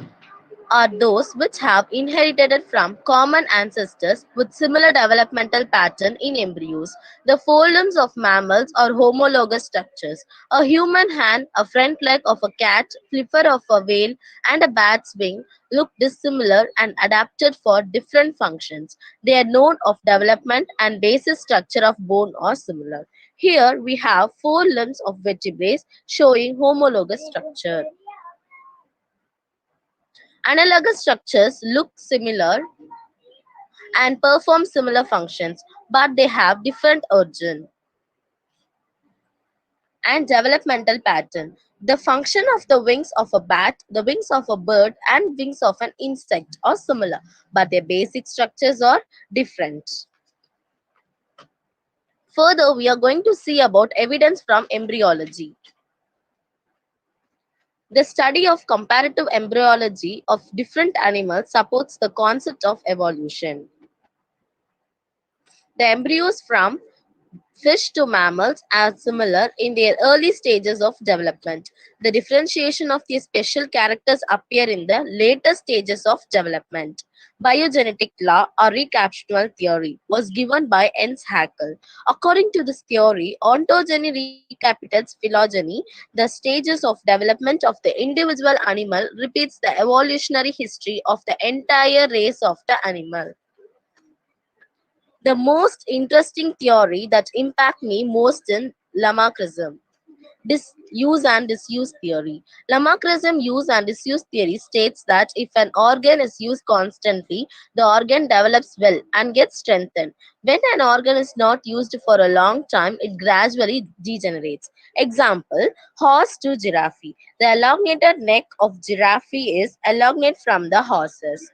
are those which have inherited from common ancestors with similar developmental pattern in embryos. The forelimbs of mammals are homologous structures. A human hand, a front leg of a cat, flipper of a whale, and a bat's wing look dissimilar and adapted for different functions. They are known of development and basic structure of bone are similar. Here we have four limbs of vertebrates showing homologous structure. Analogous structures look similar and perform similar functions, but they have different origin and developmental pattern. The function of the wings of a bat, the wings of a bird, and wings of an insect are similar, but their basic structures are different. Further, we are going to see about evidence from embryology. The study of comparative embryology of different animals supports the concept of evolution. The embryos from fish to mammals are similar in their early stages of development. The differentiation of these special characters appear in the later stages of development. Biogenetic law or recapitulational theory was given by Ernst Haeckel. According to this theory, ontogeny recapitulates phylogeny. The stages of development of the individual animal repeats the evolutionary history of the entire race of the animal. The most interesting theory that impact me most in Lamarckism. Use and disuse theory. Lamarckism use and disuse theory states that if an organ is used constantly, the organ develops well and gets strengthened. When an organ is not used for a long time, it gradually degenerates. Example, horse to giraffe. The elongated neck of giraffe is elongate from the horses.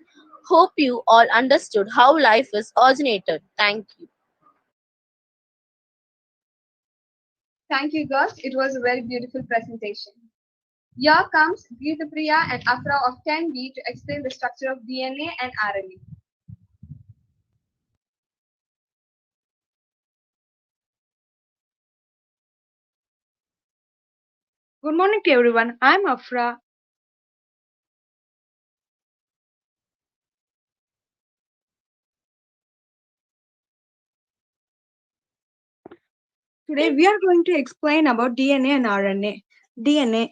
Hope you all understood how life is originated. Thank you. Thank you, girls. It was a very beautiful presentation. Here comes Geetapriya and Afra of 10B to explain the structure of DNA and RNA. Good morning to everyone. I'm Afra. Today we are going to explain about DNA and RNA. DNA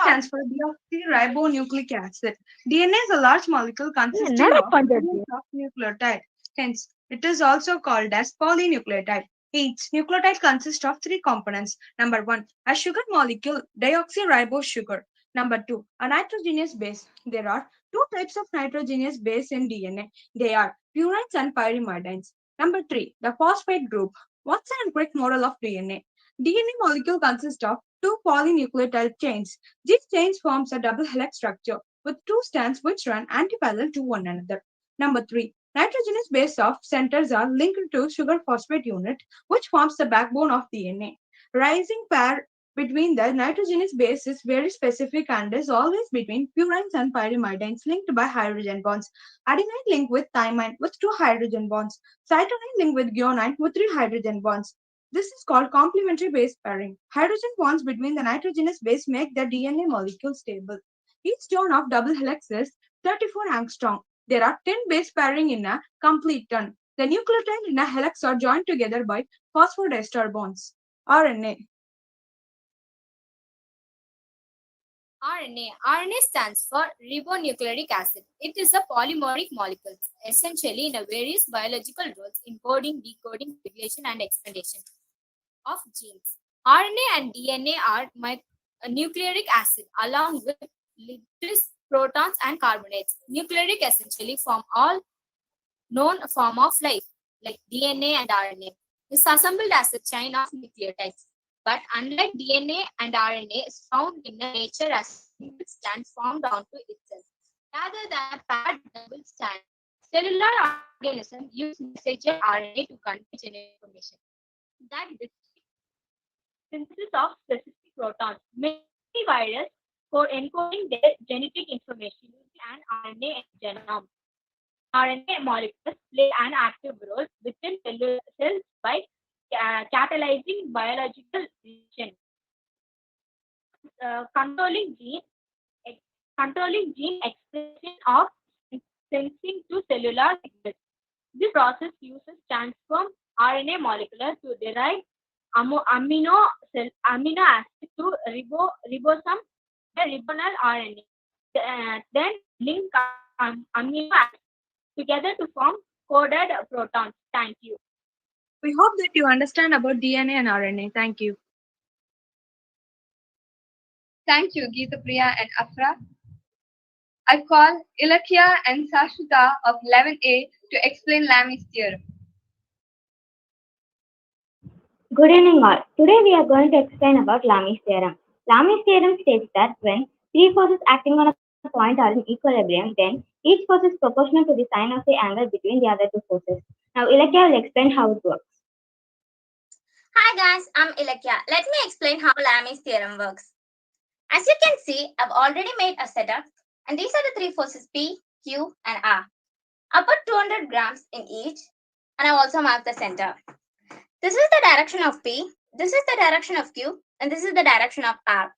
stands for deoxyribonucleic acid. DNA is a large molecule consisting of millions of nucleotides. Hence, it is also called as polynucleotide. Each nucleotide consists of three components. Number one, a sugar molecule, deoxyribose sugar. Number two, a nitrogenous base. There are two types of nitrogenous base in DNA. They are purines and pyrimidines. Number three, the phosphate group. What's an quick model of DNA? DNA molecule consists of two polynucleotide chains. These chains forms a double helix structure with two strands which run antiparallel to one another. Number three, nitrogenous base of centers are linked to sugar phosphate unit, which forms the backbone of DNA. Rising pair between the nitrogenous base is very specific and is always between purines and pyrimidines linked by hydrogen bonds. Adenine linked with thymine with two hydrogen bonds. Cytosine linked with guanine with three hydrogen bonds. This is called complementary base pairing. Hydrogen bonds between the nitrogenous base make the DNA molecule stable. Each turn of double helix is 34 angstrom. There are 10 base pairing in a complete turn. The nucleotides in a helix are joined together by phosphodiester bonds. RNA. RNA stands for ribonucleic acid. It is a polymeric molecule, essentially in a various biological roles encoding, decoding, regulation, and expandation of genes. RNA and DNA are nucleic acid along with lipids, protons, and carbonates. Nucleic essentially form all known form of life, like DNA and RNA, is assembled as a chain of nucleotides. But unlike DNA and RNA, is found in nature as single strand formed onto itself, rather than a paired double strand. Cellular organisms use messenger RNA to convey genetic information. That is synthesis of specific protons. Many viruses for encoding their genetic information using an RNA genome. RNA molecules play an active role within cells by catalyzing biological reaction, controlling gene expression of sensing to cellular signals. This process uses transform RNA molecule to derive amino acid to ribosome, the ribonal RNA, then link amino acids together to form coded protons. Thank you. We hope that you understand about DNA and RNA. Thank you. Thank you, Geeta Priya and Afra. I call Ilakya and Sashwita of 11A to explain Lamy's theorem. Good evening all. Today we are going to explain about Lamy's theorem. Lamy's theorem states that when three forces acting on a point are in equilibrium, then each force is proportional to the sine of the angle between the other two forces. Now Ilakya will explain how it works. Hi guys, I'm Ilakya. Let me explain how Lamy's theorem works. As you can see, I've already made a setup, and these are the three forces P, Q, and R. I put 200 grams in each, and I've also marked the center. This is the direction of P, this is the direction of Q, and this is the direction of R.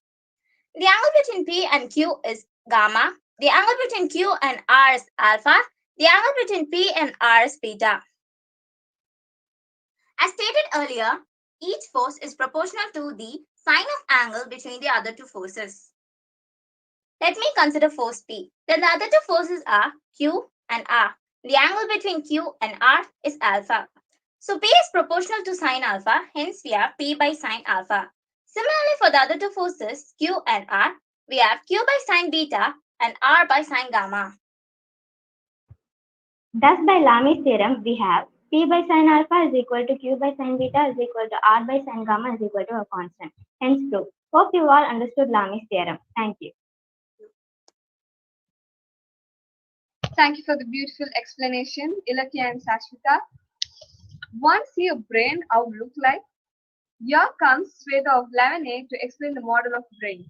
The angle between P and Q is gamma, the angle between Q and R is alpha, the angle between P and R is beta. As stated earlier, each force is proportional to the sine of angle between the other two forces. Let me consider force P. Then the other two forces are Q and R. The angle between Q and R is alpha. So P is proportional to sine alpha, hence we have P by sine alpha. Similarly, for the other two forces, Q and R, we have Q by sine beta and R by sine gamma. Thus, by Lamy's theorem, we have P by sine alpha is equal to Q by sine beta is equal to R by sine gamma is equal to a constant. Hence, proof. Hope you all understood Lamy's theorem. Thank you. Thank you for the beautiful explanation, Ilakya and Sashwita. Want to see your brain how it look like? Here comes Sweta of 11A to explain the model of brain.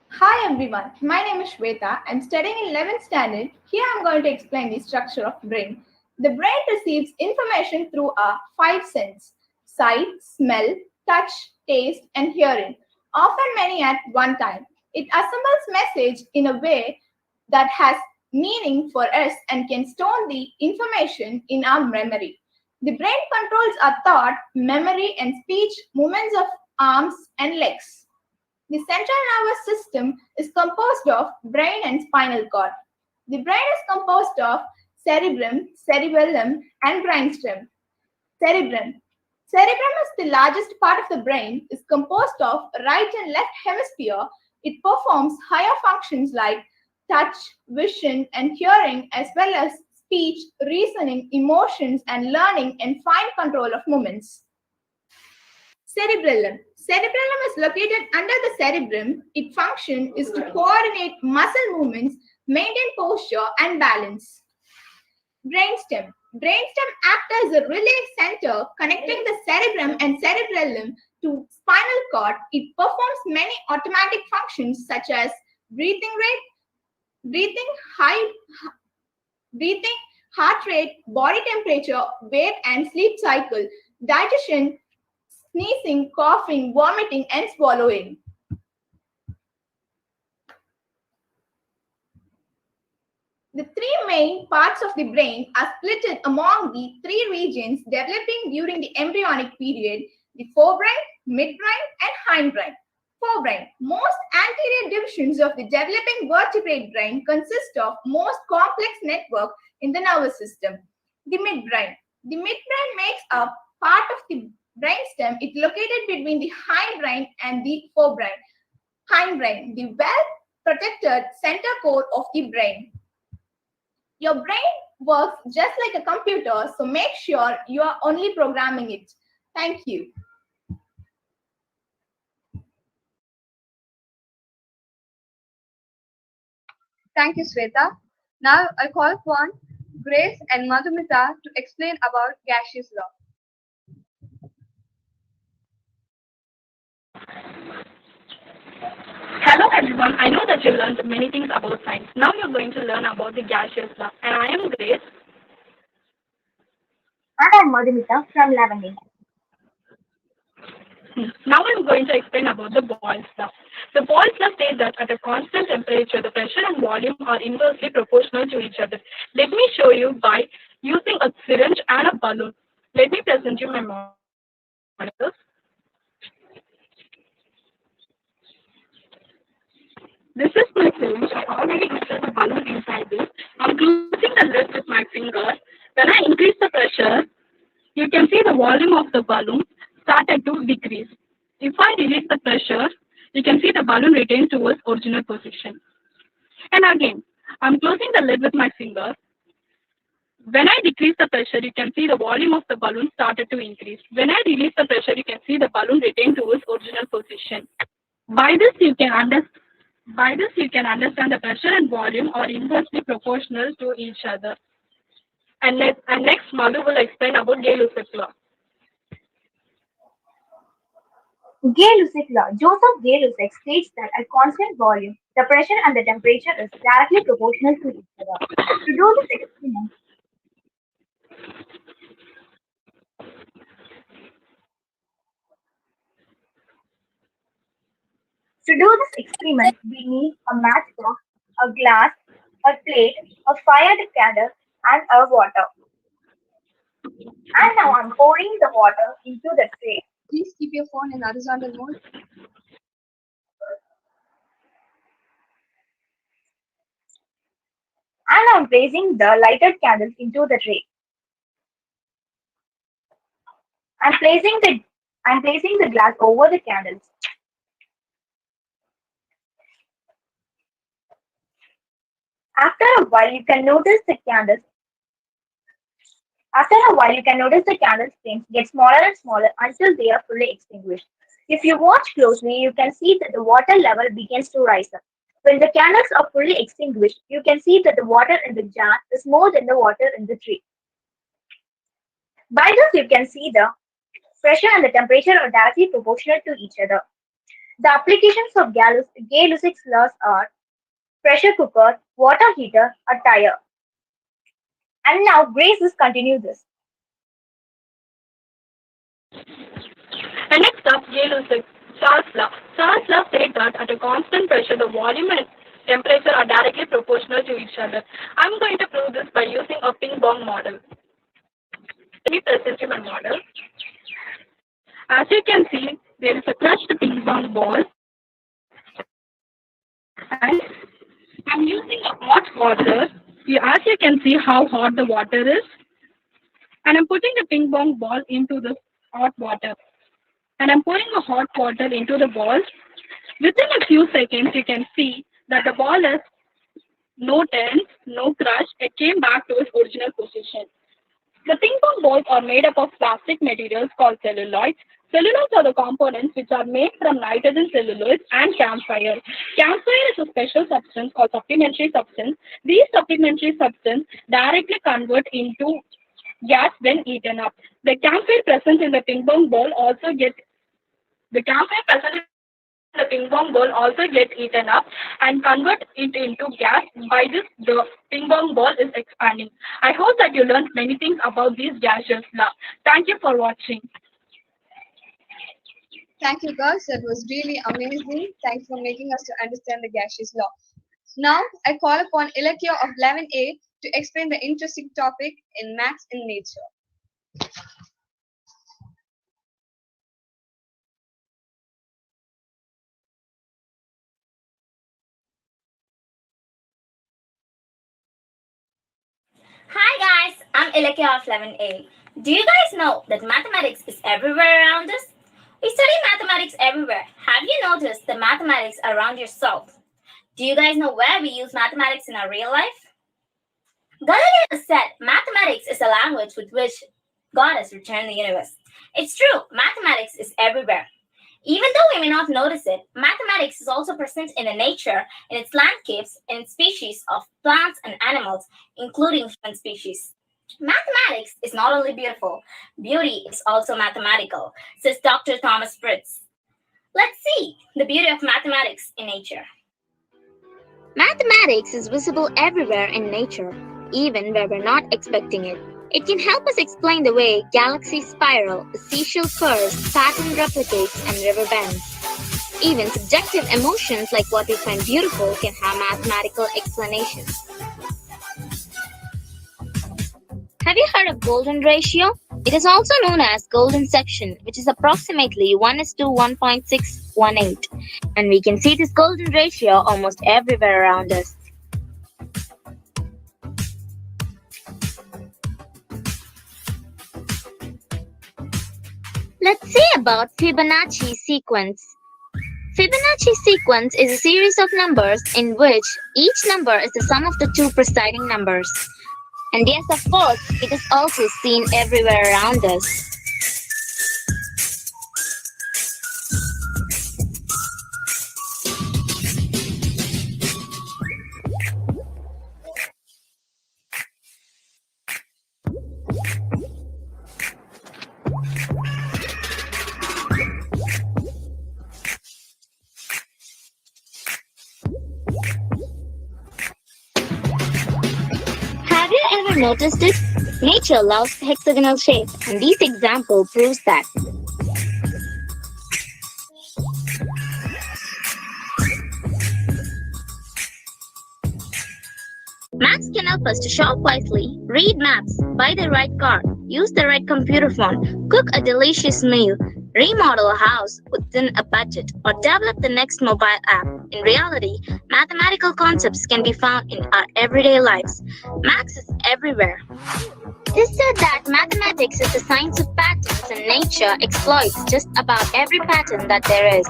Hi everyone, my name is Shweta. I'm studying in 11th standard. Here I'm going to explain the structure of brain. The brain receives information through our five senses: sight, smell, touch, taste, and hearing, often many at one time. It assembles message in a way that has meaning for us and can store the information in our memory. The brain controls our thought, memory, and speech, movements of arms and legs. The central nervous system is composed of brain and spinal cord. The brain is composed of cerebrum, cerebellum, and brainstem. Cerebrum. Cerebrum is the largest part of the brain, is composed of right and left hemisphere. It performs higher functions like touch, vision, and hearing, as well as speech, reasoning, emotions, and learning and fine control of movements. Cerebellum. Cerebellum is located under the cerebrum. Its function is to coordinate muscle movements, maintain posture, and balance. Brainstem. Brainstem acts as a relay center connecting the cerebrum and cerebellum to spinal cord. It performs many automatic functions such as breathing rate, breathing, heart rate, body temperature, weight and sleep cycle, digestion, sneezing, coughing, vomiting, and swallowing. The three main parts of the brain are split among the three regions developing during the embryonic period: the forebrain, midbrain, and hindbrain. Forebrain. Most anterior divisions of the developing vertebrate brain consist of most complex network in the nervous system. The midbrain. The midbrain makes up part of the brainstem. It located between the hindbrain and the forebrain. Hindbrain, the well-protected center core of the brain. Your brain works just like a computer, so make sure you are only programming it. Thank you. Thank you, Sweta. Now I call upon Grace and Madhumita to explain about gaseous law. Hello everyone, I know that you learned many things about science. Now you're going to learn about the gaseous law. And I am Grace. And I'm Madhumita from 11A. Now I'm going to explain about the Boyle's law. The Boyle's law states that at a constant temperature, the pressure and volume are inversely proportional to each other. Let me show you by using a syringe and a balloon. Let me present you my model. This is my syringe. I already inserted the balloon inside this. I'm closing the lid with my finger. When I increase the pressure, you can see the volume of the balloon started to decrease. If I release the pressure, you can see the balloon retains to its original position. And again, I'm closing the lid with my finger. When I decrease the pressure, you can see the volume of the balloon started to increase. When I release the pressure, you can see the balloon retain to its original position. By this, you can understand the pressure and volume are inversely proportional to each other. And next, Madhu will explain about Gay-Lussac's law. Gay-Lussac law. Joseph Gay-Lussac states that at constant volume, the pressure and the temperature is directly proportional to each other. To do this experiment, we need a matchbox, a glass, a plate, a fired candle, and a water. And now I'm pouring the water into the tray. Please keep your phone in horizontal mode. And I'm placing the lighted candles into the tray. I'm placing the glass over the candles. After a while, you can notice the candles flames get smaller and smaller until they are fully extinguished. If you watch closely, you can see that the water level begins to rise up. When the candles are fully extinguished, you can see that the water in the jar is more than the water in the tree. By this, you can see the pressure and the temperature are directly proportional to each other. The applications of Gay-Lussac's laws are pressure cooker, water heater, a tire. And now Grace will continue this. And next up, Charles' law. Charles' law states that at a constant pressure, the volume and temperature are directly proportional to each other. I'm going to prove this by using a ping pong model. Let me present you my model. As you can see, there is a crushed ping pong ball. And I'm using a hot water. As you can see how hot the water is. And I'm putting the ping pong ball into the hot water. And I'm pouring the hot water into the ball. Within a few seconds, you can see that the ball is no dent, no crush. It came back to its original position. The ping pong balls are made up of plastic materials called celluloids. Celluloids are the components which are made from nitrogen cellulose and camphor. Camphor is a special substance called supplementary substance. These supplementary substances directly convert into gas when eaten up. The camphor present in the ping pong ball also get eaten up and convert it into gas. By this, the ping pong ball is expanding. I hope that you learned many things about these gaseous law. Thank you for watching. Thank you, girls. That was really amazing. Thanks for making us to understand the gaseous law. Now, I call upon Ilakya of 11A to explain the interesting topic in Maths in Nature. Hi guys, I'm Ilakya of 11A. Do you guys know that mathematics is everywhere around us? We study mathematics everywhere. Have you noticed the mathematics around yourself? Do you guys know where we use mathematics in our real life? Galileo said mathematics is a language with which God has returned the universe. It's true, mathematics is everywhere. Even though we may not notice it, mathematics is also present in the nature, in its landscapes, in its species of plants and animals, including human species. Mathematics is not only beautiful, beauty is also mathematical, says Dr. Thomas Fritz. Let's see the beauty of mathematics in nature. Mathematics is visible everywhere in nature, even where we're not expecting it. It can help us explain the way galaxies spiral, seashell curves, pattern replicates, and river bends. Even subjective emotions like what we find beautiful can have mathematical explanations. Have you heard of golden ratio? It is also known as golden section, which is approximately 1:1.618. And we can see this golden ratio almost everywhere around us. Let's see about Fibonacci sequence. Fibonacci sequence is a series of numbers in which each number is the sum of the two preceding numbers. And yes, of course, it is also seen everywhere around us. Have you ever noticed it? Nature loves hexagonal shape, and this example proves that. Maps can help us to shop wisely, read maps, buy the right car, use the right computer phone, cook a delicious meal, remodel a house within a budget, or develop the next mobile app. In reality, mathematical concepts can be found in our everyday lives. Maths is everywhere. It is said that mathematics is the science of patterns and nature exploits just about every pattern that there is.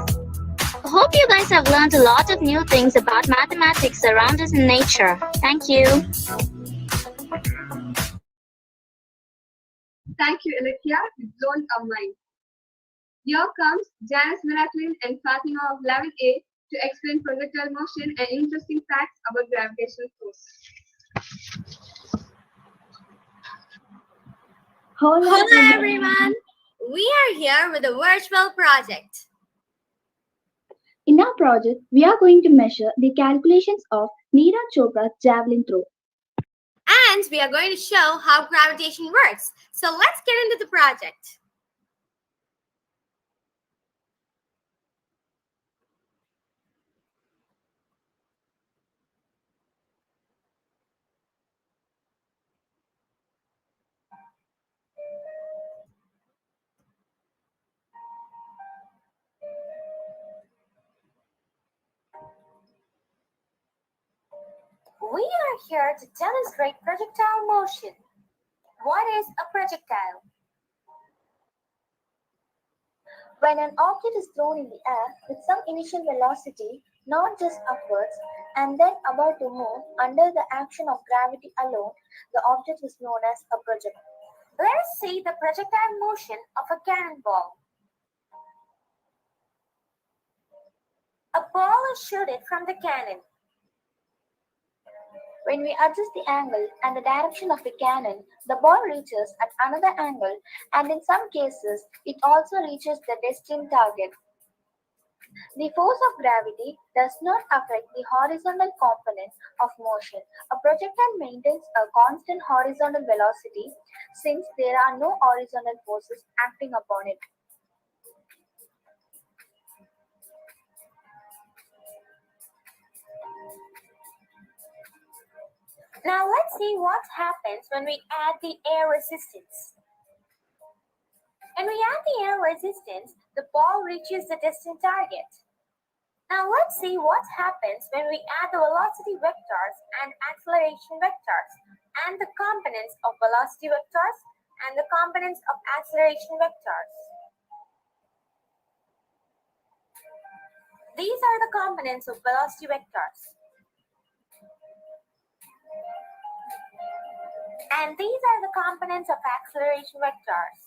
I hope you guys have learned a lot of new things about mathematics around us in nature. Thank you. Thank you, Ilakya. You've blown our mind. Here comes Janice Miraculin and Fatima of 11A to explain projectile motion and interesting facts about gravitational force. Hello everyone! We are here with a virtual project. In our project, we are going to measure the calculations of Neeraj Chopra's javelin throw. And we are going to show how gravitation works. So let's get into the project. We are here to demonstrate projectile motion. What is a projectile? When an object is thrown in the air with some initial velocity, not just upwards, and then about to move under the action of gravity alone, the object is known as a projectile. Let us see the projectile motion of a cannonball. A ball is shooted from the cannon. When we adjust the angle and the direction of the cannon, the ball reaches at another angle, and in some cases, it also reaches the destined target. The force of gravity does not affect the horizontal component of motion. A projectile maintains a constant horizontal velocity since there are no horizontal forces acting upon it. Now let's see what happens when we add the air resistance. When we add the air resistance, the ball reaches the destined target. Now let's see what happens when we add the velocity vectors and acceleration vectors and the components of velocity vectors and the components of acceleration vectors. These are the components of velocity vectors. And these are the components of acceleration vectors.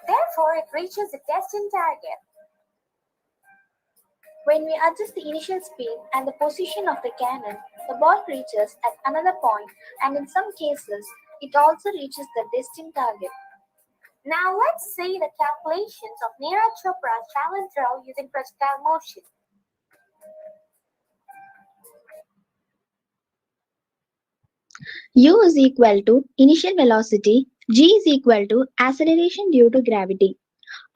Therefore, it reaches the destined target. When we adjust the initial speed and the position of the cannon, the ball reaches at another point, and in some cases, it also reaches the destined target. Now let's see the calculations of Neeraj Chopra's javelin throw using projectile motion. U is equal to initial velocity, G is equal to acceleration due to gravity.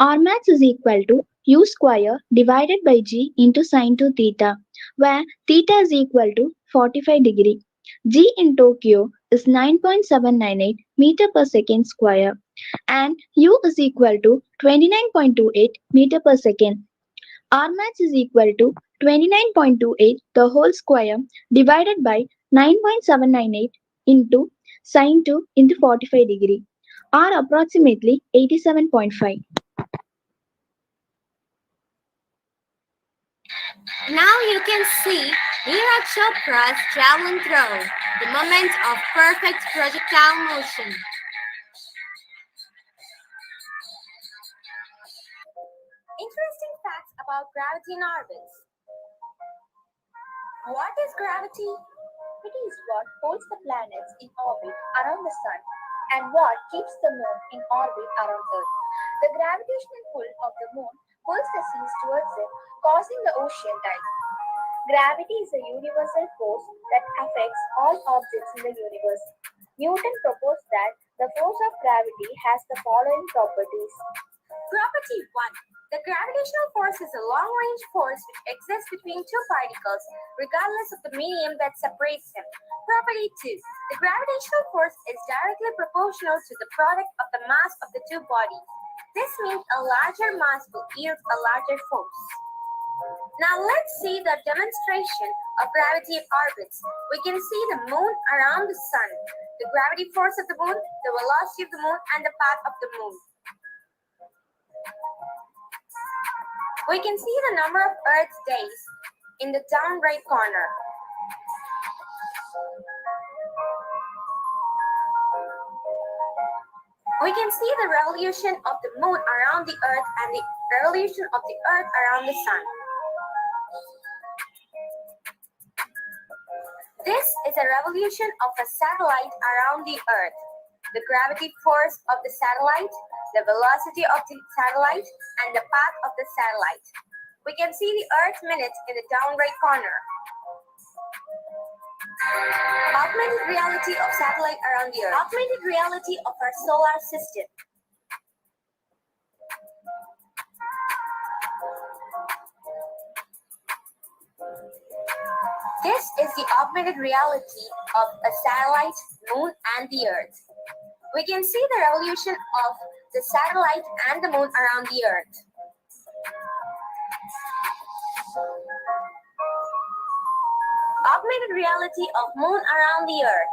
R max is equal to U square divided by G into sin 2 theta, where theta is equal to 45 degree. G in Tokyo is 9.798 meter per second square and U is equal to 29.28 meter per second. R max is equal to 29.28 the whole square divided by 9.798 into sin 2 into 45 degree. R approximately 87.5. Now you can see Neeraj Chopra's javelin throw, the moment of perfect projectile motion. Interesting facts about gravity in orbits. What is gravity? It is what holds the planets in orbit around the Sun and what keeps the Moon in orbit around Earth. The gravitational pull of the Moon pulls the seas towards it, causing the ocean tide. Gravity is a universal force that affects all objects in the universe. Newton proposed that the force of gravity has the following properties. Property 1. The gravitational force is a long-range force which exists between two particles, regardless of the medium that separates them. Property 2. The gravitational force is directly proportional to the product of the mass of the two bodies. This means a larger mass will yield a larger force. Now let's see the demonstration of gravity in orbits. We can see the Moon around the Sun, the gravity force of the Moon, the velocity of the Moon, and the path of the Moon. We can see the number of Earth's days in the down right corner. We can see the revolution of the Moon around the Earth and the revolution of the Earth around the Sun. This is a revolution of a satellite around the Earth. The gravity force of the satellite, the velocity of the satellite, and the path of the satellite. We can see the Earth minutes in the down right corner. Augmented reality of satellite around the Earth. Augmented reality of our solar system. This is the augmented reality of a satellite, Moon, and the Earth. We can see the revolution of the satellite and the Moon around the Earth. Augmented reality of Moon around the Earth.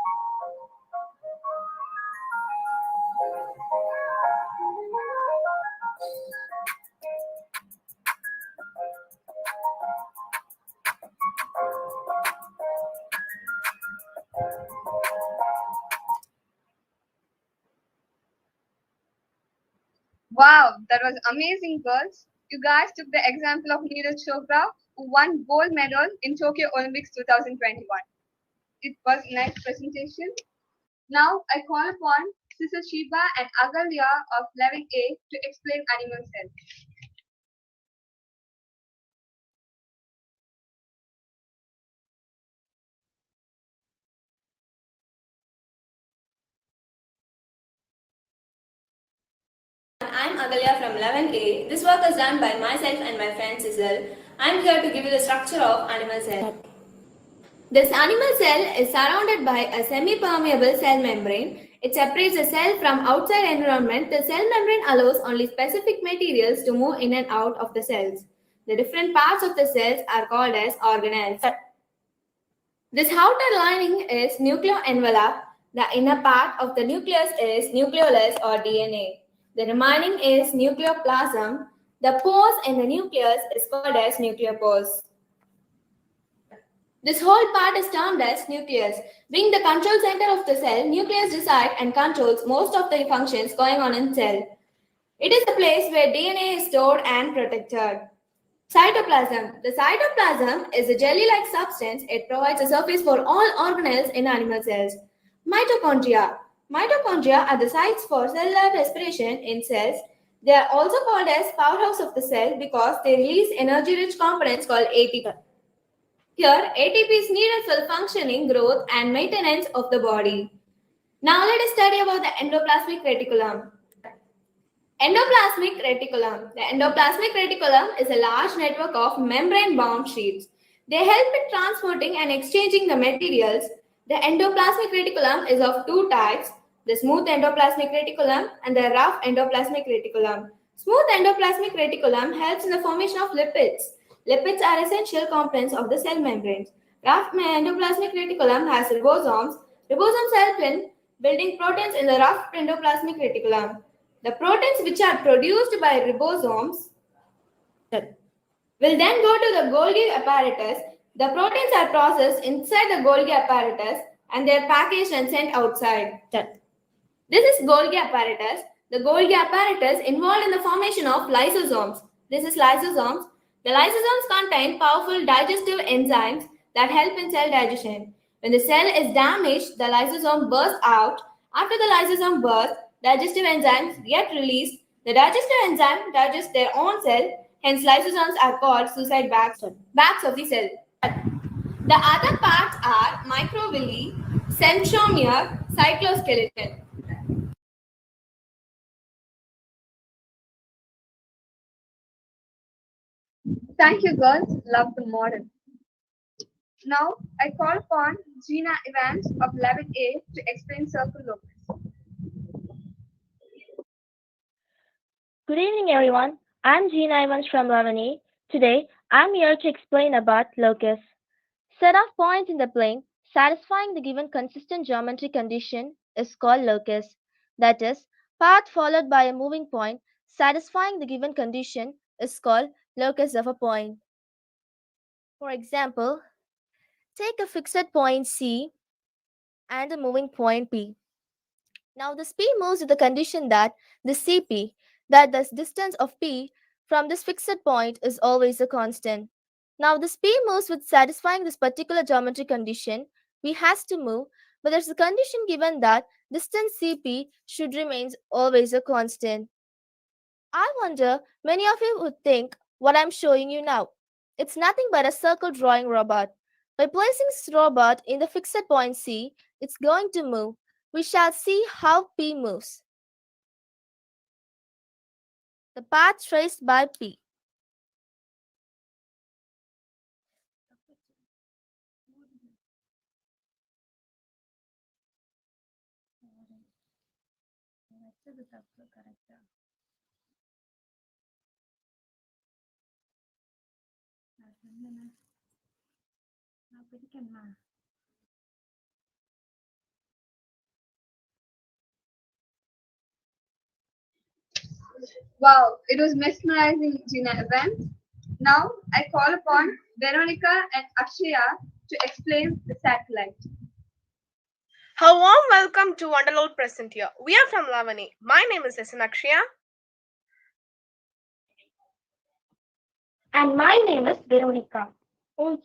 Wow, that was amazing, girls. You guys took the example of Neeraj Chopra, who won gold medal in Tokyo Olympics 2021. It was a nice presentation. Now I call upon Sister Shiba and Agalya of 11A to explain animal cells. I'm Agalya from 11A. This work is done by myself and my friend Cecil. I am here to give you the structure of animal cell. This animal cell is surrounded by a semi-permeable cell membrane. It separates the cell from outside environment. The cell membrane allows only specific materials to move in and out of the cells. The different parts of the cells are called as organelles. This outer lining is nucleoenvelope. The inner part of the nucleus is nucleolus or DNA. The remaining is nucleoplasm. The pores in the nucleus is called as nucleopores. This whole part is termed as nucleus. Being the control center of the cell, nucleus decides and controls most of the functions going on in cell. It is the place where DNA is stored and protected. Cytoplasm. The cytoplasm is a jelly-like substance. It provides a surface for all organelles in animal cells. Mitochondria. Mitochondria are the sites for cellular respiration in cells. They are also called as powerhouse of the cell because they release energy-rich components called ATP. Here, ATP is needed for the functioning, growth, and maintenance of the body. Now let us study about the endoplasmic reticulum. Endoplasmic reticulum. The endoplasmic reticulum is a large network of membrane-bound sheets. They help in transporting and exchanging the materials. The endoplasmic reticulum is of two types, the smooth endoplasmic reticulum and the rough endoplasmic reticulum. Smooth endoplasmic reticulum helps in the formation of lipids. Lipids are essential components of the cell membranes. Rough endoplasmic reticulum has ribosomes. Ribosomes help in building proteins in the rough endoplasmic reticulum. The proteins which are produced by ribosomes will then go to the Golgi apparatus. The proteins are processed inside the Golgi apparatus and they are packaged and sent outside. This is Golgi apparatus. The Golgi apparatus involved in the formation of lysosomes. This is lysosomes. The lysosomes contain powerful digestive enzymes that help in cell digestion. When the cell is damaged, the lysosome bursts out. After the lysosome bursts, digestive enzymes get released. The digestive enzyme digests their own cell. Hence, lysosomes are called suicide bags of the cell. The other parts are microvilli, centromere, cytoskeleton. Thank you, girls. Love the model. Now, I call upon Gina Evans of 11A to explain circle locus. Good evening, everyone. I'm Gina Evans from 11A. Today, I'm here to explain about locus. Set of points in the plane satisfying the given consistent geometry condition is called locus. That is, path followed by a moving point satisfying the given condition is called locus of a point. For example, take a fixed point C and a moving point P. Now this P moves with the condition that the CP, that the distance of P from this fixed point is always a constant. Now this P moves with satisfying this particular geometry condition. P has to move, but there's a condition given that distance CP should remain always a constant. I wonder many of you would think what I'm showing you now. It's nothing but a circle drawing robot. By placing this robot in the fixed point C, it's going to move. We shall see how P moves. The path traced by P. Wow, it was mesmerizing, Gina Evans. Now, I call upon Veronica and Akshaya to explain the satellite. A warm welcome to Wonderlord present here. We are from Lavani. My name is Akshaya. And my name is Veronica. With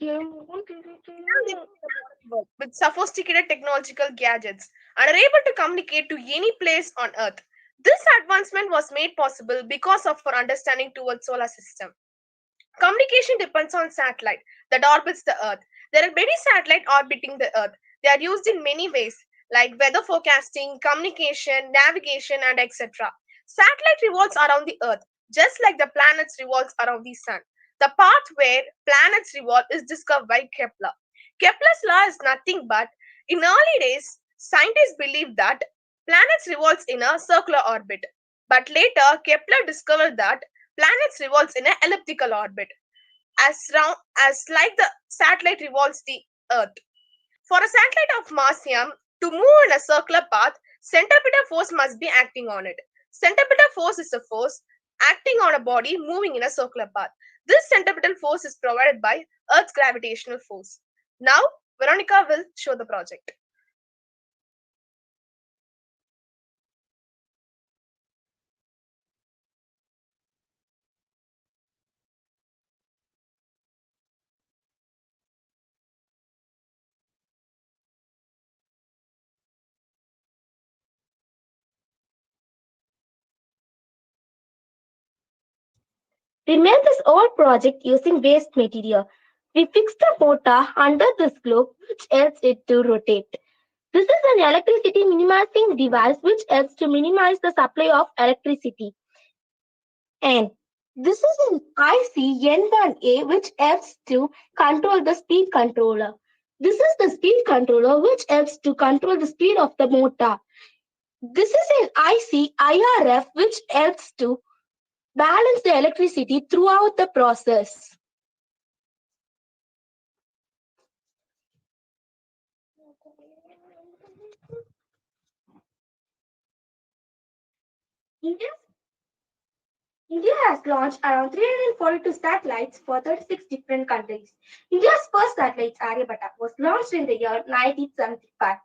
sophisticated technological gadgets and are able to communicate to any place on Earth. This advancement was made possible because of our understanding towards solar system. Communication depends on satellite that orbits the Earth. There are many satellites orbiting the Earth. They are used in many ways like weather forecasting, communication, navigation, and etc. Satellite revolves around the Earth just like the planets revolves around the sun. The The path where planets revolve is discovered by Kepler. Kepler's law is nothing but, in early days, scientists believed that planets revolve in a circular orbit. But later, Kepler discovered that planets revolve in an elliptical orbit, as like the satellite revolves the Earth. For a satellite of mass m to move in a circular path, centripetal force must be acting on it. Centripetal force is a force acting on a body moving in a circular path. This centripetal force is provided by Earth's gravitational force. Now, Veronica will show the project. We made this whole project using waste material. We fixed the motor under this globe which helps it to rotate. This is an electricity minimizing device which helps to minimize the supply of electricity. And this is an IC N1A which helps to control the speed controller. This is the speed controller which helps to control the speed of the motor. This is an IC IRF which helps to balance the electricity throughout the process. India has launched around 342 satellites for 36 different countries. India's first satellite, Aryabhatta, was launched in the year 1975.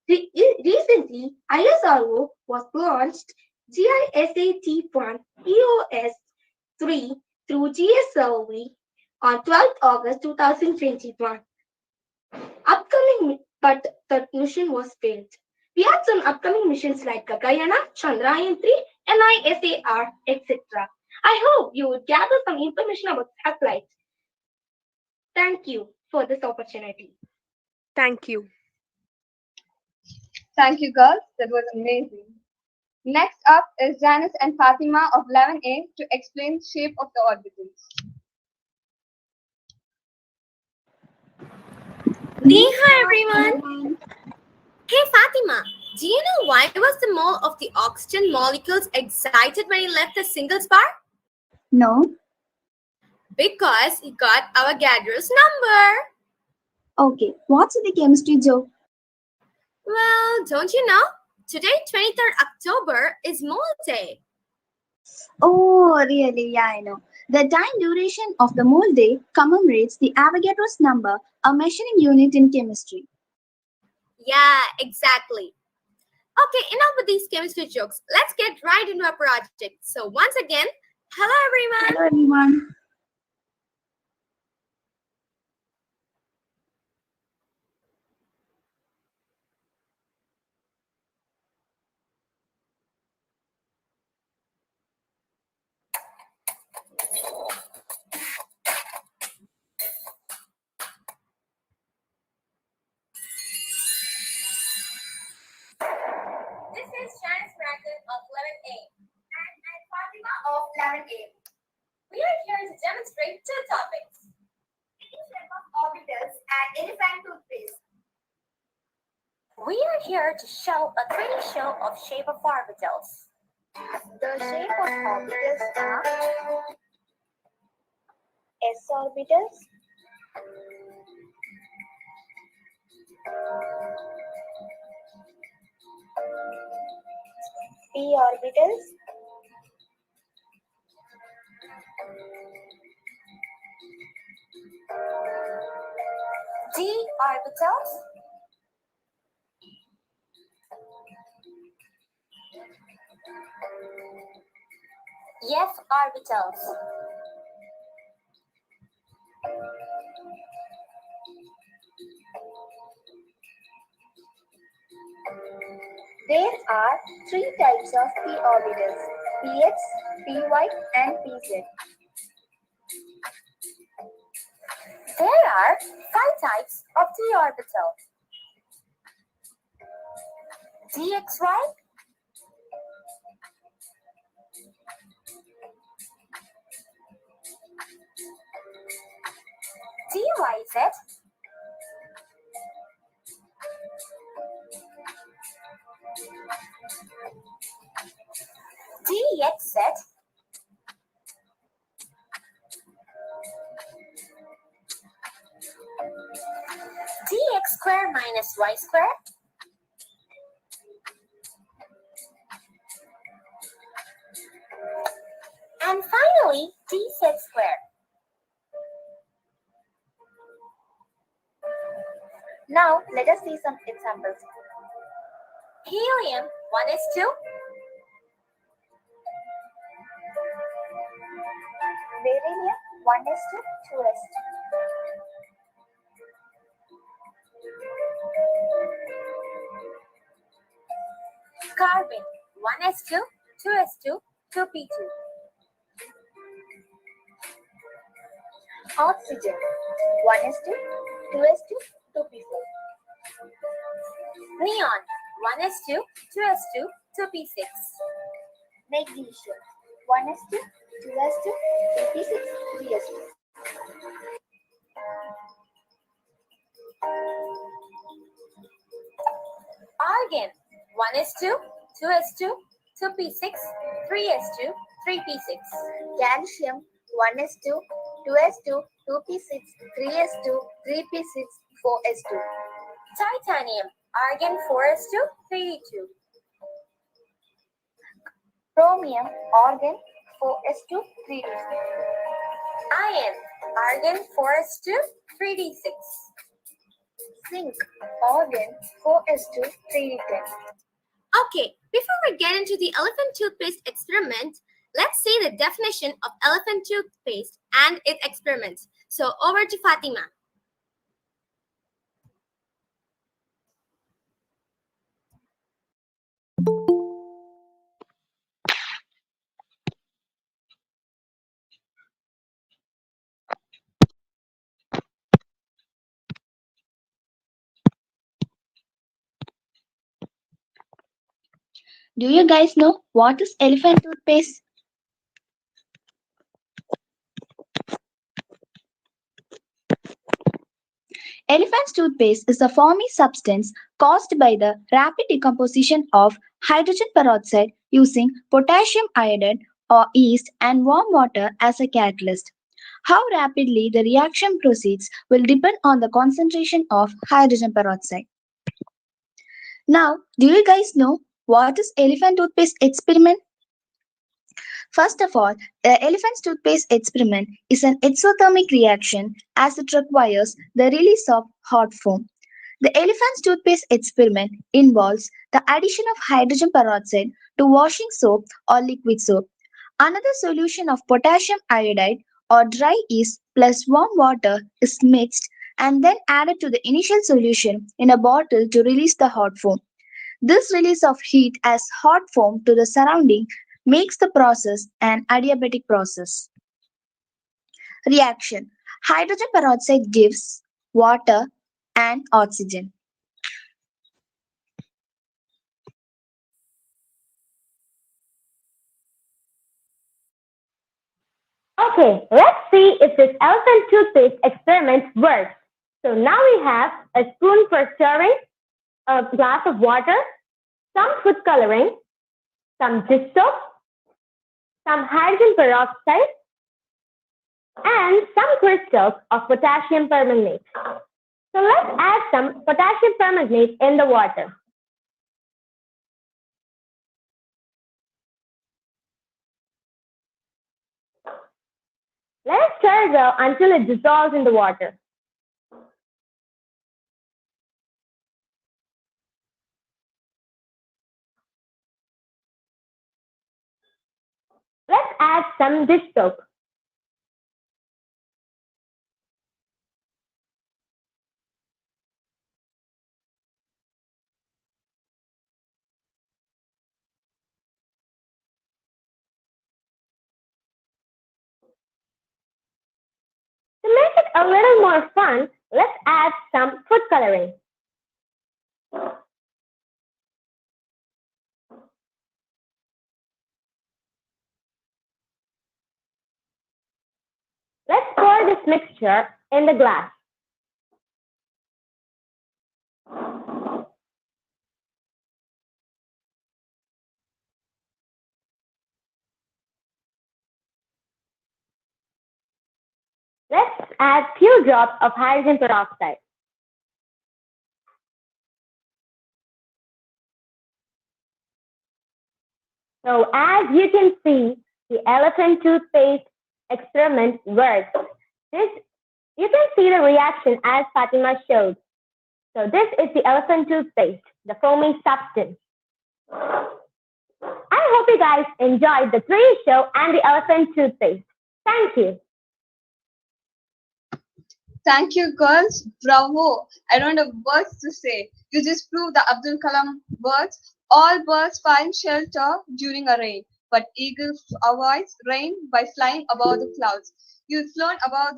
Recently, ISRO was launched GISAT-1 EOS-3 through GSLV on 12th August 2021. But the mission was failed. We had some upcoming missions like Gagayana, Chandrayaan-3, NISAR, etc. I hope you would gather some information about satellites. Thank you for this opportunity. Thank you. Thank you, girls. That was amazing. Next up is Janice and Fatima of 11A to explain the shape of the orbitals. Hi everyone. Hey Fatima, do you know why was the mole of the oxygen molecules excited when he left the single spar? No. Because he got Avogadro's number. Okay, what's the chemistry joke? Well, don't you know? Today, 23rd October, is Mole Day. Oh, really? Yeah, I know. The time duration of the mole day commemorates the Avogadro's number, a measuring unit in chemistry. Yeah, exactly. Okay, enough with these chemistry jokes. Let's get right into our project. So once again, hello everyone. Hello everyone. This is Janice Bracken of 11A and I'm Fatima of 11A. We are here to demonstrate two topics. Shape of orbitals and elephant toothpaste. We are here to show a 3D show of shape of orbitals. The shape of orbitals are S orbitals, P orbitals, D orbitals, F orbitals. There are three types of p orbitals: px, py, and pz. There are 5 types of d orbital: dxy, GYZ, GXZ, dx square minus y square, and finally dz square. Now let us see some examples. Helium 1s2, beryllium 1s2, 2s2. Carbon 1s2, 2s2, 2p2. Oxygen 1s2, 2s2, 2p4. Neon 1s2, 2s2, 2p6. Magnesium 1s2, 2s2, 2p6, 3s2. Argon 1s2, 2s2, 2p6, 3s2, 3p6. Calcium 1s2, 2s2, 2p6, 3s2, 3p6, 4s2. Titanium argon 4s2, 3d2. Chromium argon 4s2, 3d2. Iron argon 4s2, 3d6. Zinc argon 4s2, 3d10. Okay, before we get into the elephant toothpaste experiment, let's see the definition of elephant toothpaste and its experiments. So over to Fatima. Do you guys know what is elephant toothpaste? Elephant's toothpaste is a foamy substance caused by the rapid decomposition of hydrogen peroxide using potassium iodide or yeast and warm water as a catalyst. How rapidly the reaction proceeds will depend on the concentration of hydrogen peroxide. Now, do you guys know what is elephant toothpaste experiment? First of all, the elephant's toothpaste experiment is an exothermic reaction as it requires the release of hot foam. The elephant's toothpaste experiment involves the addition of hydrogen peroxide to washing soap or liquid soap. Another solution of potassium iodide or dry yeast plus warm water is mixed and then added to the initial solution in a bottle to release the hot foam. This release of heat as hot foam to the surrounding makes the process an adiabatic process. Reaction: hydrogen peroxide gives water and oxygen. Okay, let's see if this elephant toothpaste experiment works. So now we have a spoon for stirring, a glass of water, some food coloring, some dish soap, some hydrogen peroxide, and some crystals of potassium permanganate. So let's add some potassium permanganate in the water. Let it stir well until it dissolves in the water. Let's add some dish soap. To make it a little more fun, let's add some food coloring. Let's pour this mixture in the glass. Let's add few drops of hydrogen peroxide. So as you can see, the elephant toothpaste experiment works. You can see the reaction as Fatima showed. So this is the elephant toothpaste, the foaming substance. I hope you guys enjoyed the 3D show and the elephant toothpaste. Thank you. Thank you, girls. Bravo. I don't have words to say. You just proved the Abdul Kalam words. All birds find shelter during a rain, but eagle avoids rain by flying above the clouds. You flew above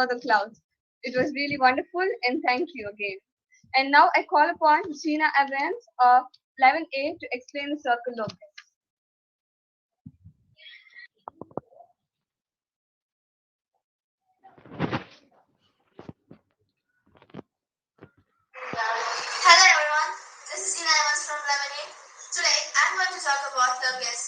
the clouds. It was really wonderful, and thank you again. And now I call upon Sheena Evans of 11A to explain the circle locus. Hello everyone, this is Sheena Evans from 11A. Today I'm going to talk about locus.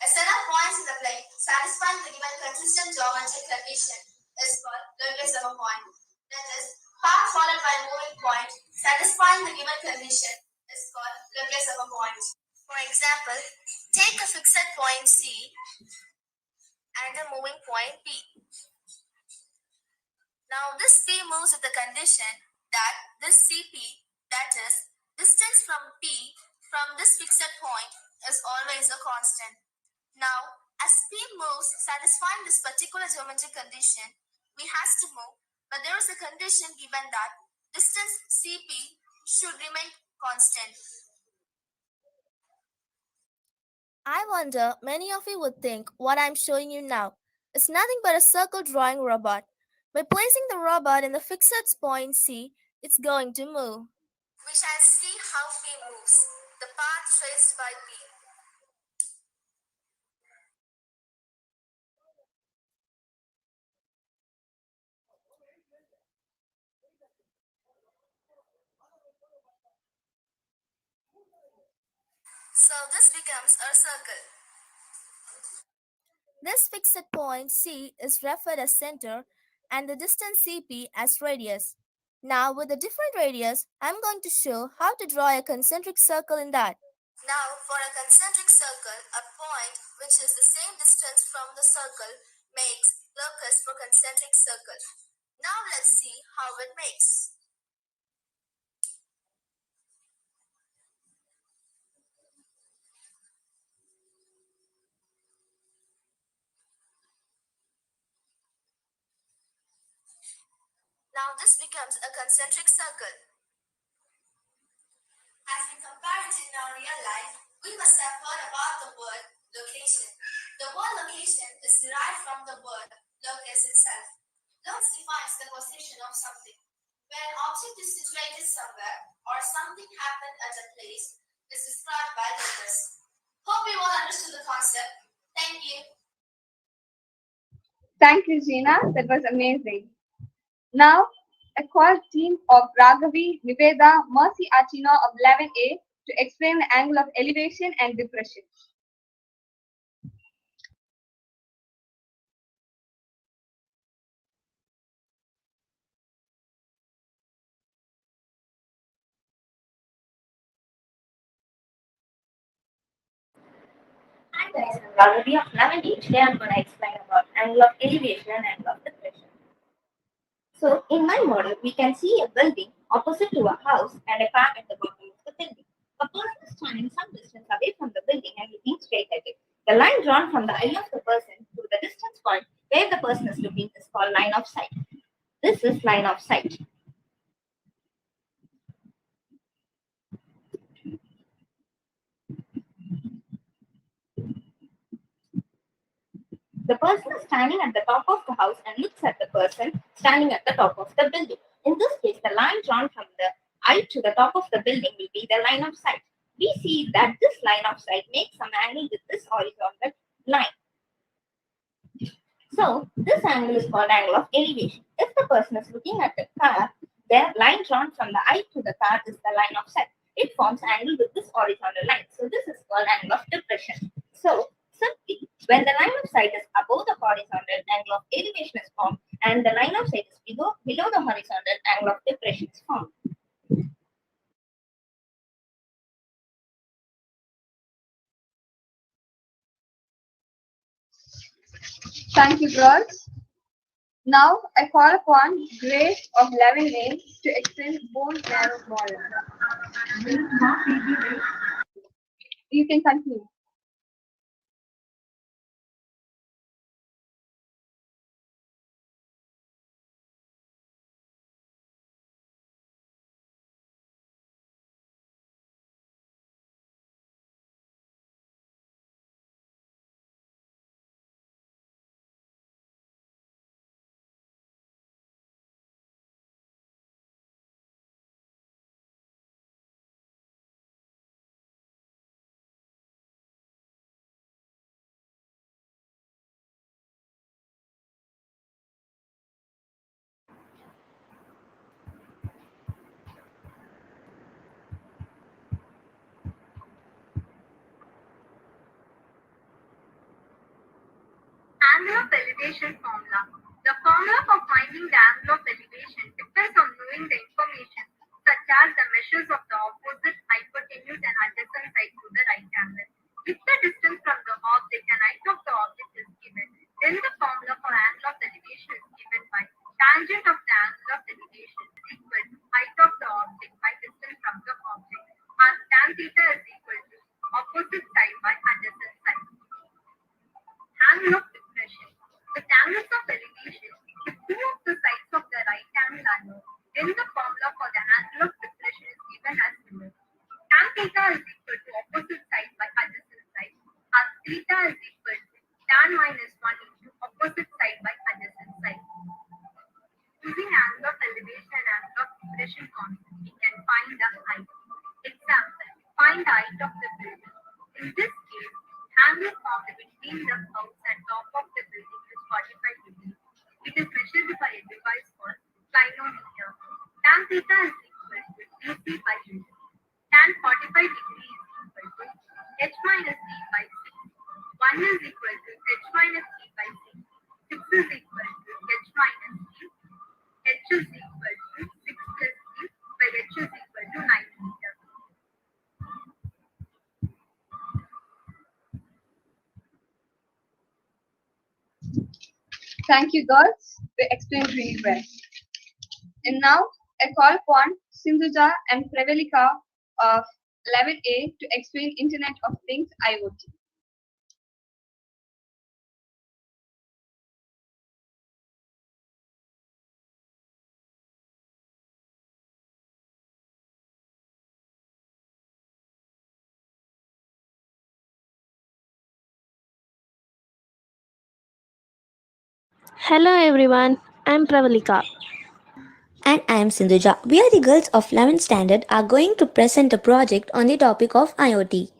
A set of points in the plane satisfying the given consistent geometric condition is called locus of a point. That is, path followed by moving point satisfying the given condition is called locus of a point. For example, take a fixed point C and a moving point P. Now this P moves with the condition that this CP, that is, distance from P from this fixed point, is always a constant. Now, as P moves satisfying this particular geometric condition, we has to move, but there is a condition given that distance CP should remain constant. I wonder many of you would think what I'm showing you now is nothing but a circle drawing robot. By placing the robot in the fixed point C, it's going to move. We shall see how P moves, the path traced by P. So this becomes a circle. This fixed point C is referred as center and the distance CP as radius. Now with a different radius, I'm going to show how to draw a concentric circle in that. Now for a concentric circle, a point which is the same distance from the circle makes locus for concentric circle. Now let's see how it makes. Now this becomes a concentric circle. As we compare it in our real life, we must have heard about the word location. The word location is derived from the word locus itself. Locus defines the position of something. When an object is situated somewhere or something happened at a place, is described by locus. Hope you all understood the concept. Thank you. Thank you, Gina. That was amazing. Now, I call team of Raghavi, Niveda, Mercy Achino of 11A to explain the angle of elevation and depression. Hi guys, I'm Raghavi of 11A. Today I'm going to explain about angle of elevation and angle of depression. So in my model, we can see a building opposite to a house and a car at the bottom of the building. A person is standing some distance away from the building and looking straight at it. The line drawn from the eye of the person to the distance point where the person is looking is called line of sight. This is line of sight. The person is standing at the top of the house and looks at the person standing at the top of the building. In this case, the line drawn from the eye to the top of the building will be the line of sight. We see that this line of sight makes some angle with this horizontal line. So this angle is called angle of elevation. If the person is looking at the car, their line drawn from the eye to the car is the line of sight. It forms angle with this horizontal line. So this is called angle of depression. So simply, when the line of sight is above the horizontal, angle of elevation is formed, and the line of sight is below the horizontal, angle of depression is formed. Thank you, girls. Now I call upon Grace of 11A to explain bone marrow model. You can continue. Angle of elevation formula. The formula for finding the angle of elevation depends on knowing the information such as the measures of the opposite, hypotenuse and adjacent side to the right angle. If the distance from the object and height of the object is given, then the formula for angle of elevation is given by tangent of the angle of elevation is equal to height of the object by distance from the object, and tan theta is equal to opposite side by adjacent side. Angle of depression. With angles of elevation, if two of the sides of the right angle are known, then the formula for the angle of depression is given as below. Tan theta is equal to opposite side by adjacent side, and theta is equal to tan minus 1 into opposite side by adjacent side. Using angle of elevation and angle of depression constant, we can find the height. Example, find the height of the building. In this case, angle formed between the house and top of the building is 45 degrees. It is measured by a device called clinometer. Tan theta is equal to dc by dt. Tan 45 degrees is equal to h minus d by 6. 1 is equal to h minus d by 6. 6 is equal to h minus d. H is equal to 6 plus d by h is equal to 9 meters. Thank you, girls. They explained really well. And now I call upon Sindhuja and Pravalika of 11A to explain Internet of Things IoT. Hello everyone, I'm Pravalika. And I am Sindhuja. We are the girls of 11th standard are going to present a project on the topic of IoT.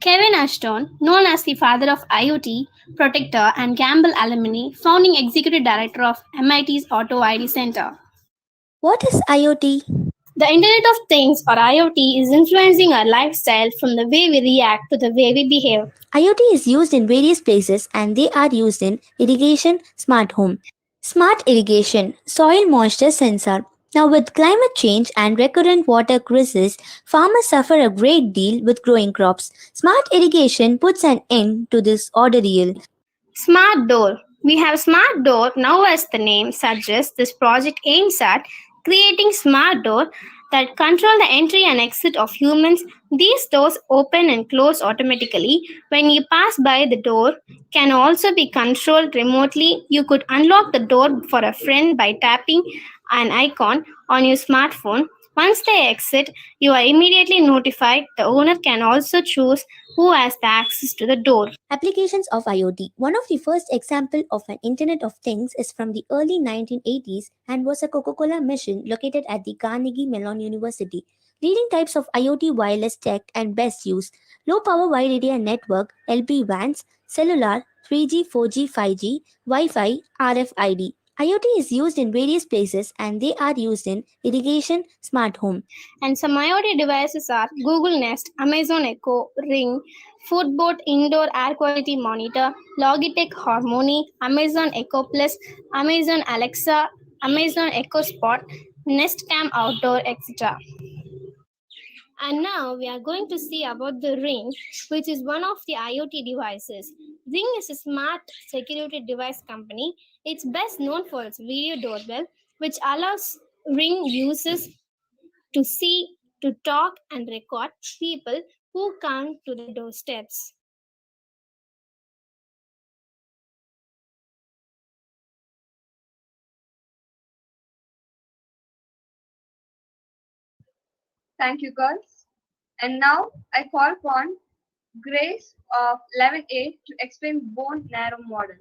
Kevin Ashton, known as the father of IoT, protector, and Gamble alumni, founding executive director of MIT's Auto ID Center. What is IoT? The Internet of Things or IoT is influencing our lifestyle from the way we react to the way we behave. IoT is used in various places and they are used in irrigation, smart home, smart irrigation, soil moisture sensor. Now with climate change and recurrent water crisis, farmers suffer a great deal with growing crops. Smart irrigation puts an end to this ordeal. Smart Door. We have Smart Door now, as the name suggests. This project aims at creating smart door that control the entry and exit of humans. These doors open and close automatically. When you pass by the door, can also be controlled remotely. You could unlock the door for a friend by tapping an icon on your smartphone. Once they exit, you are immediately notified. The owner can also choose who has the access to the door. Applications of IoT. One of the first example of an Internet of Things is from the early 1980s and was a Coca-Cola machine located at the Carnegie Mellon University. Leading types of IoT wireless tech and best use: low power wide area network, LP WANs, cellular, 3G, 4G, 5G, Wi-Fi, RFID. IoT is used in various places and they are used in irrigation, smart home. And some IoT devices are Google Nest, Amazon Echo, Ring, Footbot Indoor Air Quality Monitor, Logitech Harmony, Amazon Echo Plus, Amazon Alexa, Amazon Echo Spot, Nest Cam Outdoor, etc. And now we are going to see about the Ring, which is one of the IoT devices. Ring is a smart security device company. It's best known for its video doorbell, which allows Ring users to see, to talk, and record people who come to the doorsteps. Thank you, girls. And now I call upon Grace of 11A to explain bone marrow model.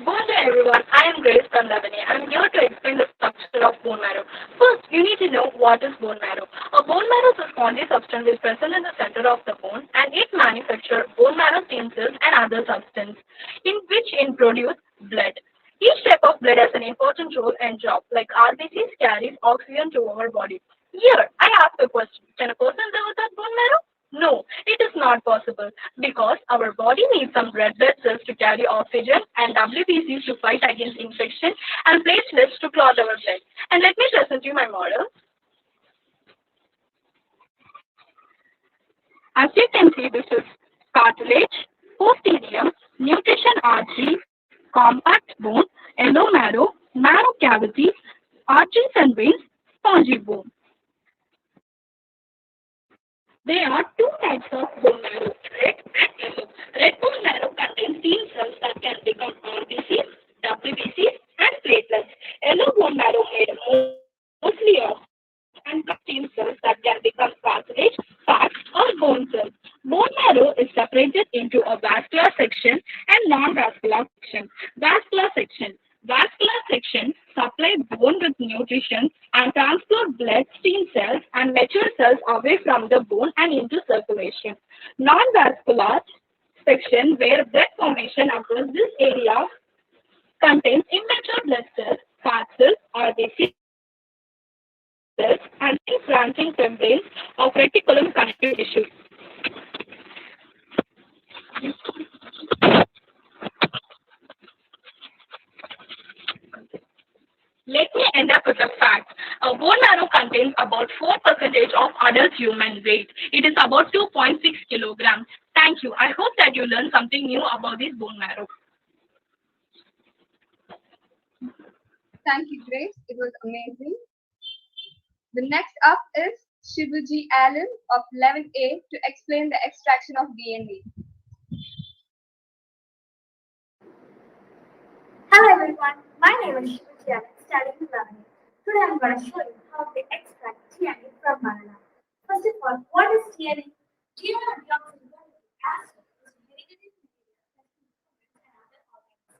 Bonjour everyone, I am Grace from Lebanon. I am here to explain the structure of bone marrow. First, you need to know what is bone marrow. A bone marrow is a spongy substance is present in the center of the bone and it manufactures bone marrow stem cells and other substance in which it produce blood. Each type of blood has an important role and job, like RBCs carries oxygen to our body. Here, I ask a question. Can a person live without bone marrow? No, it is not possible because our body needs some red blood cells to carry oxygen and WBCs to fight against infection and platelets to clot our blood. And let me present you my model. As you can see, this is cartilage, posterior, nutrition artery, compact bone, yellow marrow cavity, arteries and veins, spongy bone. There are two types of bone marrow, red and yellow. Red bone marrow contains stem cells that can become RBCs, WBCs, and platelets. Yellow bone marrow made mostly of and stem cells that can become cartilage, fat, or bone cells. Bone marrow is separated into a vascular section and non-vascular section. Vascular section supply bone with nutrition and transport blood, stem cells, and mature cells away from the bone and into circulation. Non-vascular section where blood formation occurs, this area contains immature blood cells, fat cells, RBC cells, and thin branching membranes of reticulum connective tissue. Let me end up with the fact. A bone marrow contains about 4% of adult human weight. It is about 2.6 kilograms. Thank you. I hope that you learned something new about this bone marrow. Thank you, Grace. It was amazing. The next up is Shibuji Allen of 11A to explain the extraction of DNA. Hello everyone, my name is Shibuji Allen, studying in Lebanon. Today I'm going to show you how to extract DNA from banana. First of all, what is DNA? DNA are deoxyribonucleic acid is related to material that can and other organs.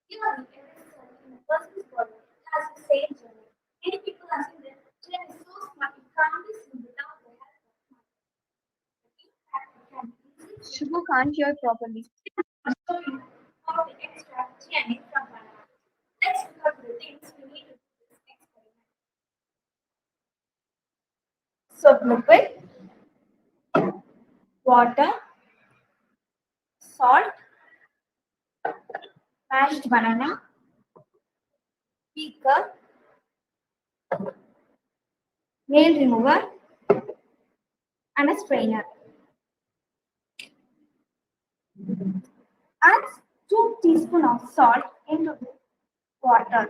Nearly every cell in a person's body has the same DNA. Many people assume that DNA is so smart it can't be seen without the help of microscopes. In fact, it can be easily seen. Shibu can't hear properly. I'll show you how to extract DNA from banana. Let's look at the things we need to do this experiment. Soap liquid, water, salt, mashed banana, beaker, nail remover, and a strainer. Add 2 teaspoons of salt into the water.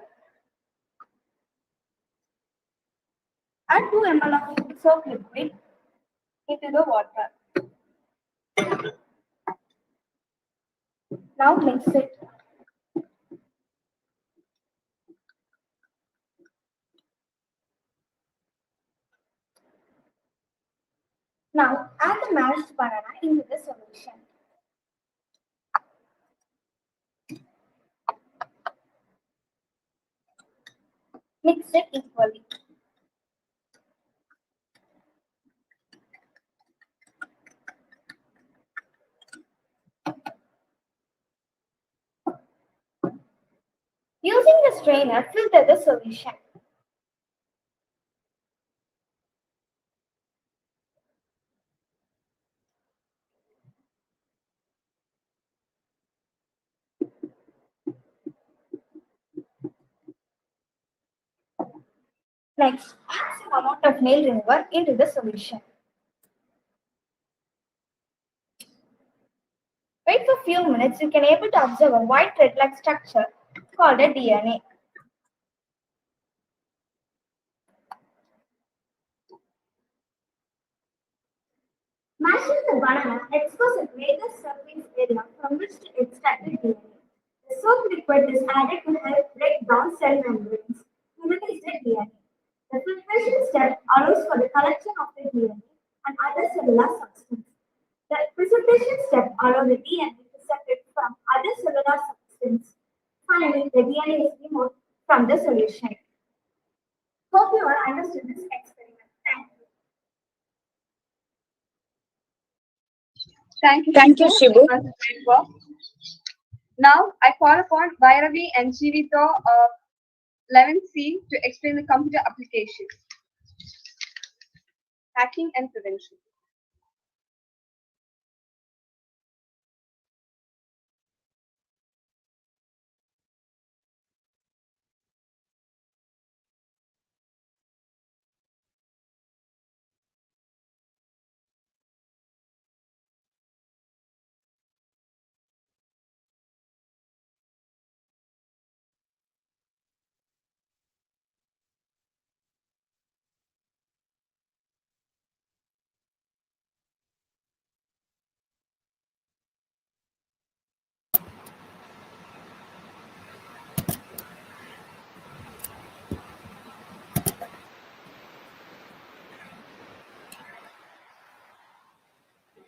Add 2 ml of soap liquid into the water. Now mix it. Now add the mashed banana into the solution. Mix it equally. Using the strainer, filter the solution. Next, add some amount of nail remover into the solution. Wait for a few minutes, you can able to observe a white thread-like structure called a DNA. Mashing the banana exposes a major surface area from which to extract the DNA. The soap liquid is added to help break down cell membranes to release the DNA. The filtration step allows for the collection of the DNA and other cellular substance. The precipitation step allows the DNA to separate from other cellular substance. Finally, the DNA is removed from the solution. Hope you all understood this experiment. Thank you. Thank you, Thank you, Shibu. Shibu. It was a great work. Now, I call upon Bhairavi and Jivito of 11C to explain the computer applications. Hacking and prevention.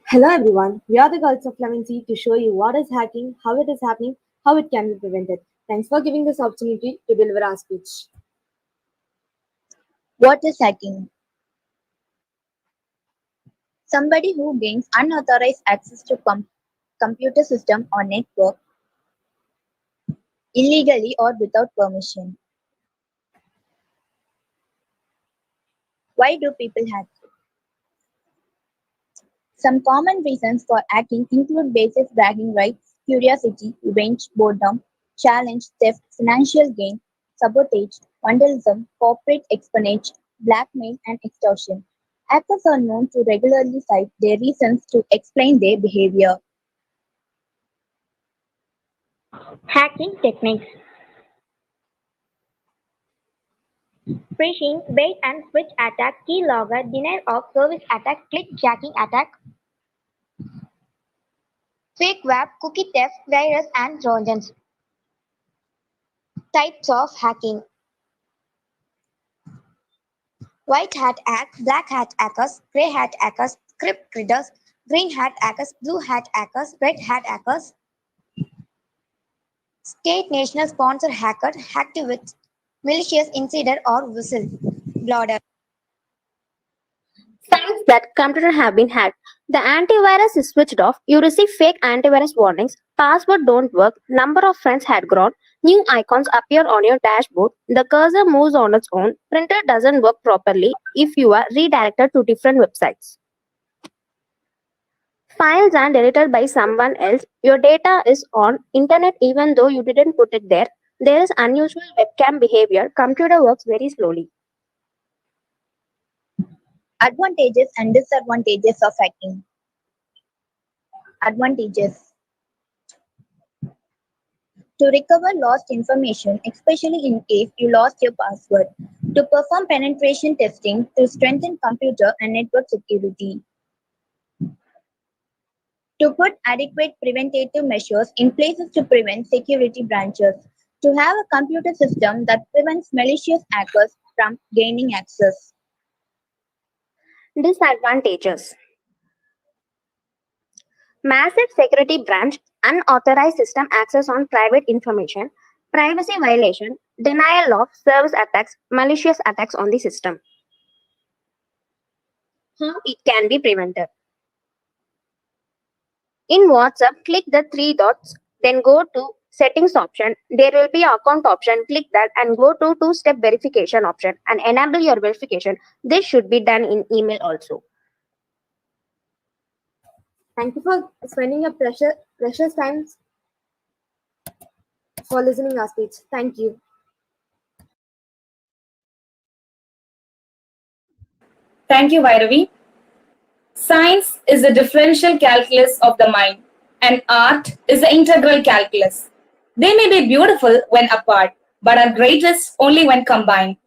Hello everyone, we are the girls of 11C to show you what is hacking, how it is happening, how it can be prevented. Thanks for giving this opportunity to deliver our speech. What is hacking? Somebody who gains unauthorized access to computer system or network illegally or without permission. Why do people hack? Some common reasons for hacking include basic bragging rights, curiosity, revenge, boredom, challenge, theft, financial gain, sabotage, vandalism, corporate espionage, blackmail, and extortion. Hackers are known to regularly cite their reasons to explain their behavior. Hacking techniques. Phishing, bait and switch attack, keylogger, denial of service attack, click jacking attack, fake web, cookie theft, virus and trojans. Types of hacking. White hat hack, black hat hackers, grey hat hackers, script readers, green hat hackers, blue hat hackers, red hat hackers. State national sponsor hacker, hacktivist, malicious insider or whistleblower. Signs that computer have been hacked. The antivirus is switched off. You receive fake antivirus warnings. Password don't work. Number of friends had grown. New icons appear on your dashboard. The cursor moves on its own. Printer doesn't work properly if you are redirected to different websites. Files are deleted by someone else. Your data is on internet even though you didn't put it there. There is unusual webcam behavior. Computer works very slowly. Advantages and disadvantages of hacking. Advantages. To recover lost information, especially in case you lost your password. To perform penetration testing to strengthen computer and network security. To put adequate preventative measures in places to prevent security breaches. To have a computer system that prevents malicious hackers from gaining access. Disadvantages. Massive security branch, unauthorized system access on private information, privacy violation, denial of service attacks, malicious attacks on the system. How it can be prevented. In WhatsApp, click the three dots, then go to settings option, there will be account option. Click that and go to two-step verification option and enable your verification. This should be done in email also. Thank you for spending your precious time for listening our speech. Thank you. Thank you, Vairavi. Science is the differential calculus of the mind, and art is the integral calculus. They may be beautiful when apart, but are greatest only when combined.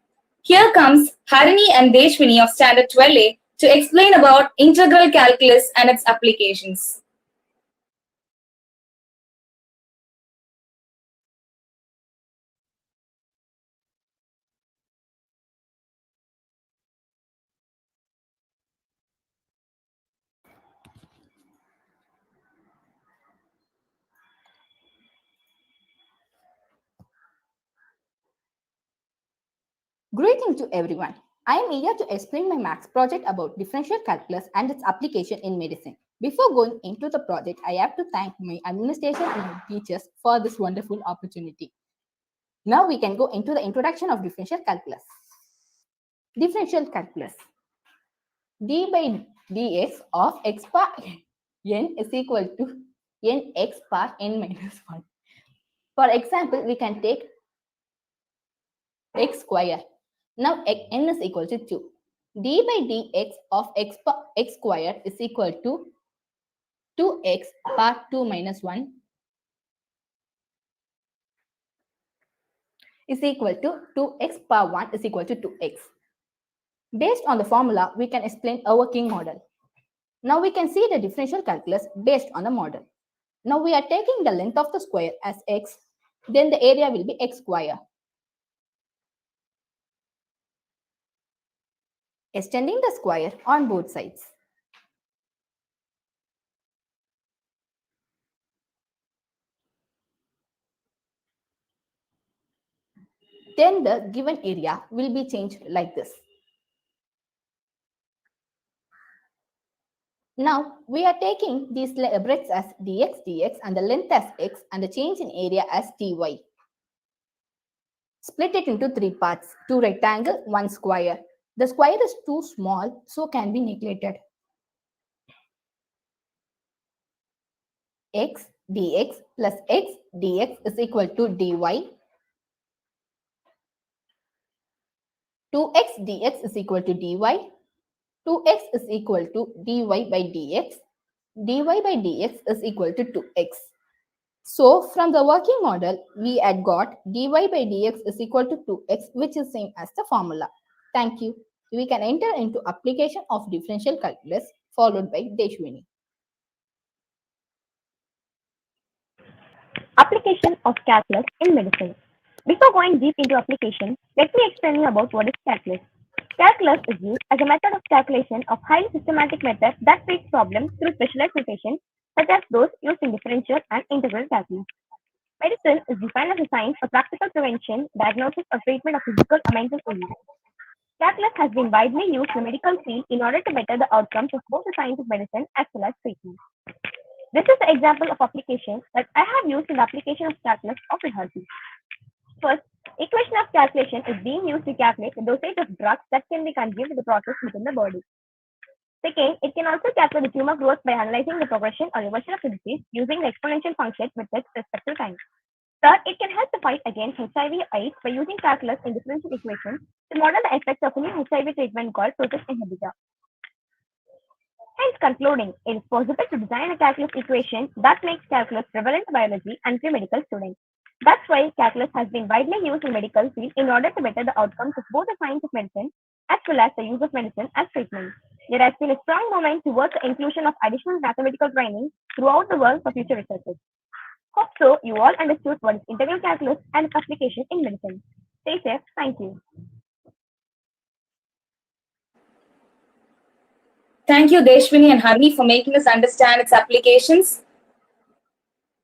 Here comes Harini and Deshwini of Standard 12A to explain about integral calculus and its applications. Greetings to everyone. I am here to explain my maths project about differential calculus and its application in medicine. Before going into the project, I have to thank my administration and my teachers for this wonderful opportunity. Now we can go into the introduction of differential calculus. Differential calculus. d by dx of x power n is equal to nx power n minus 1. For example, we can take x square. Now n is equal to 2. d by dx of x square is equal to 2x power 2 minus 1 is equal to 2x power 1 is equal to 2x. Based on the formula, we can explain a working model. Now we can see the differential calculus based on the model. Now we are taking the length of the square as x, then the area will be x square. Extending the square on both sides. Then the given area will be changed like this. Now we are taking these breadths as dx and the length as x and the change in area as dy. Split it into three parts, two rectangle, one square. The square is too small, so can be neglected. X dx plus x dx is equal to dy. 2x dx is equal to dy. 2x is equal to dy by dx. dy by dx is equal to 2x. So from the working model, we had got dy by dx is equal to 2x, which is same as the formula. Thank you. We can enter into application of differential calculus followed by Deshwini. Application of calculus in medicine. Before going deep into application, let me explain you about what is calculus. Calculus is used as a method of calculation of highly systematic methods that treat problems through specialized notation, such as those used in differential and integral calculus. Medicine is defined as a science of practical prevention, diagnosis, or treatment of physical or mental illness. Calculus has been widely used in the medical field in order to better the outcomes of both the science of medicine as well as treatment. This is the example of application that I have used in the application of calculus of rehearsal. First, equation of calculation is being used to calculate the dosage of drugs that can be consumed in the process within the body. Second, it can also calculate the tumor growth by analyzing the progression or reversal of the disease using the exponential function with its respective time. Third, it can help the fight against HIV/AIDS by using calculus in differential equations to model the effects of a new HIV treatment called protein inhibitor. Hence, concluding, it is possible to design a calculus equation that makes calculus prevalent to biology and pre-medical students. That's why calculus has been widely used in medical field in order to better the outcomes of both the science of medicine as well as the use of medicine as treatment. There has been a strong movement towards the inclusion of additional mathematical training throughout the world for future researchers. Hope so you all understood what is integral calculus and its application in medicine. Stay safe. Thank you. Thank you, Deshwini and Harini, for making us understand its applications.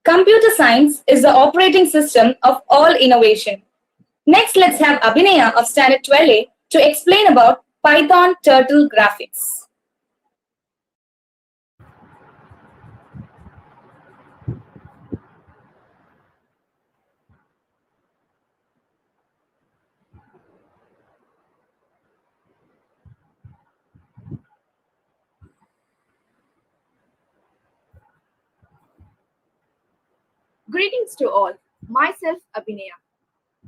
Computer science is the operating system of all innovation. Next, let's have Abhinaya of Standard 12A to explain about Python turtle graphics. Greetings to all. Myself Abhinaya.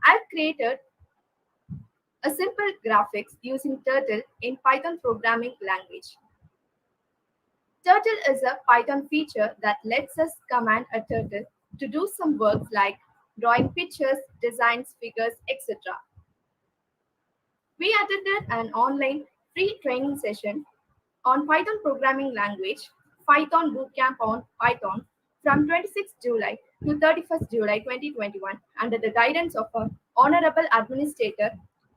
I've created a simple graphics using Turtle in Python programming language. Turtle is a Python feature that lets us command a turtle to do some work like drawing pictures, designs, figures, etc. We attended an online free training session on Python programming language, Python Bootcamp on Python from 26 July to 31st July 2021 under the guidance of our Honorable Administrator,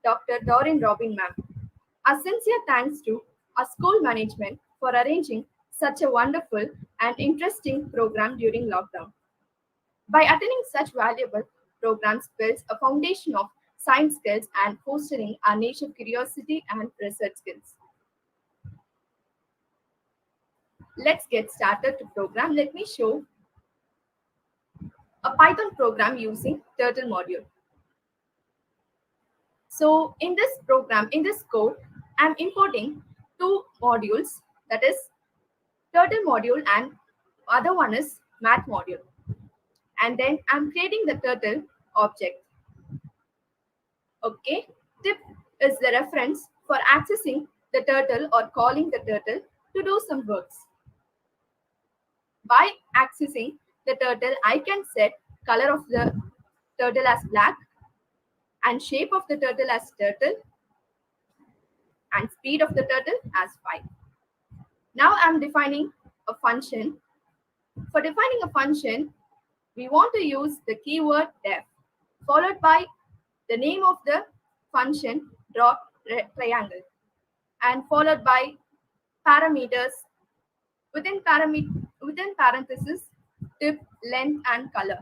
Dr. Doreen Robin Ma'am. A sincere thanks to our school management for arranging such a wonderful and interesting program during lockdown. By attending such valuable programs builds a foundation of science skills and fostering our nature curiosity and research skills. Let's get started to program. Let me show a Python program using Turtle module. So in this program, in this code, I'm importing two modules, that is Turtle module and other one is Math module. And then I'm creating the Turtle object. Okay, tip is the reference for accessing the turtle or calling the turtle to do some works. By accessing the turtle, I can set color of the turtle as black and shape of the turtle as turtle and speed of the turtle as 5. Now I'm defining a function. For defining a function, we want to use the keyword def followed by the name of the function dot triangle and followed by parameters within parentheses tip, length and color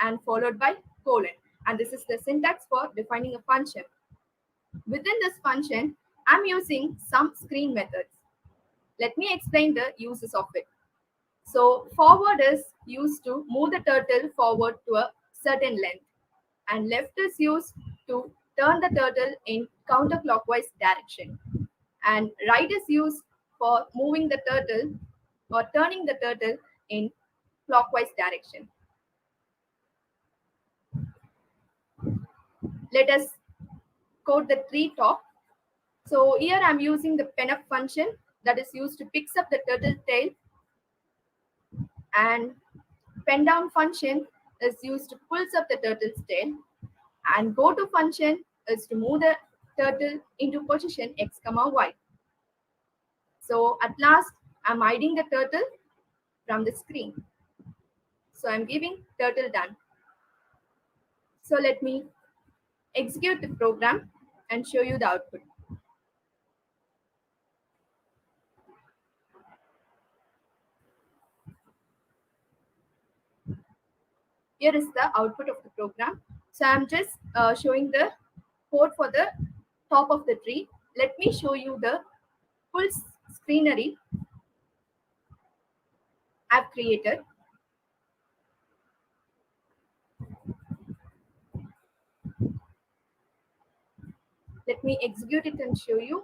and followed by colon, and this is the syntax for defining a function. Within this function, I'm using some screen methods. Let me explain the uses of it. So forward is used to move the turtle forward to a certain length, and left is used to turn the turtle in counterclockwise direction, and right is used for moving the turtle or turning the turtle in clockwise direction. Let us code the tree top. So here I'm using the pen up function that is used to picks up the turtle tail, and pen down function is used to pulls up the turtle's tail, and go to function is to move the turtle into position x comma y. So at last I'm hiding the turtle from the screen. So I'm giving turtle done. So let me execute the program and show you the output. Here is the output of the program. So I'm just showing the code for the top of the tree. Let me show you the full screenery I've created. Let me execute it and show you.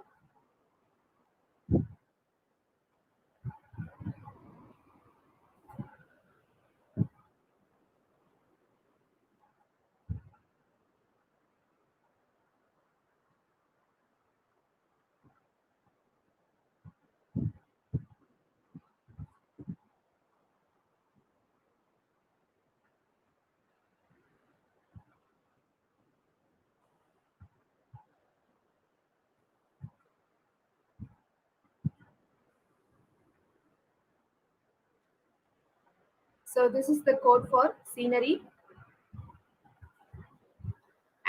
So this is the code for scenery.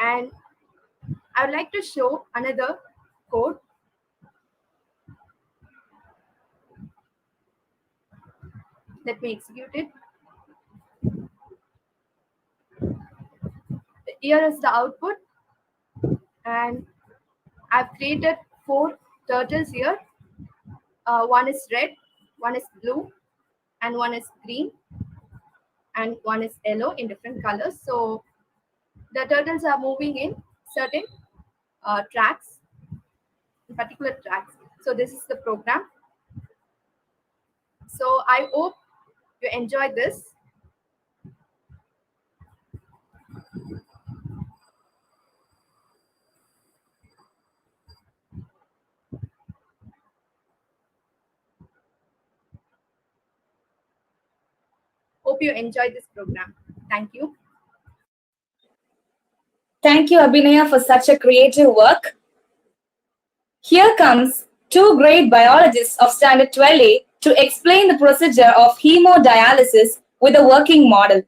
And I would like to show another code. Let me execute it. Here is the output. And I've created 4 turtles here. One is red, one is blue, and one is green, and one is yellow in different colors. So the turtles are moving in certain tracks, in particular tracks. So this is the program. So I hope you enjoy this. you enjoyed this program. Thank you. Thank you, Abhinaya, for such a creative work. Here comes two great biologists of Standard 12A to explain the procedure of hemodialysis with a working model.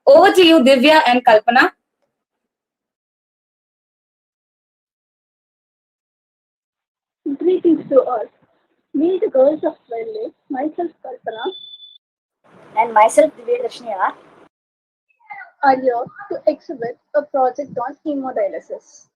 Over to you, Divya and Kalpana. Greetings to all. Meet the girls of Valley, myself Kalpana, and myself Divya are here to exhibit a project on hemodialysis.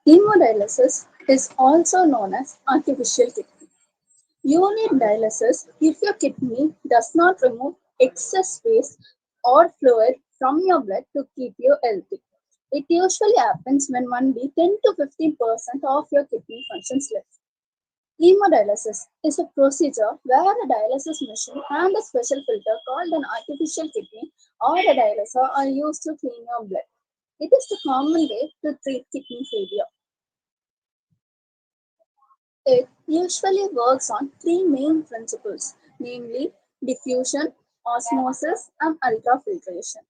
Hemodialysis is also known as artificial kidney. You need dialysis if your kidney does not remove excess waste or fluid from your blood to keep you healthy. It usually happens when only 10 to 15% of your kidney functions left. Hemodialysis is a procedure where a dialysis machine and a special filter called an artificial kidney or a dialyzer are used to clean your blood. It is the common way to treat kidney failure. It usually works on three main principles, namely diffusion, osmosis, and ultrafiltration.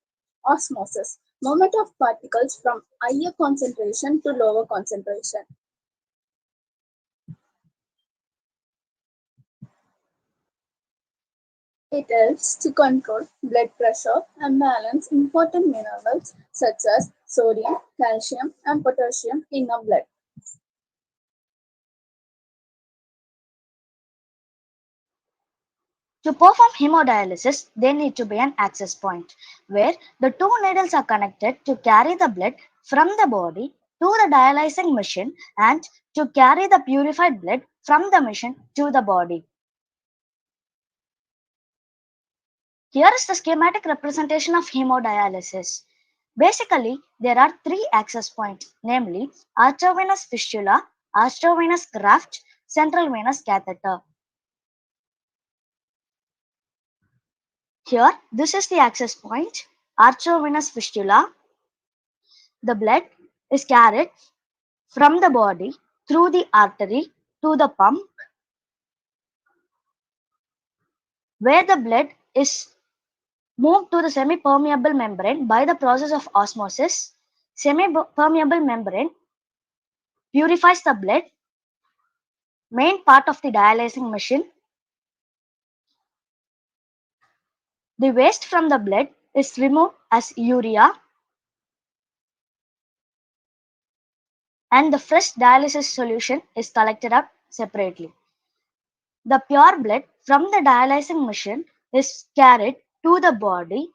Osmosis, movement of particles from higher concentration to lower concentration. It helps to control blood pressure and balance important minerals such as sodium, calcium, and potassium in our blood. To perform hemodialysis, there need to be an access point where the two needles are connected to carry the blood from the body to the dialyzing machine and to carry the purified blood from the machine to the body. Here is the schematic representation of hemodialysis. Basically, there are three access points, namely arteriovenous fistula, arteriovenous graft, central venous catheter. Here, this is the access point, arteriovenous fistula. The blood is carried from the body through the artery to the pump, where the blood is moved to the semi-permeable membrane by the process of osmosis. Semi-permeable membrane purifies the blood, main part of the dialyzing machine. The waste from the blood is removed as urea, and the fresh dialysis solution is collected up separately. The pure blood from the dialyzing machine is carried to the body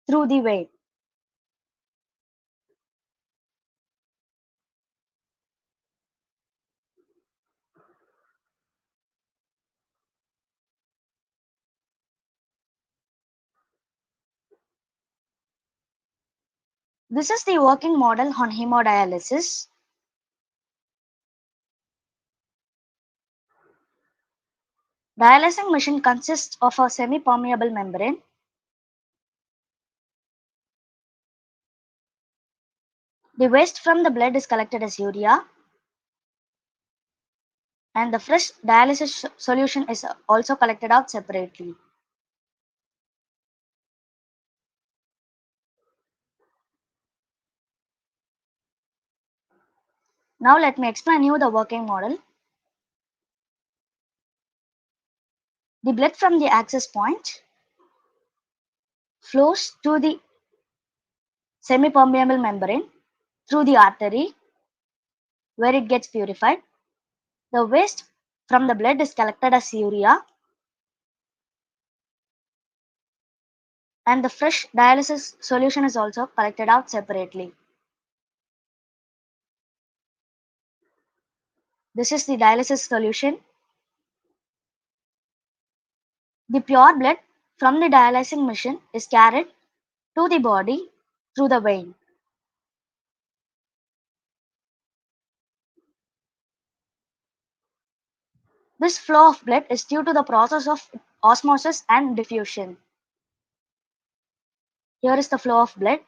through the vein. This is the working model on hemodialysis. Dialyzing machine consists of a semi-permeable membrane. The waste from the blood is collected as urea, and the fresh dialysis solution is also collected out separately. Now let me explain you the working model. The blood from the access point flows to the semi-permeable membrane through the artery where it gets purified. The waste from the blood is collected as urea, and the fresh dialysis solution is also collected out separately. This is the dialysis solution. The pure blood from the dialysing machine is carried to the body through the vein. This flow of blood is due to the process of osmosis and diffusion. Here is the flow of blood.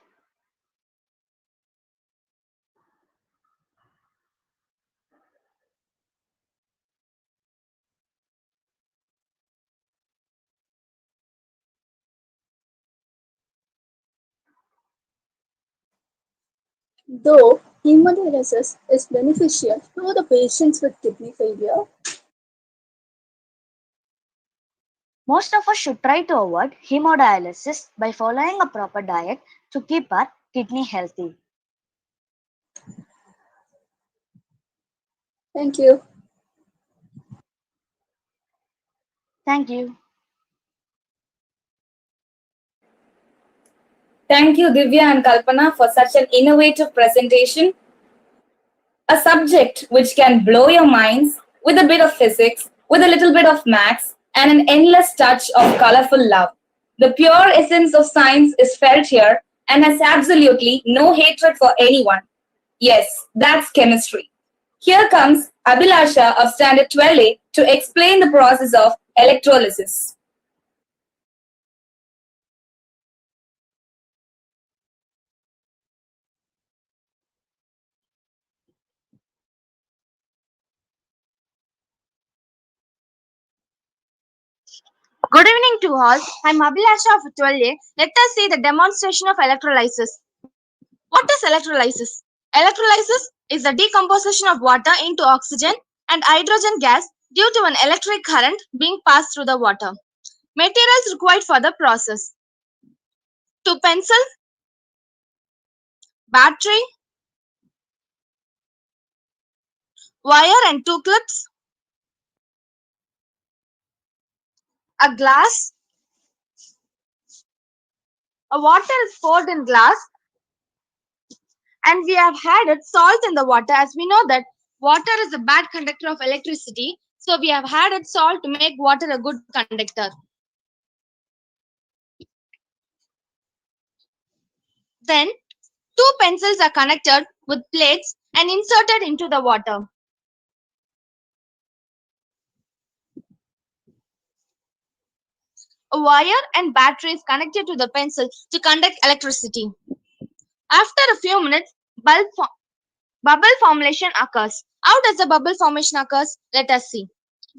Though hemodialysis is beneficial to the patients with kidney failure, Most of us should try to avoid hemodialysis by following a proper diet to keep our kidney healthy. thank you. Thank you. Thank you, Divya and Kalpana, for such an innovative presentation. A subject which can blow your minds with a bit of physics, with a little bit of maths, and an endless touch of colorful love. The pure essence of science is felt here and has absolutely no hatred for anyone. Yes, that's chemistry. Here comes Abhilasha of Standard 12A to explain the process of electrolysis. Good evening to all. I'm Abhilasha of 12A. Let us see the demonstration of electrolysis. What is electrolysis? Electrolysis is the decomposition of water into oxygen and hydrogen gas due to an electric current being passed through the water. Materials required for the process: 2 pencils, battery, wire and 2 clips, a glass. A water is poured in glass and we have added salt in the water, as we know that water is a bad conductor of electricity. So we have added salt to make water a good conductor. Then 2 pencils are connected with plates and inserted into the water. A wire and battery is connected to the pencil to conduct electricity. After a few minutes, bubble formation occurs. How does the bubble formation occurs? Let us see.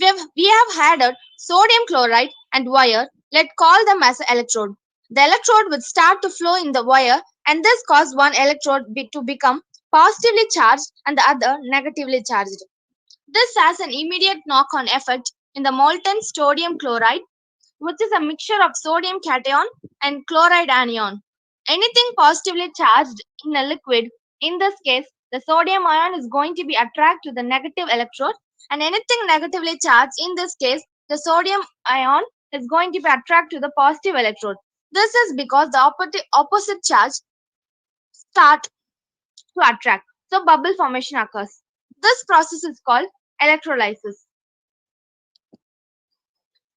We have added sodium chloride and wire. Let's call them as an electrode. The electrode would start to flow in the wire, and this causes one electrode to become positively charged and the other negatively charged. This has an immediate knock-on effect in the molten sodium chloride, which is a mixture of sodium cation and chloride anion. Anything positively charged in a liquid, in this case, the sodium ion is going to be attracted to the negative electrode, and anything negatively charged, in this case, the sodium ion is going to be attracted to the positive electrode. This is because the opposite charge start to attract. So bubble formation occurs. This process is called electrolysis.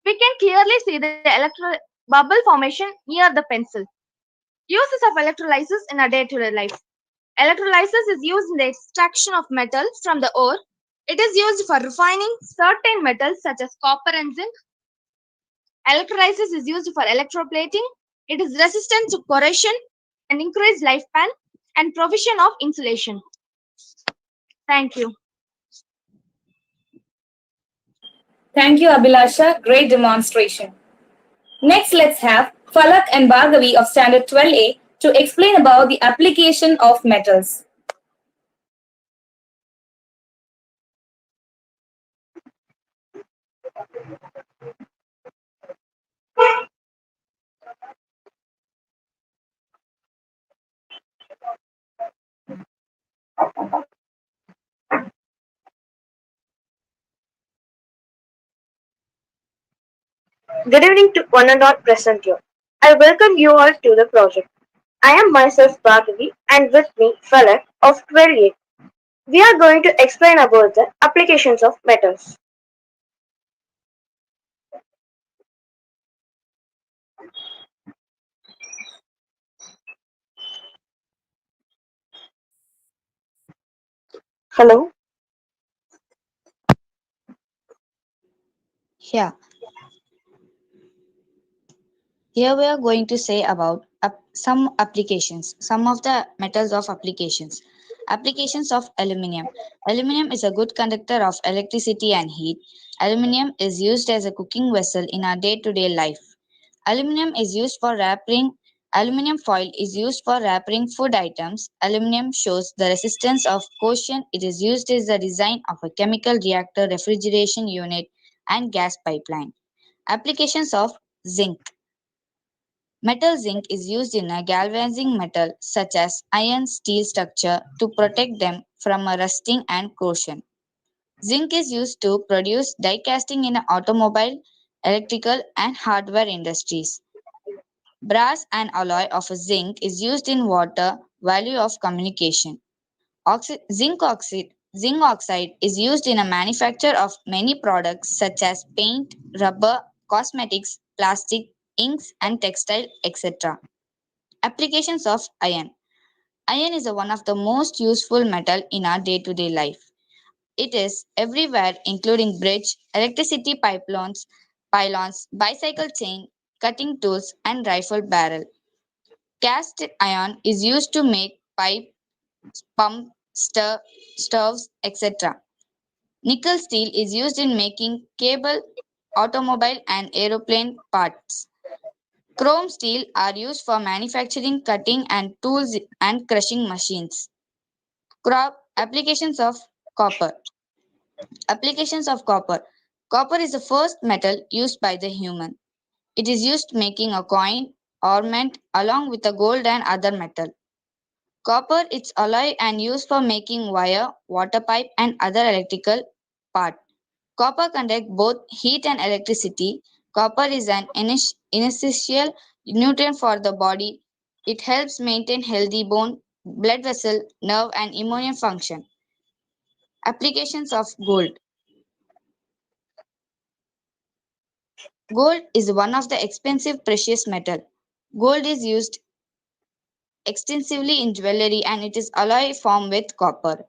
We can clearly see the bubble formation near the pencil. Uses of electrolysis in our day-to-day life. Electrolysis is used in the extraction of metal from the ore. It is used for refining certain metals such as copper and zinc. Electrolysis is used for electroplating. It is resistant to corrosion and increased lifespan and provision of insulation. Thank you. Thank you, Abhilasha. Great demonstration. Next, let's have Falak and Bhargavi of Standard 12A to explain about the application of metals. Good evening to one and all present here. I welcome you all to the project. I am myself Bhargavi and with me Falak of 12A. we are going to explain about the applications of metals. Hello? Yeah, here we are going to say about some applications, some of the metals of applications. Applications of aluminium. Aluminium is a good conductor of electricity and heat. Aluminium is used as a cooking vessel in our day-to-day life. Aluminium is used for wrapping. Aluminium foil is used for wrapping food items. Aluminium shows the resistance of corrosion. It is used as the design of a chemical reactor, refrigeration unit, and gas pipeline. Applications of zinc. Metal zinc is used in a galvanizing metal such as iron steel structure to protect them from a rusting and corrosion. Zinc is used to produce die casting in automobile, electrical and hardware industries. Brass and alloy of zinc is used in water value of communication. Zinc oxide is used in a manufacture of many products such as paint, rubber, cosmetics, plastic, inks and textile, etc. Applications of iron. Iron is one of the most useful metal in our day-to-day life. It is everywhere including bridge, electricity pylons, bicycle chain, cutting tools and rifle barrel. Cast iron is used to make pipe, pump, stoves, etc. Nickel steel is used in making cable, automobile and aeroplane parts. Chrome steel are used for manufacturing, cutting and tools and crushing machines. Applications of copper. Applications of copper. Copper is the first metal used by the human. It is used making a coin, ornament along with the gold and other metal. Copper is alloy and used for making wire, water pipe and other electrical part. Copper conducts both heat and electricity. Copper is an essential nutrient for the body. It helps maintain healthy bone, blood vessel, nerve and immune function. Applications of gold. Gold is one of the expensive precious metal. Gold is used extensively in jewelry and it is alloy formed with copper.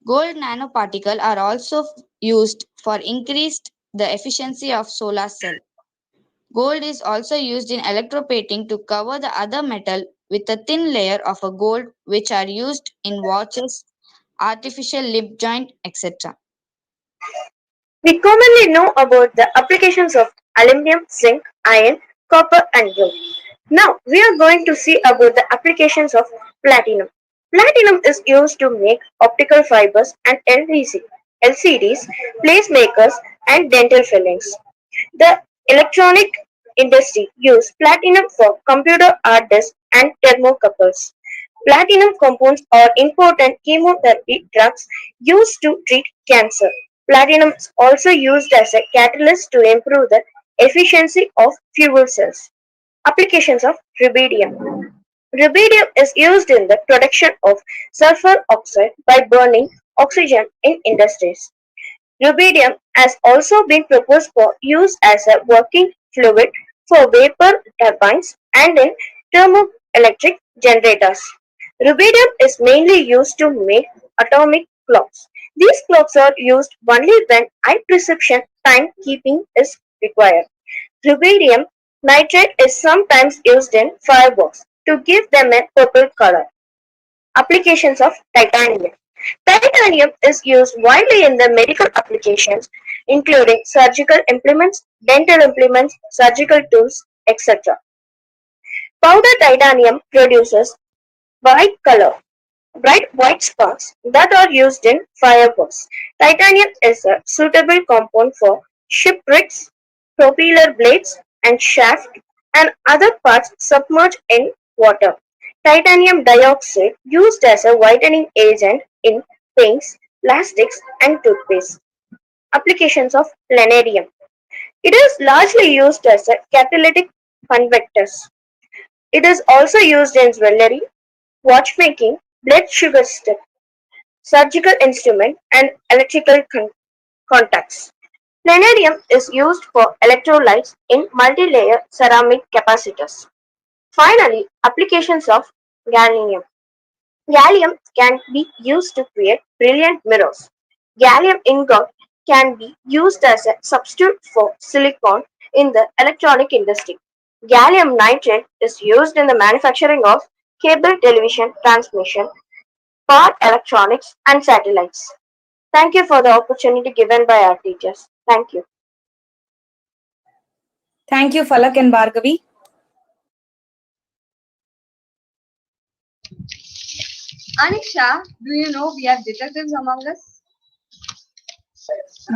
Gold nanoparticles are also used for increased the efficiency of solar cell. Gold is also used in electroplating to cover the other metal with a thin layer of a gold which are used in watches, artificial lip joint, etc. We commonly know about the applications of aluminum, zinc, iron, copper and gold. Now we are going to see about the applications of platinum. Platinum is used to make optical fibers and LCDs, placemakers and dental fillings. The electronic industry use platinum for computer hard disks and thermocouples. Platinum compounds are important chemotherapy drugs used to treat cancer. Platinum is also used as a catalyst to improve the efficiency of fuel cells. Applications of rubidium. Rubidium is used in the production of sulfur oxide by burning oxygen in industries. Rubidium has also been proposed for use as a working fluid for vapor turbines and in thermoelectric generators. Rubidium is mainly used to make atomic clocks. These clocks are used only when high precision timekeeping is required. Rubidium nitrate is sometimes used in fireworks to give them a purple color. Applications of titanium. Titanium is used widely in the medical applications, including surgical implements, dental implements, surgical tools, etc. Powder titanium produces bright color, bright white sparks that are used in fireworks. Titanium is a suitable compound for shipwrecks, propeller blades, and shaft and other parts submerged in water. Titanium dioxide used as a whitening agent in paints, plastics, and toothpaste. Applications of palladium. It is largely used as a catalytic converter. It is also used in jewelry, watchmaking, blood sugar step. surgical instrument, and electrical contacts. Palladium is used for electrolytes in multi-layer ceramic capacitors. Finally, applications of gallium. Gallium can be used to create brilliant mirrors. Gallium ingot can be used as a substitute for silicon in the electronic industry. Gallium nitride is used in the manufacturing of cable television transmission, power electronics, and satellites. Thank you for the opportunity given by our teachers. Thank you. Thank you, Falak and Bhargavi. Anisha, do you know we have detectives among us?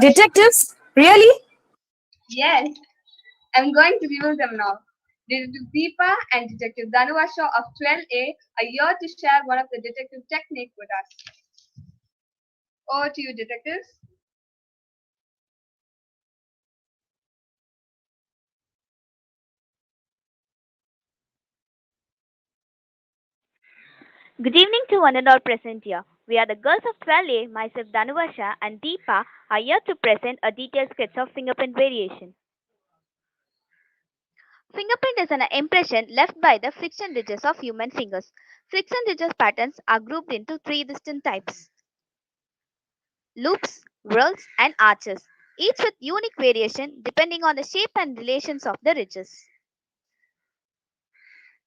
Detectives? Really? Yes, I'm going to reveal them now. Detective Deepa and Detective Dhanuvasha of 12A are here to share one of the detective technique with us. Over to you, detectives. Good evening to one and all present here. We are the girls of 12A, myself Dhanuvasha and Deepa are here to present a detailed sketch of fingerprint variation. Fingerprint is an impression left by the friction ridges of human fingers. Friction ridges patterns are grouped into three distinct types: loops, whorls, and arches, each with unique variation depending on the shape and relations of the ridges.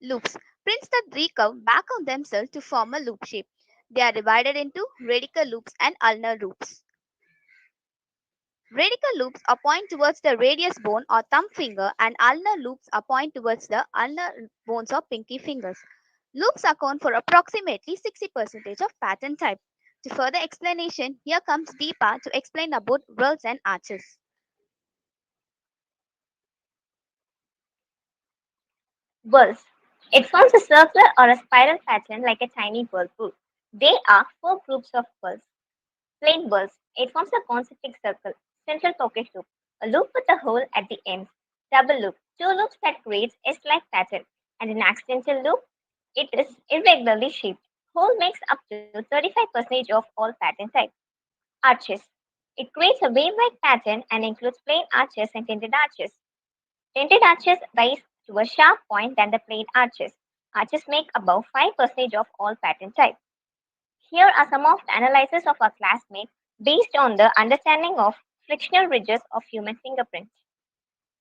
Loops. Prints that recurve back on themselves to form a loop shape. They are divided into radical loops and ulnar loops. Radical loops are point towards the radius bone or thumb finger, and ulnar loops are point towards the ulnar bones or pinky fingers. Loops account for approximately 60% of pattern type. To further explanation, here comes Deepa to explain about whorls and arches. Whorls. It forms a circular or a spiral pattern like a tiny whirlpool. There are four groups of whorls. Plain whorls. It forms a concentric circle. Central pocket loop. A loop with a hole at the end. Double loop. Two loops that creates a slight pattern. And an accidental loop. It is irregularly shaped. Hole makes up to 35% of all pattern type. Arches. It creates a wave-like pattern and includes plain arches and tinted arches. Tinted arches rise to a sharp point than the plain arches. Arches make about 5% of all pattern type. Here are some of the analyses of our classmates based on the understanding of frictional ridges of human fingerprints.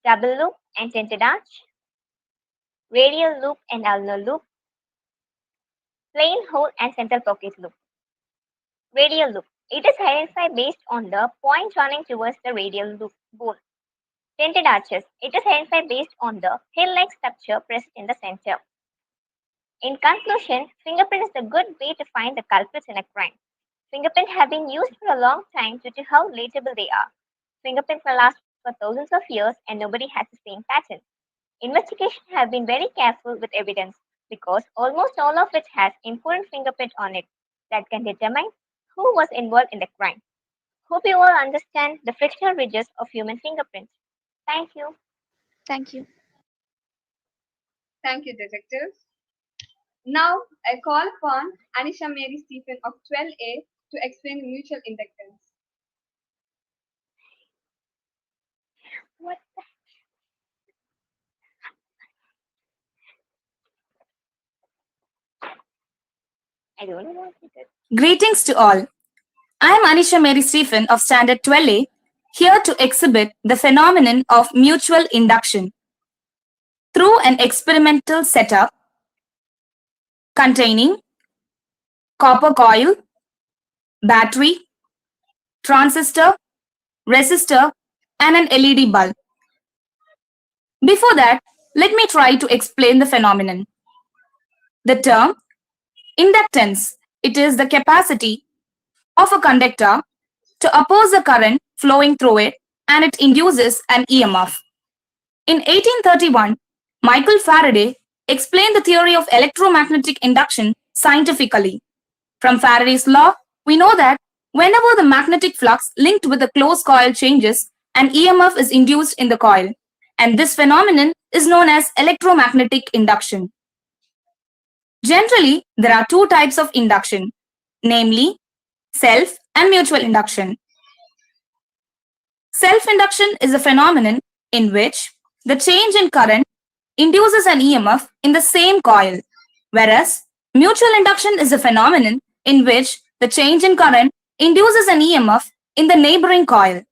Double loop and tinted arch, radial loop and ulnar loop, plain hole and central pocket loop. Radial loop. It is identified based on the point running towards the radial loop bone. Tinted arches. It is identified based on the hill-like structure present in the center. In conclusion, fingerprint is a good way to find the culprits in a crime. Fingerprints have been used for a long time due to how relatable they are. Fingerprints will last for thousands of years and nobody has the same pattern. Investigations have been very careful with evidence because almost all of it has important fingerprint on it that can determine who was involved in the crime. Hope you all understand the frictional ridges of human fingerprints. Thank you. Thank you. Thank you, detectives. Now, I call upon Anisha Mary Stephen of 12A to explain mutual inductance. What the? I don't know what it is. Greetings to all. I am Anisha Mary Stephen of Standard 12A, here to exhibit the phenomenon of mutual induction through an experimental setup containing copper coil, battery, transistor, resistor, and an LED bulb. Before that, let me try to explain the phenomenon. The term inductance, it is the capacity of a conductor to oppose the current flowing through it, and it induces an EMF. In 1831, Michael Faraday explained the theory of electromagnetic induction scientifically. From Faraday's law, we know that whenever the magnetic flux linked with the closed coil changes, an EMF is induced in the coil, and this phenomenon is known as electromagnetic induction. Generally, there are two types of induction, namely Self and mutual induction. Self-induction is a phenomenon in which the change in current induces an EMF in the same coil, whereas mutual induction is a phenomenon in which the change in current induces an EMF in the neighboring coil.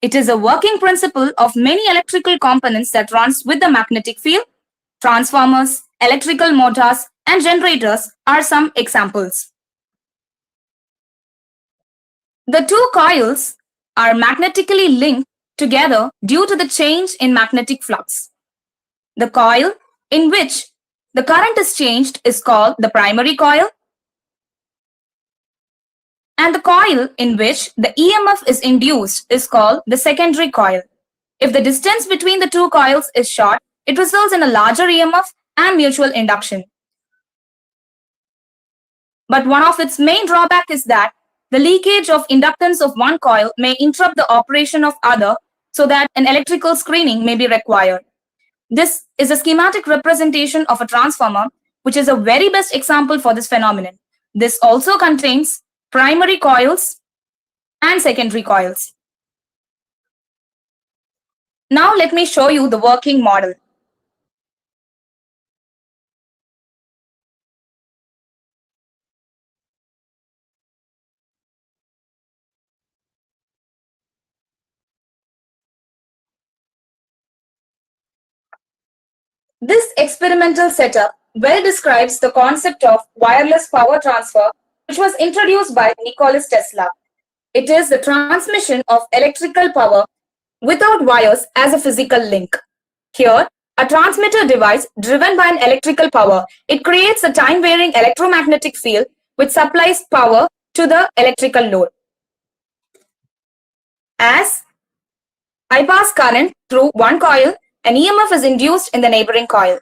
It is a working principle of many electrical components that runs with the magnetic field. Transformers, electrical motors, and generators are some examples. The two coils are magnetically linked together due to the change in magnetic flux. The coil in which the current is changed is called the primary coil, and the coil in which the EMF is induced is called the secondary coil. If the distance between the two coils is short, it results in a larger EMF and mutual induction. But one of its main drawbacks is that the leakage of inductance of one coil may interrupt the operation of other, so that an electrical screening may be required. This is a schematic representation of a transformer, which is a very best example for this phenomenon. This also contains primary coils and secondary coils. Now let me show you the working model. This experimental setup well describes the concept of wireless power transfer, which was introduced by Nikola Tesla. It is the transmission of electrical power without wires as a physical link. Here, a transmitter device driven by an electrical power, it creates a time-varying electromagnetic field which supplies power to the electrical load. As I pass current through one coil, an EMF is induced in the neighboring coil.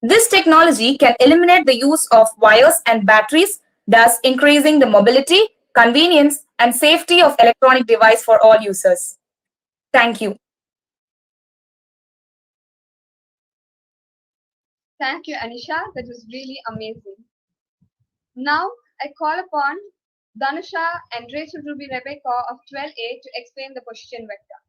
This technology can eliminate the use of wires and batteries, thus increasing the mobility, convenience, and safety of electronic device for all users. Thank you. Thank you, Anisha. That was really amazing. Now, I call upon Danusha and Rachel Ruby Rebecca of 12A to explain the position vector.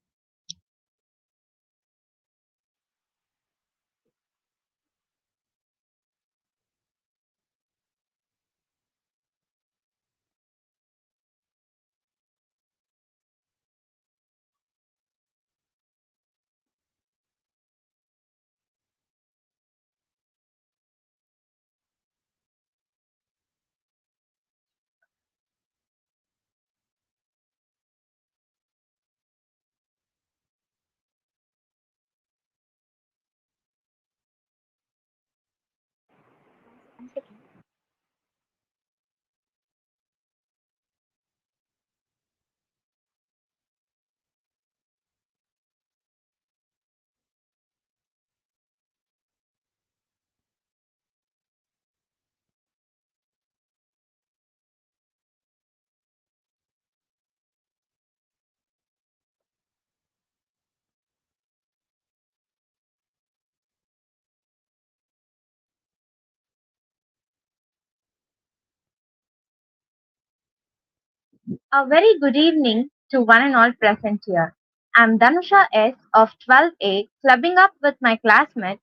A very good evening to one and all present here. I'm Danusha S. of 12A, clubbing up with my classmate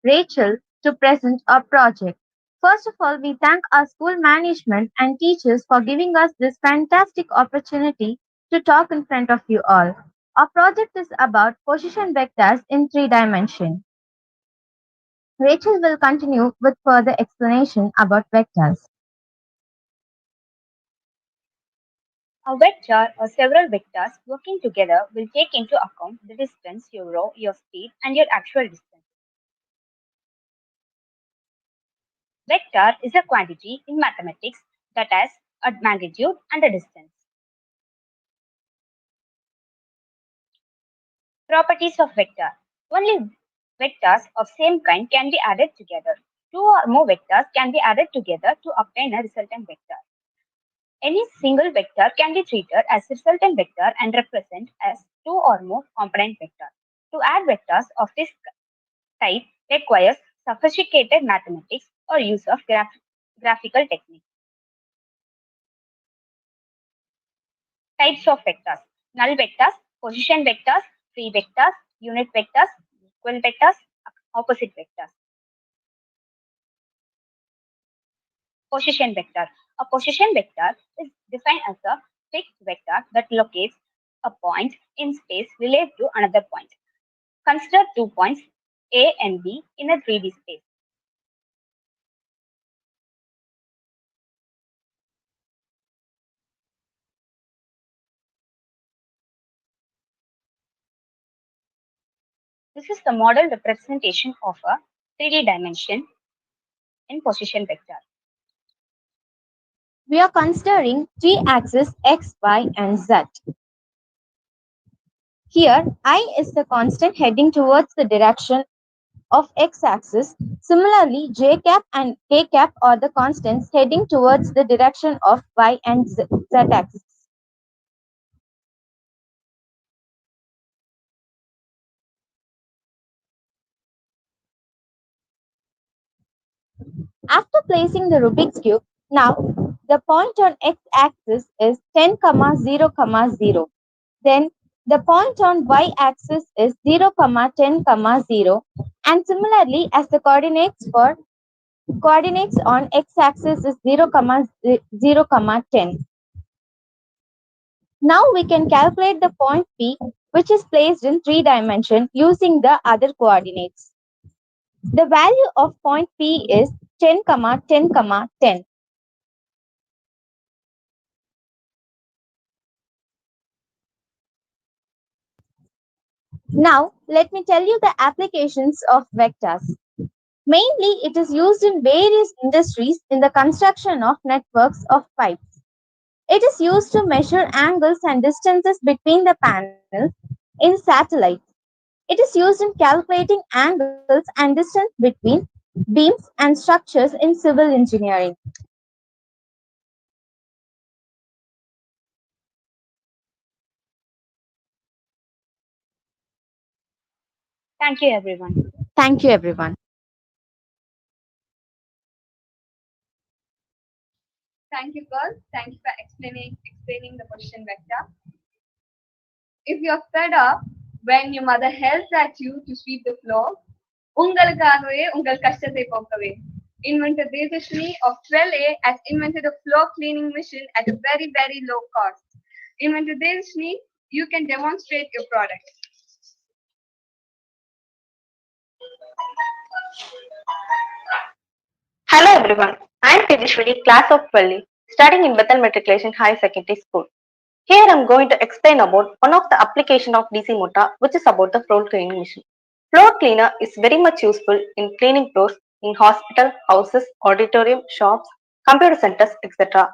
Rachel to present our project. First of all, we thank our school management and teachers for giving us this fantastic opportunity to talk in front of you all. Our project is about position vectors in three dimensions. Rachel will continue with further explanation about vectors. A vector or several vectors working together will take into account the distance, your row, your speed, and your actual distance. Vector is a quantity in mathematics that has a magnitude and a distance. Properties of vector. Only vectors of same kind can be added together. Two or more vectors can be added together to obtain a resultant vector. Any single vector can be treated as a resultant vector and represent as two or more component vectors. To add vectors of this type requires sophisticated mathematics or use of graphical techniques. Types of vectors: null vectors, position vectors, free vectors, unit vectors, equal vectors, opposite vectors. Position vector. A position vector is defined as a fixed vector that locates a point in space related to another point. Consider 2 points A and B in a 3D space. This is the model representation of a 3D dimension in position vector. We are considering three axes x, y, and z. Here, I is the constant heading towards the direction of x-axis. Similarly, j cap and k cap are the constants heading towards the direction of y and z-axis. After placing the Rubik's Cube, now the point on x-axis is 10, 0, 0. Then the point on y-axis is 0, 10, 0. And similarly, as the coordinates on x-axis is 0, 0, 10. Now we can calculate the point P, which is placed in 3 dimension using the other coordinates. The value of point P is 10, 10, 10. Now, let me tell you the applications of vectors. Mainly, it is used in various industries in the construction of networks of pipes. It is used to measure angles and distances between the panels in satellites. It is used in calculating angles and distance between beams and structures in civil engineering. Thank you, everyone. Thank you, everyone. Thank you, girls. Thank you for explaining the position vector. If you're fed up when your mother yells at you to sweep the floor, உங்களுக்காகவே உங்கள் கஷ்டத்தை போக்கவே. Inventor Tejaswini of 12A has invented a floor cleaning machine at a very, very low cost. Inventor Tejaswini, you can demonstrate your product. Hello everyone, I am Tejaswini, class of 12, studying in Bethel Matriculation High Secondary School. Here I am going to explain about one of the application of DC motor, which is about the floor cleaning machine. Floor cleaner is very much useful in cleaning floors in hospital, houses, auditorium, shops, computer centers, etc.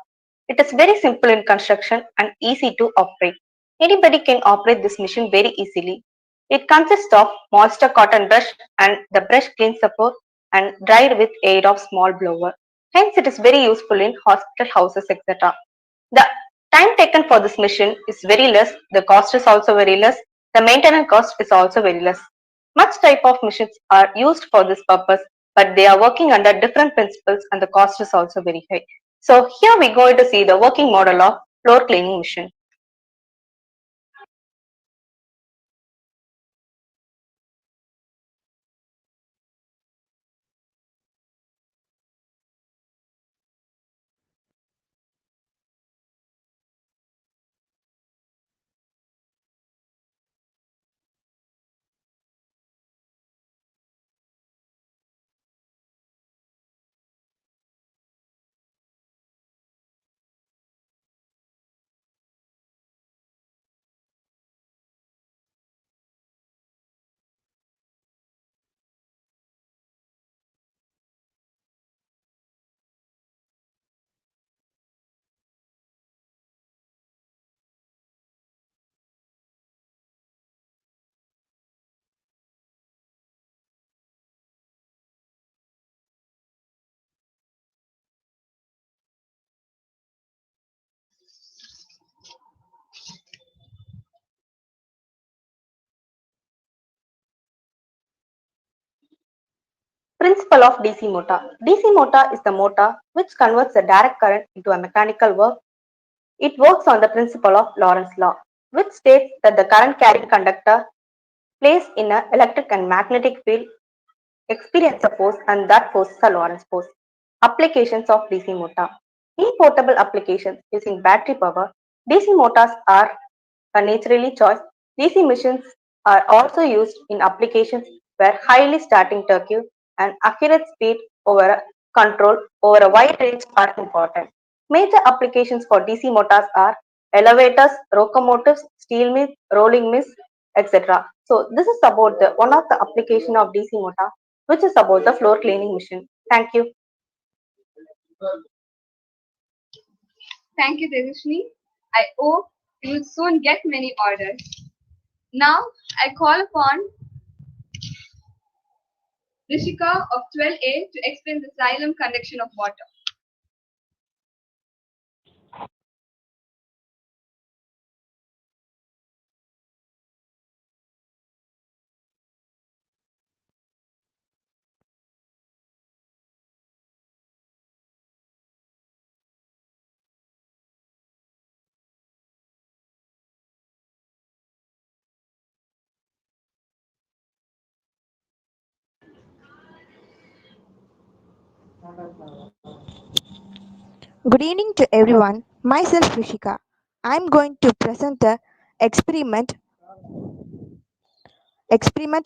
It is very simple in construction and easy to operate. Anybody can operate this machine very easily. It consists of moisture cotton brush and the brush cleans the floor and dried with aid of small blower. Hence it is very useful in hospital, houses, etc. The time taken for this machine is very less, the cost is also very less, the maintenance cost is also very less. Much type of machines are used for this purpose, but they are working under different principles and the cost is also very high. So here we are going to see the working model of floor cleaning machine. Principle of DC motor. DC motor is the motor which converts the direct current into a mechanical work. It works on the principle of Lorentz law, which states that the current carried conductor placed in an electric and magnetic field experience a force and that force is a Lorentz force. Applications of DC motor. In portable applications using battery power, DC motors are a naturally choice. DC machines are also used in applications where highly starting circuit and accurate speed over control over a wide range are important. Major applications for DC motors are elevators, locomotives, steel mills, rolling mills, etc. So this is about the one of the application of DC motor, which is about the floor cleaning machine. Thank you. Thank you, Tejaswini. I hope you will soon get many orders. Now, I call upon Rishika of 12A to explain the xylem conduction of water. Good evening to everyone. Myself Rishika. I'm going to present a experiment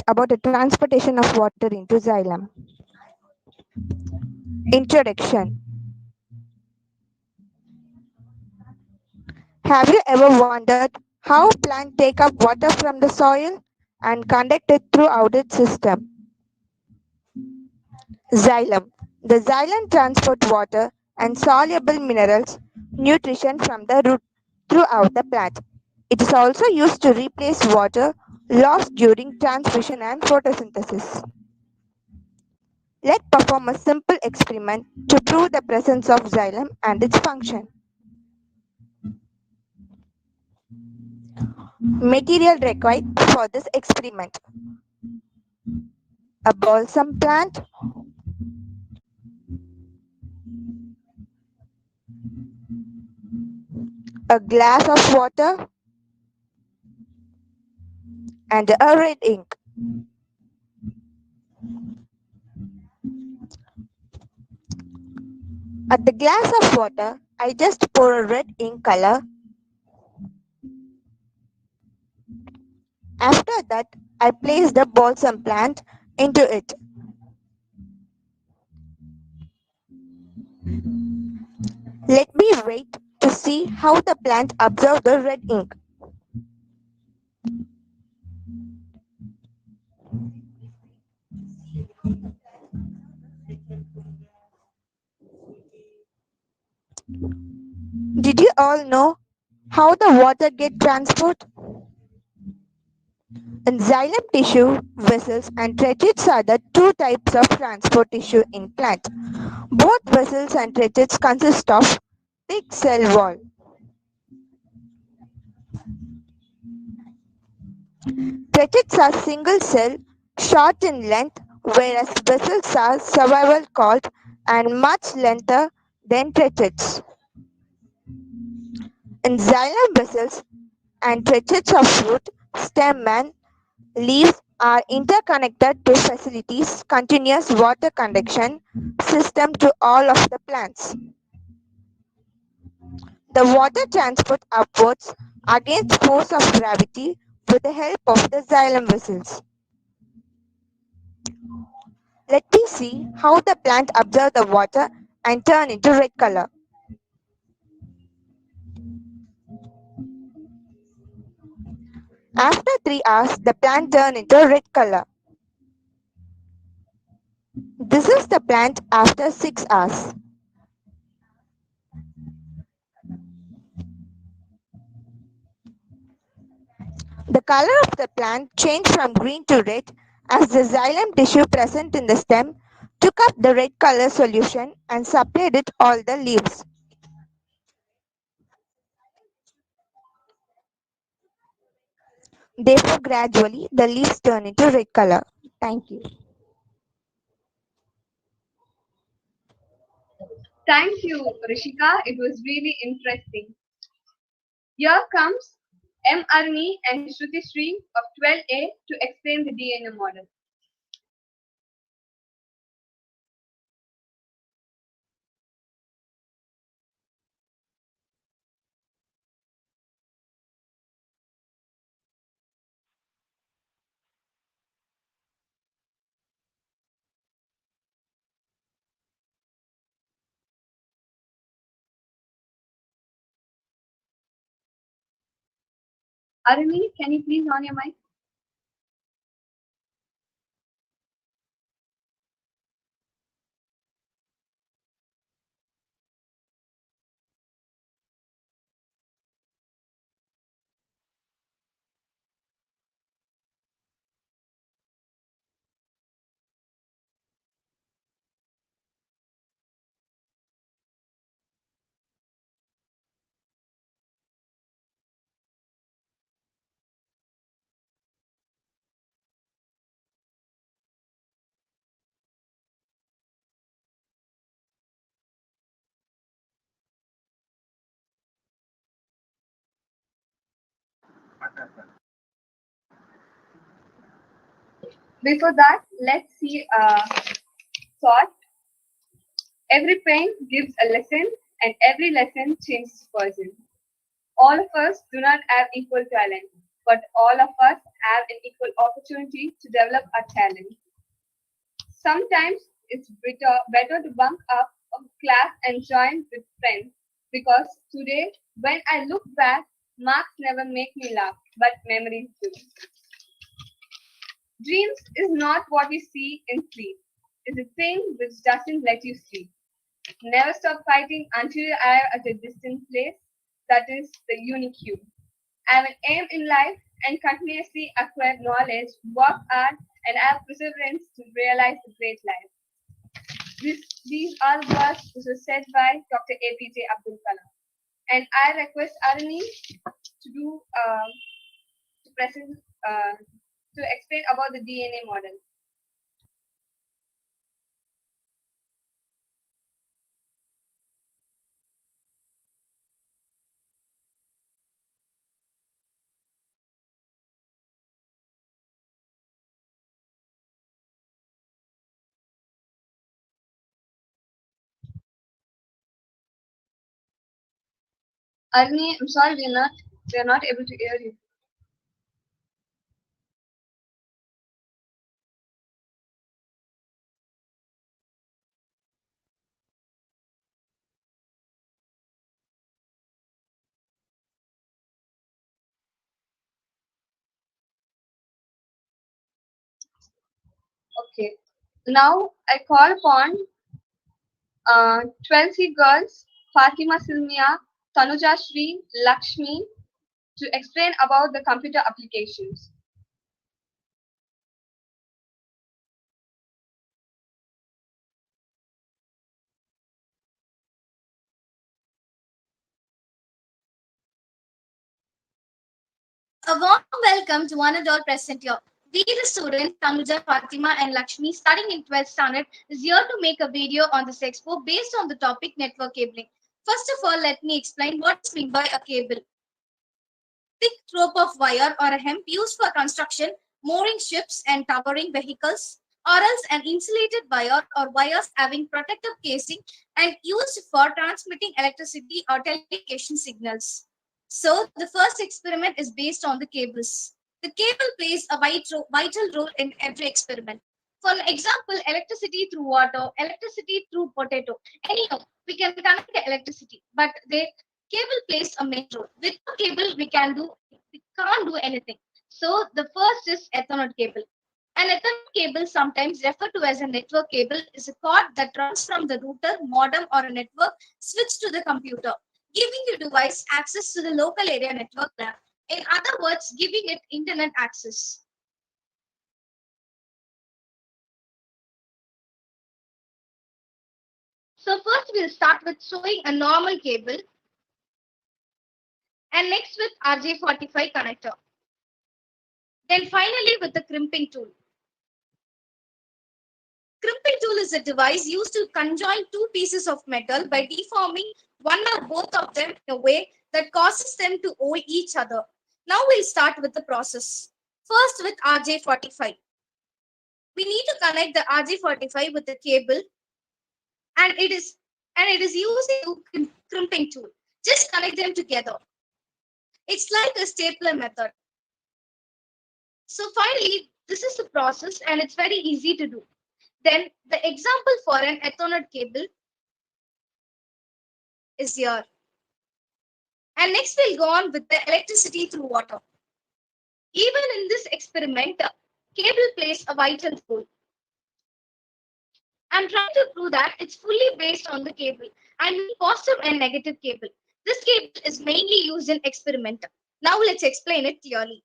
about the transportation of water into xylem. Introduction. Have you ever wondered how plants take up water from the soil and conduct it throughout its system? Xylem. The xylem transports water and soluble minerals, nutrition from the root throughout the plant. It is also used to replace water lost during transpiration and photosynthesis. Let's perform a simple experiment to prove the presence of xylem and its function. Material required for this experiment: a balsam plant, a glass of water, and a red ink. At the glass of water, I just pour a red ink color. After that, I place the balsam plant into it. Let me wait to see how the plant absorbs the red ink. Did you all know how the water gets transported? In xylem tissue, vessels and tracheids are the two types of transport tissue in plant. Both vessels and tracheids consist of thick cell wall. Tracheids are single cell, short in length, whereas vessels are survival called and much lengther than tracheids. In xylem vessels and tracheids of root, stem and leaves are interconnected to facilities continuous water conduction system to all of the plants. The water transport upwards against force of gravity with the help of the xylem vessels. Let me see how the plant absorbs the water and turn into red color. After 3 hours, the plant turns into red color. This is the plant after 6 hours. The color of the plant changed from green to red as the xylem tissue present in the stem took up the red color solution and supplied it all the leaves. Therefore, gradually the leaves turn into red color. Thank you. Thank you, Rishika. It was really interesting. Here comes M. Arni and Shruti Sri of 12A to explain the DNA model. Arni, can you please on your mic? Before that, let's see thought. Every pain gives a lesson, and every lesson changes a person. All of us do not have equal talent, but all of us have an equal opportunity to develop our talent. Sometimes it's better to bunk up a class and join with friends because today, when I look back, marks never make me laugh, but memories do. Dreams is not what you see in sleep. It's a thing which doesn't let you sleep. Never stop fighting until you arrive at a distant place. That is the unique you. Have an aim in life and continuously acquire knowledge, work hard, and have perseverance to realize the great life. These are words which were said by Dr. APJ Abdul Kalam. And I request Aruni to do to present to explain about the DNA model. Aruni, I'm sorry we are not able to hear you. Okay. Now I call upon 12C girls Fatima Silmia, Tanuja Shri, Lakshmi to explain about the computer applications. A warm welcome to one and all present here. We, the students, Tanuja, Fatima, and Lakshmi, studying in 12th standard, is here to make a video on this expo based on the topic network cabling. First of all, let me explain what is meant by a cable. Thick rope of wire or a hemp used for construction, mooring ships and towering vehicles, or else an insulated wire or wires having protective casing and used for transmitting electricity or telecommunication signals. So, the first experiment is based on the cables. The cable plays a vital role in every experiment. For example, electricity through water, electricity through potato. Anyhow, we can connect the electricity, but the cable plays a main role. Without cable, we can't do anything. So the first is Ethernet cable. An Ethernet cable, sometimes referred to as a network cable, is a cord that runs from the router, modem, or a network switch to the computer, giving the device access to the local area network lab. In other words, giving it internet access. So first we'll start with showing a normal cable and next with RJ45 connector. Then finally with the crimping tool. Crimping tool is a device used to conjoin two pieces of metal by deforming one or both of them in a way that causes them to owe each other. Now we'll start with the process. First with RJ45. We need to connect the RJ45 with the cable and it is using a crimping tool. Just connect them together. It's like a stapler method. So finally, this is the process and it's very easy to do. Then the example for an Ethernet cable is here. And next we'll go on with the electricity through water. Even in this experiment, cable plays a vital role. I'm trying to prove that it's fully based on the cable. I mean positive and negative cable. This cable is mainly used in experiment. Now let's explain it clearly.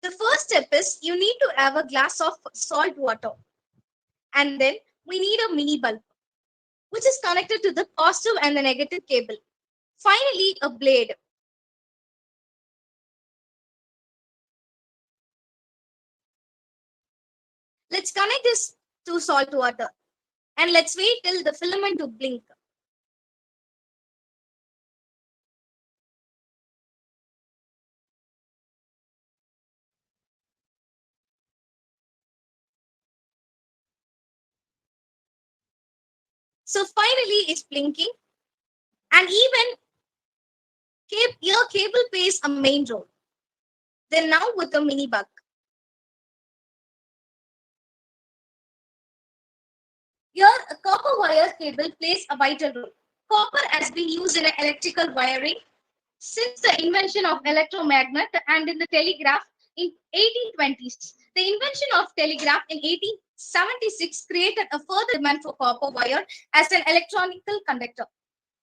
The first step is you need to have a glass of salt water. And then we need a mini bulb, which is connected to the positive and the negative cable. Finally, a blade. Let's connect this to salt water. And let's wait till the filament to blink. So finally, it's blinking. And even your cable plays a main role. Then now with the mini bug. Here, a copper wire cable plays a vital role. Copper has been used in electrical wiring since the invention of electromagnet and in the telegraph in 1820s. The invention of telegraph in 1876 created a further demand for copper wire as an electronical conductor.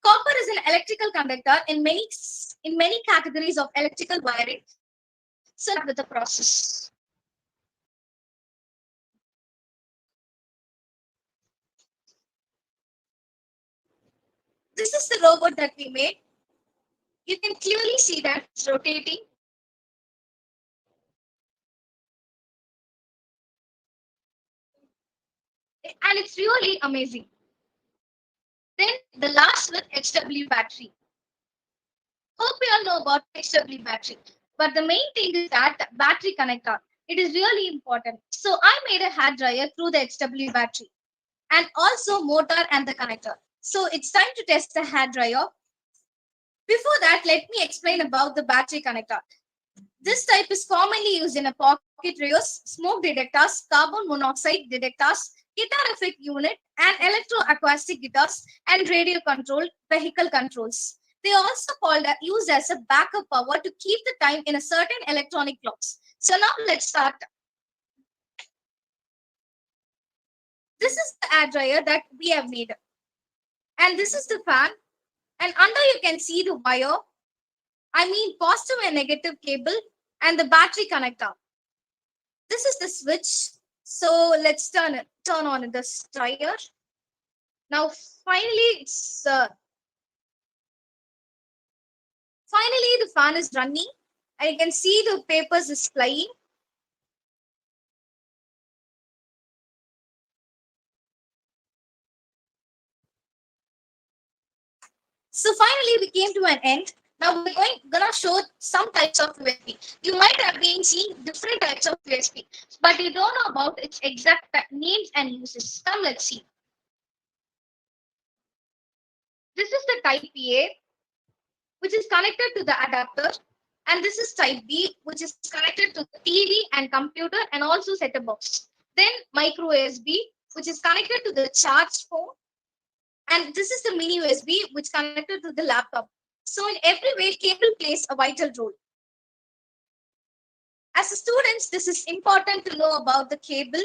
Copper is an electrical conductor in many categories of electrical wiring. So with the process. This is the robot that we made. You can clearly see that it's rotating. And it's really amazing. Then the last with XW battery. Hope you all know about XW battery. But the main thing is that battery connector. It is really important. So I made a hair dryer through the XW battery and also motor and the connector. So it's time to test the hair dryer. Before that, let me explain about the battery connector. This type is commonly used in a pocket radios, smoke detectors, carbon monoxide detectors, guitar effect unit, and electroacoustic guitars and radio control vehicle controls. They are also used as a backup power to keep the time in a certain electronic clocks. So now let's start. This is the air dryer that we have made. And this is the fan. And under you can see the wire. I mean positive and negative cable and the battery connector. This is the switch. So let's turn on this dryer. Now finally the fan is running and you can see the papers is flying. So finally we came to an end. Now we're gonna show some types of USB. You might have been seeing different types of USB, but you don't know about its exact names and uses. Come, let's see. This is the type A, which is connected to the adapter, and this is type B, which is connected to the TV and computer and also set-top box. Then micro USB, which is connected to the charged phone, and this is the mini USB, which is connected to the laptop. So in every way, cable plays a vital role. As students, this is important to know about the cable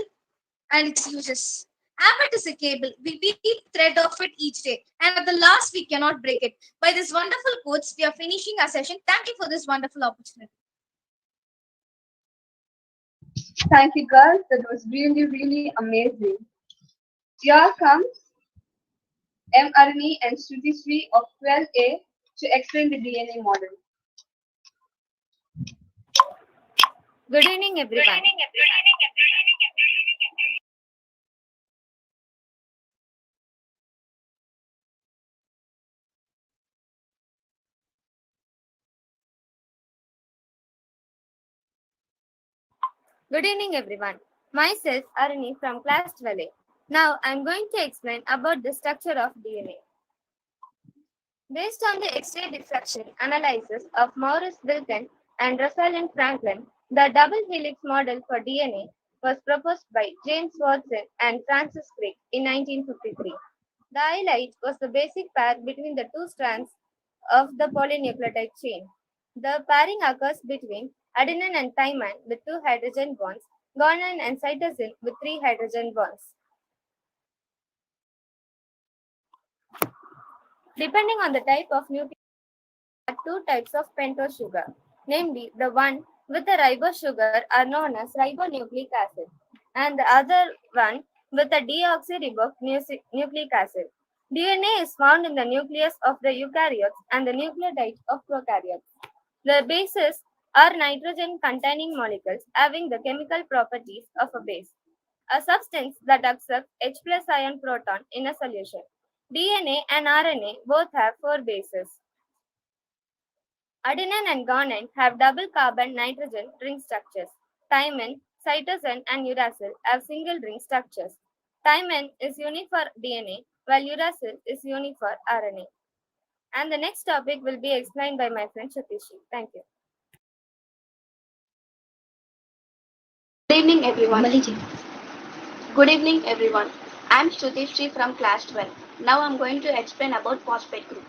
and its uses. Abbott is a cable. We weave thread of it each day. And at the last, we cannot break it. By this wonderful quotes, we are finishing our session. Thank you for this wonderful opportunity. Thank you, girls. That was really, really amazing. Here comes M. Aruni and Shruti Sri of 12A to explain the DNA model. Good evening, everyone. Good evening, everyone. Myself, Aruni from class 12A. Now, I'm going to explain about the structure of DNA. Based on the X-ray diffraction analysis of Maurice Wilkin and Rosalind Franklin, the double helix model for DNA was proposed by James Watson and Francis Crick in 1953. The highlight was the basic pair between the two strands of the polynucleotide chain. The pairing occurs between adenine and thymine with 2 hydrogen bonds, guanine and cytosine with 3 hydrogen bonds. Depending on the type of nucleotide, there are 2 types of pentose sugar, namely the one with the ribose sugar are known as ribonucleic acid, and the other one with the deoxyribonucleic acid. DNA is found in the nucleus of the eukaryotes and the nucleotide of prokaryotes. The bases are nitrogen-containing molecules having the chemical properties of a base, a substance that accepts H plus ion proton in a solution. DNA and RNA both have 4 bases. Adenine and guanine have double carbon nitrogen ring structures. Thymine, cytosine, and uracil have single ring structures. Thymine is unique for DNA, while uracil is unique for RNA. And the next topic will be explained by my friend Shatishi. Thank you. Good evening, everyone. Good evening, everyone. I'm Shruti Sri from class 12. Now I'm going to explain about phosphate group.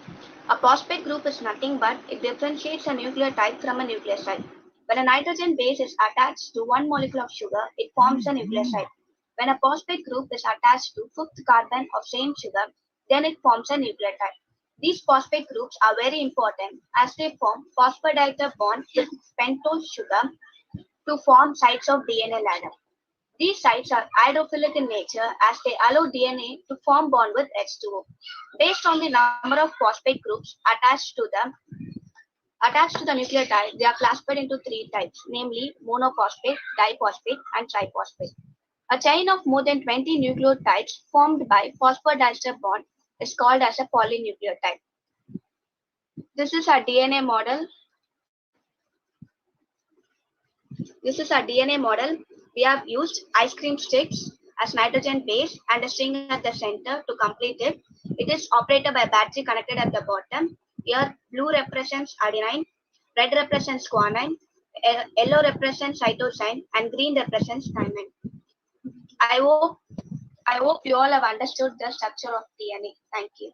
A phosphate group is nothing but it differentiates a nucleotide from a nucleoside. When a nitrogen base is attached to one molecule of sugar, it forms a nucleoside. When a phosphate group is attached to fifth carbon of same sugar, then it forms a nucleotide. These phosphate groups are very important as they form phosphodiester bonds with pentose sugar to form sites of DNA ladder. These sites are hydrophilic in nature as they allow DNA to form bond with H2O. Based on the number of phosphate groups attached to the nucleotide, they are classified into 3 types, namely monophosphate, diphosphate, and triphosphate. A chain of more than 20 nucleotides formed by phosphodiester bond is called as a polynucleotide. This is our DNA model. We have used ice cream sticks as nitrogen base and a string at the center to complete it. It is operated by battery connected at the bottom. Here, blue represents adenine, red represents guanine, yellow represents cytosine, and green represents thymine. I hope you all have understood the structure of DNA. Thank you.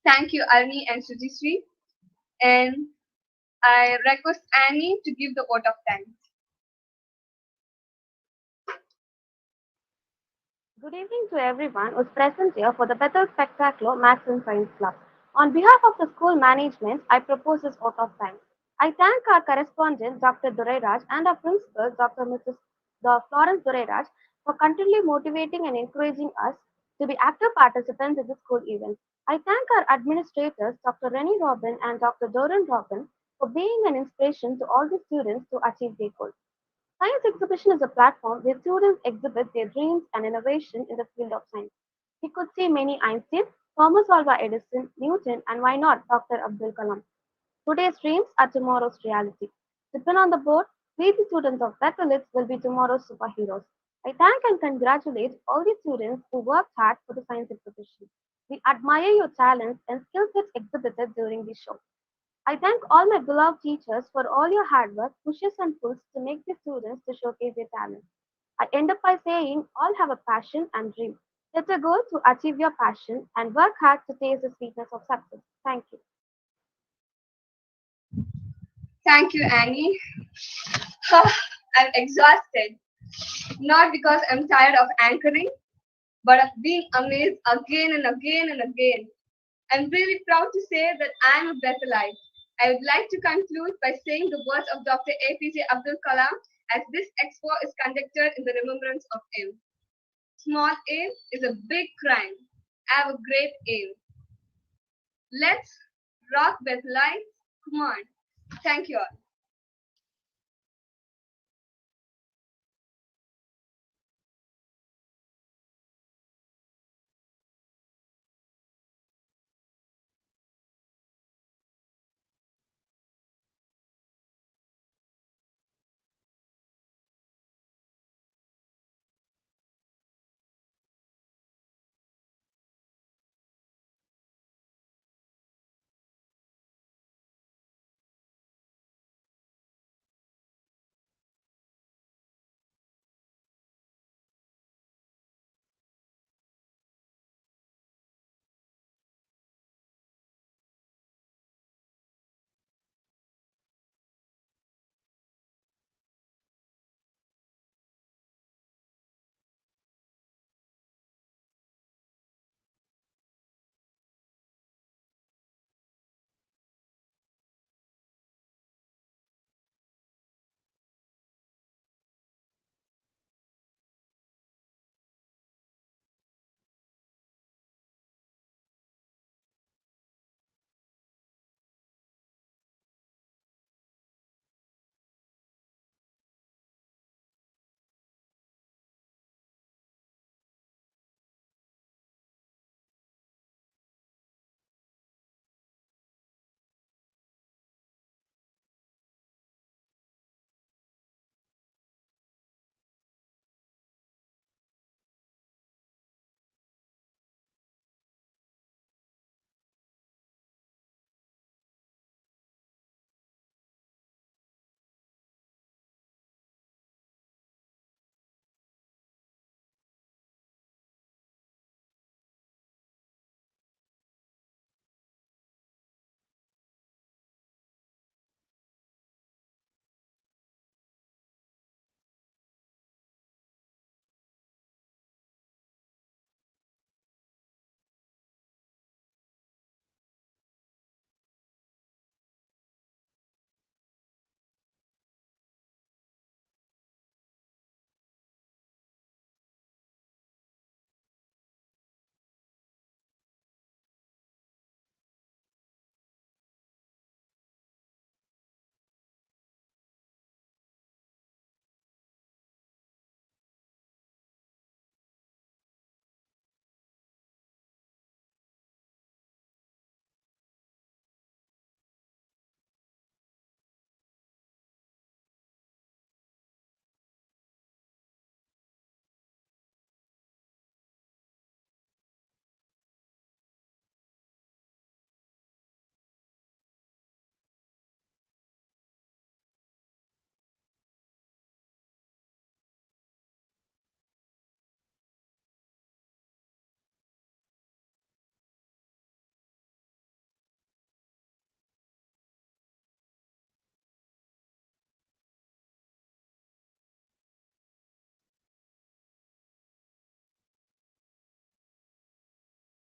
Thank you, Aruni and Sujisri. And I request Annie to give the vote of thanks. Good evening to everyone who is present here for the Bethel Spectaculo Maths and Science Club. On behalf of the school management, I propose this vote of thanks. I thank our correspondent, Dr. Duraraj, and our principal, Dr. Mrs. Florence Duraraj, for continually motivating and encouraging us to be active participants in the school events. I thank our administrators, Dr. Rennie Robin and Dr. Doran Robin, for being an inspiration to all the students to achieve their goals. Science exhibition is a platform where students exhibit their dreams and innovation in the field of science. We could see many Einstein, Thomas Alva Edison, Newton, and why not Dr. Abdul Kalam. Today's dreams are tomorrow's reality. Depend on the board, we the students of Bethel will be tomorrow's superheroes. I thank and congratulate all the students who worked hard for the science exhibition. We admire your talents and skill sets exhibited during the show. I thank all my beloved teachers for all your hard work, pushes and pulls to make the students to showcase their talents. I end up by saying all have a passion and dream. Set a goal to achieve your passion and work hard to taste the sweetness of success. Thank you. Thank you, Annie. I'm exhausted. Not because I'm tired of anchoring, but of being amazed again and again and again. I'm really proud to say that I'm a Bethelite. I would like to conclude by saying the words of Dr. APJ Abdul Kalam as this expo is conducted in the remembrance of him. Small aim is a big crime. Have a great aim. Let's rock Bethelites. Come on. Thank you all.